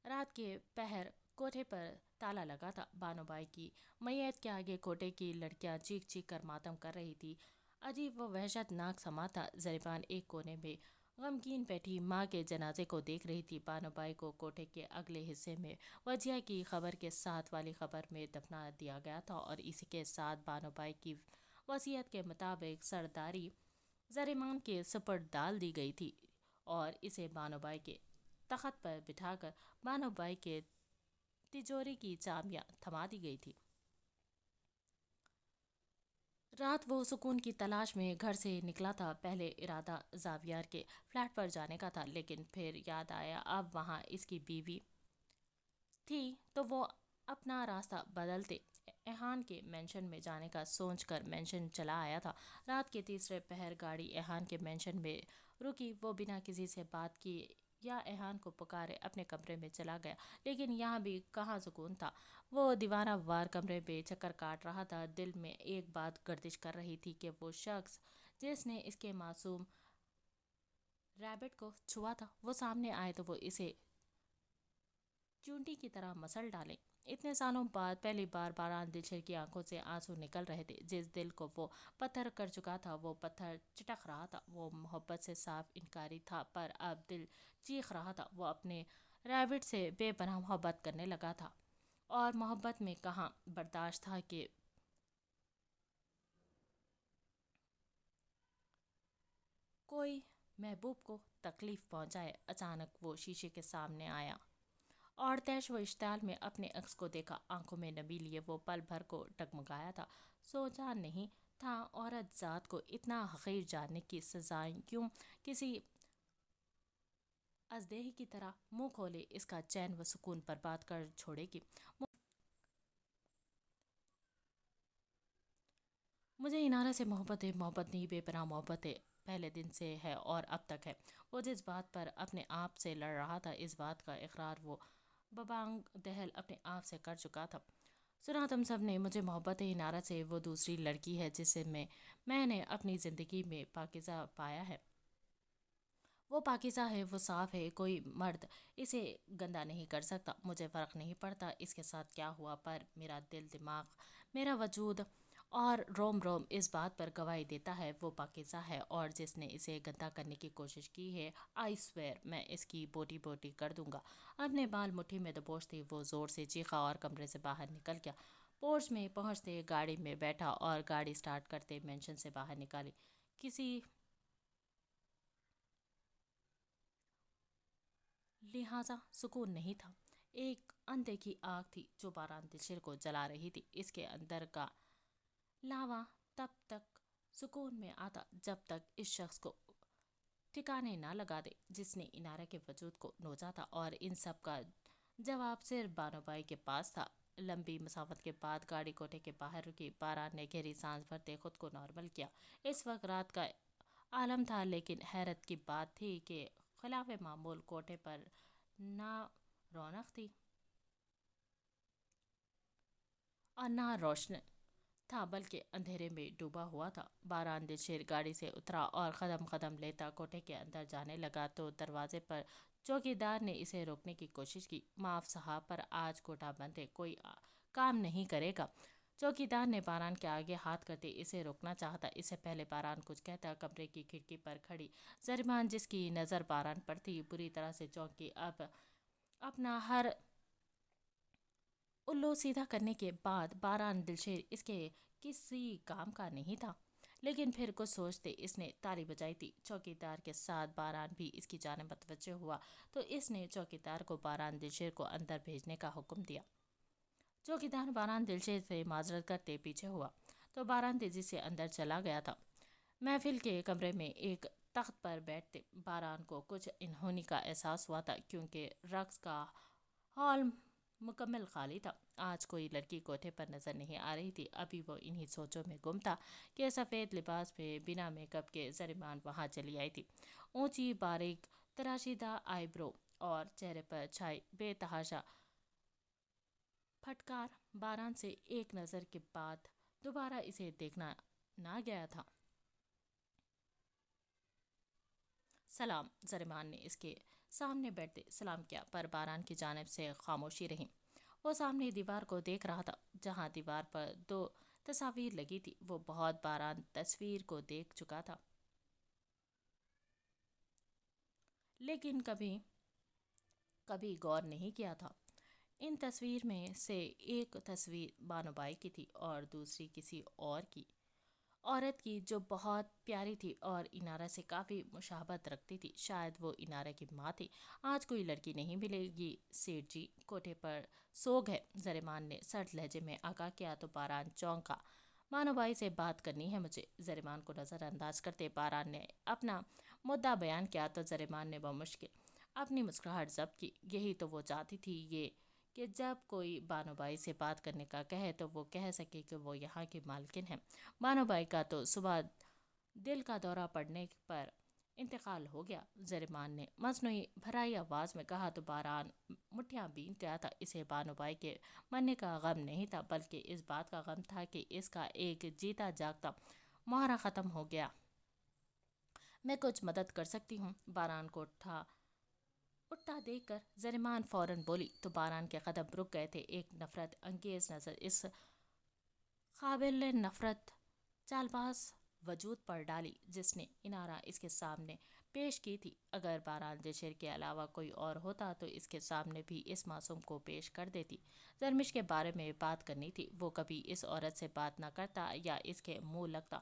رات کے پہر کوٹھے پر تالا لگا تھا۔ بانو بائی کی میت کے آگے کوٹھے کی لڑکیاں چیخ چیخ کر ماتم کر رہی تھی۔ عجیب و وحشت ناک سما تھا۔ زریمان ایک کونے میں غمگین بیٹھی ماں کے جنازے کو دیکھ رہی تھی۔ بانو بائی کو کوٹھے کے اگلے حصے میں وجیہ کی خبر کے ساتھ والی خبر میں دفنا دیا گیا تھا، اور اسی کے ساتھ بانو بائی کی وصیت کے مطابق سرداری زریمان کے سپرد ڈال دی گئی تھی اور اسے بانو بائی کے تخت پر بٹھا کر بانو بائی کے تجوری کی چابیاں تھما دی گئی تھی۔ رات وہ سکون کی تلاش میں گھر سے نکلا تھا۔ پہلے ارادہ زاویار کے فلیٹ پر جانے کا تھا، لیکن پھر یاد آیا اب وہاں اس کی بیوی تھی تو وہ اپنا راستہ بدلتے ایہان کے مینشن میں جانے کا سوچ کر مینشن چلا آیا تھا۔ رات کے تیسرے پہر گاڑی ایہان کے مینشن میں رکی۔ وہ بنا کسی سے بات کیے یا ایہان کو پکارے اپنے کمرے میں چلا گیا، لیکن یہاں بھی کہاں سکون تھا۔ وہ دیوانہ وار کمرے میں چکر کاٹ رہا تھا۔ دل میں ایک بات گردش کر رہی تھی کہ وہ شخص جس نے اس کے معصوم ریبٹ کو چھوا تھا وہ سامنے آئے تو وہ اسے چونٹی کی طرح مسل ڈالے۔ اتنے سالوں بعد پہلی بار باران دلشر کی آنکھوں سے آنسو نکل رہے تھے۔ جس دل کو وہ پتھر کر چکا تھا وہ پتھر چٹک رہا تھا۔ وہ محبت سے صاف انکاری تھا، پر اب دل چیخ رہا تھا۔ وہ اپنے ریبٹ سے بے پناہ محبت کرنے لگا تھا، اور محبت میں کہاں برداشت تھا کہ کوئی محبوب کو تکلیف پہنچائے۔ اچانک وہ شیشے کے سامنے آیا اور تیش و اشتعال میں اپنے عکس کو دیکھا۔ آنکھوں میں نمی لیے وہ پل بھر کو ڈگمگایا تھا۔ سوچا نہیں تھا عورت ذات کو اتنا حقیر جاننے کی سزائیں کیوں کسی ازدہی کی طرح منہ کھولے اس کا چین و سکون برباد کر چھوڑے گی۔ مجھے انارا سے محبت ہے، محبت نہیں بے پناہ محبت ہے، پہلے دن سے ہے اور اب تک ہے۔ وہ جس بات پر اپنے آپ سے لڑ رہا تھا اس بات کا اقرار وہ ببانگ دہل اپنے آپ سے کر چکا تھا۔ سنا تم سب نے، مجھے محبت ہے انارا سے، وہ دوسری لڑکی ہے جسے میں نے اپنی زندگی میں پاکیزہ پایا ہے۔ وہ پاکیزہ ہے، وہ صاف ہے، کوئی مرد اسے گندا نہیں کر سکتا۔ مجھے فرق نہیں پڑتا اس کے ساتھ کیا ہوا، پر میرا دل، دماغ، میرا وجود اور روم روم اس بات پر گواہی دیتا ہے وہ پاکیزہ ہے، اور جس نے اسے گندا کرنے کی کوشش کی ہے آئی سویئر میں اس کی بوٹی بوٹی کر دوں گا۔ اپنے بال مٹھی میں دبوچتے وہ زور سے چیخا اور کمرے سے باہر نکل گیا۔ پورچ میں پہنچتے گاڑی میں بیٹھا اور گاڑی سٹارٹ کرتے مینشن سے باہر نکالی۔ کسی لہٰذا سکون نہیں تھا۔ ایک اندیکھی آگ تھی جو باران دلشر کو جلا رہی تھی۔ اس کے اندر کا لاوا تب تک سکون میں آتا جب تک اس شخص کو ٹھکانے نہ لگا دے جس نے انارا کے وجود کو نوچا تھا، اور ان سب کا جواب صرف بانو بائی کے پاس تھا۔ لمبی مسافت کے بعد گاڑی کوٹے کے باہر رکی۔ باران نے گہری سانس بھرتے خود کو نارمل کیا۔ اس وقت رات کا عالم تھا، لیکن حیرت کی بات تھی کہ خلاف معمول کوٹے پر نہ رونق تھی اور نہ روشن تھا، بلکہ اندھیرے میں ڈوبا ہوا تھا۔ باران دلشیر گاڑی سے اترا اور قدم قدم لیتا کوٹے کے اندر جانے لگا تو دروازے پر چوکیدار نے اسے روکنے کی کوشش کی۔ معاف صاحب، پر آج کوٹہ بند ہے، کوئی کام نہیں کرے گا۔ چوکیدار نے باران کے آگے ہاتھ کرتے اسے روکنا چاہتا۔ اس سے پہلے باران کچھ کہتا، کمرے کی کھڑکی پر کھڑی زریمان، جس کی نظر باران پر تھی، بری طرح سے چونکی۔ اب اپنا ہر الو سیدھا کرنے کے بعد باران دلشیر اس کے کسی کام کا نہیں تھا، لیکن پھر کچھ سوچتے اس نے تالی بجائی تھی۔ چوکیدار کے ساتھ باران بھی اس کی جانب متوجہ ہوا تو اس نے چوکیدار کو باران دلشیر کو اندر بھیجنے کا حکم دیا۔ چوکیدار باران دلشیر سے معذرت کرتے پیچھے ہوا تو باران تیزی سے اندر چلا گیا تھا۔ محفل کے کمرے میں ایک تخت پر بیٹھتے باران کو کچھ انہونی کا احساس ہوا تھا، کیونکہ رقص کا ہال مکمل خالی تھا۔ آج کوئی لڑکی کوٹھے پر نظر نہیں آ رہی تھی۔ ابھی وہ انہی سوچوں میں گم تھا کہ سفید لباس میں بنا میک اپ کے زریمان وہاں چلی آئی تھی۔ اونچی باریک تراشیدہ آئی برو اور چہرے پر چھائی بے تحاشا پھٹکار باران سے ایک نظر کے بعد دوبارہ اسے دیکھنا نہ گیا تھا۔ سلام، زریمان نے اس کے سامنے بیٹھتے سلام کیا، پر باران کی جانب سے خاموشی رہی۔ وہ سامنے دیوار کو دیکھ رہا تھا، جہاں دیوار پر دو تصاویر لگی تھی۔ وہ بہت باران تصویر کو دیکھ چکا تھا، لیکن کبھی غور نہیں کیا تھا۔ ان تصویر میں سے ایک تصویر بانو بائی کی تھی اور دوسری کسی اور کی عورت کی، جو بہت پیاری تھی اور انارا سے کافی مشابہت رکھتی تھی۔ شاید وہ انارا کی ماں تھی۔ آج کوئی لڑکی نہیں ملے گی سیٹھ جی، کوٹھے پر سوگ ہے، زریمان نے سرد لہجے میں آگاہ کیا تو باران چونکا۔ بانو بائی سے بات کرنی ہے مجھے، زریمان کو نظر انداز کرتے باران نے اپنا مدعا بیان کیا تو زریمان نے بمشکل اپنی مسکراہٹ ضبط کی۔ یہی تو وہ چاہتی تھی، یہ کہ جب کوئی بانو بائی سے بات کرنے کا کہے تو وہ کہہ سکے کہ وہ یہاں کی مالکن ہے۔ بانو بائی کا تو صبح دل کا دورہ پڑنے پر انتقال ہو گیا، زریمان نے مصنوعی بھرائی آواز میں کہا تو باران مٹھیاں بین گیا تھا۔ اسے بانو بائی کے مرنے کا غم نہیں تھا، بلکہ اس بات کا غم تھا کہ اس کا ایک جیتا جاگتا مہرہ ختم ہو گیا۔ میں کچھ مدد کر سکتی ہوں؟ باران کو اٹھتا دیکھ کر زریمان فوراً بولی تو باران کے قدم رک گئے تھے۔ ایک نفرت انگیز نظر اس قابل نفرت چالباز وجود پر ڈالی جس نے انارا اس کے سامنے پیش کی تھی۔ اگر باران دلشیر کے علاوہ کوئی اور ہوتا تو اس کے سامنے بھی اس معصوم کو پیش کر دیتی۔ زرمش کے بارے میں بات کرنی تھی، وہ کبھی اس عورت سے بات نہ کرتا یا اس کے منہ لگتا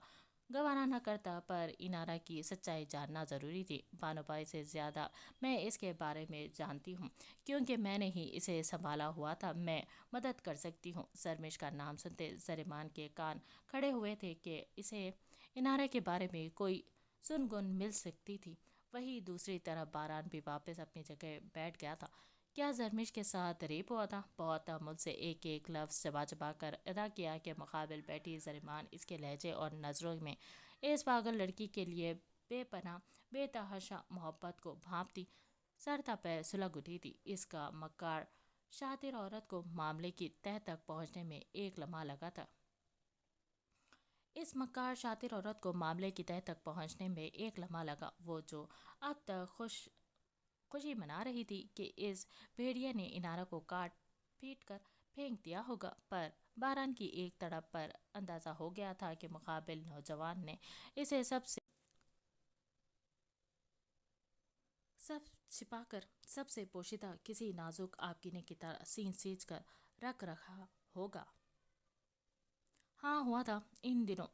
گوارا نہ کرتا، پر انارا کی سچائی جاننا ضروری تھی۔ بانو بائی سے زیادہ میں اس کے بارے میں جانتی ہوں، کیونکہ میں نے ہی اسے سنبھالا ہوا تھا۔ میں مدد کر سکتی ہوں۔ زرمش کا نام سنتے زریمان کے کان کھڑے ہوئے تھے کہ اسے انارا کے بارے میں کوئی سنگن مل سکتی تھی۔ وہیں دوسری طرف باران بھی واپس اپنی جگہ بیٹھ گیا تھا۔ کیا زرمش کے ساتھ ریپ ہوا تھا؟ بہت تحمل سے ایک ایک لفظ چبا چبا کر ادا کیا کہ مقابل بیٹھی زریمان اس کے لہجے اور نظروں میں اس پاگل لڑکی کے لیے بے پناہ بے تحاشا محبت کو بھانپتی سر تا پیر سلگ اٹھی تھی۔ اس کا مکار شاطر عورت کو معاملے کی تہہ تک پہنچنے میں ایک لمحہ لگا تھا۔ اس مکار شاطر عورت کو معاملے کی تہہ تک پہنچنے میں ایک لمحہ لگا۔ وہ جو اب تک خوشی منا رہی تھی کہ اس بھیڑیے نے انارا کو کاٹ پیٹ کر پھینک دیا ہوگا، پر باران کی ایک تڑپ پر اندازہ ہو گیا تھا کہ مقابل نوجوان نے اسے سب چھپا کر، سب سے پوشیدہ کسی نازک آبگینے کی طرح سین سیچ کر رکھ رکھا ہوگا۔ ہاں ہوا تھا۔ ان دنوں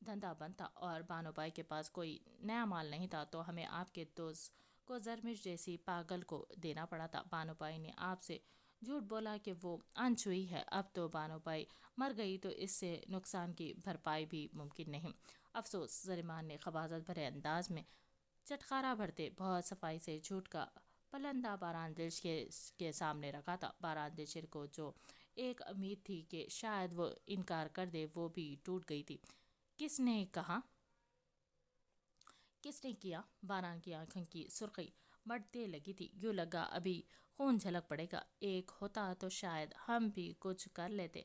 دھندا بند تھا اور بانو بائی کے پاس کوئی نیا مال نہیں تھا، تو ہمیں آپ کے دوست کو زرمش جیسی پاگل کو دینا پڑا تھا۔ بانو بائی نے آپ سے جھوٹ بولا کہ وہ انچھوئی ہے۔ اب تو بانو بائی مر گئی تو اس سے نقصان کی بھرپائی بھی ممکن نہیں۔ افسوس، زریمان نے خباثت بھرے انداز میں चटखारा भरते बहुत सफाई से झूठ का पलंदा बारांदिश के सामने रखा था। बारांदिशर को जो एक उम्मीद थी कि शायद वो इनकार कर दे, वो भी टूट गई थी। किसने कहा? किसने किया? बारान की आंखों की सुर्खी बढ़ते लगी थी। यूं लगा अभी खून झलक पड़ेगा। एक होता तो शायद हम भी कुछ कर लेते।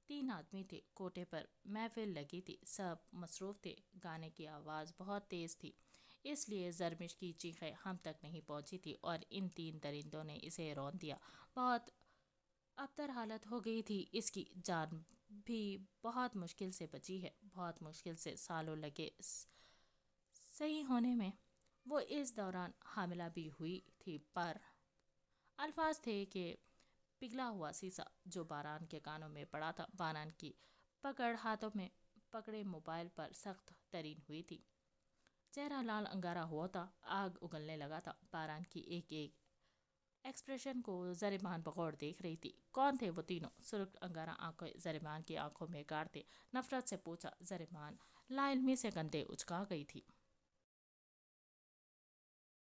3 आदमी थे। कोटे पर महफिल लगी थी। सब मसरूफ थे। गाने की आवाज़ बहुत तेज़ थी, इसलिए जरमिश की चीखें हम तक नहीं पहुंची थी और इन 3 दरिंदों ने इसे रौंद दिया। बहुत अबतर हालत हो गई थी इसकी। जान भी बहुत मुश्किल से बची है, बहुत मुश्किल से। सालों लगे सही होने में। वो इस दौरान हामिला भी हुई थी, पर अल्फाज थे कि पिघला हुआ सीसा जो बारान के कानों में पड़ा था। बारान की पकड़ हाथों में पकड़े मोबाइल पर सख्त तरीन हुई थी। चेहरा लाल अंगारा हुआ था, आग उगलने लगा था। बारान की एक एक एक्सप्रेशन को जरिमान बगौर देख रही थी। कौन थे वो तीनों? सुर्ख अंगारा आंखें जरिमान की आंखों में गाड़ते नफरत से पूछा। जरिमान लाइल्मी से कंधे उचका गई थी।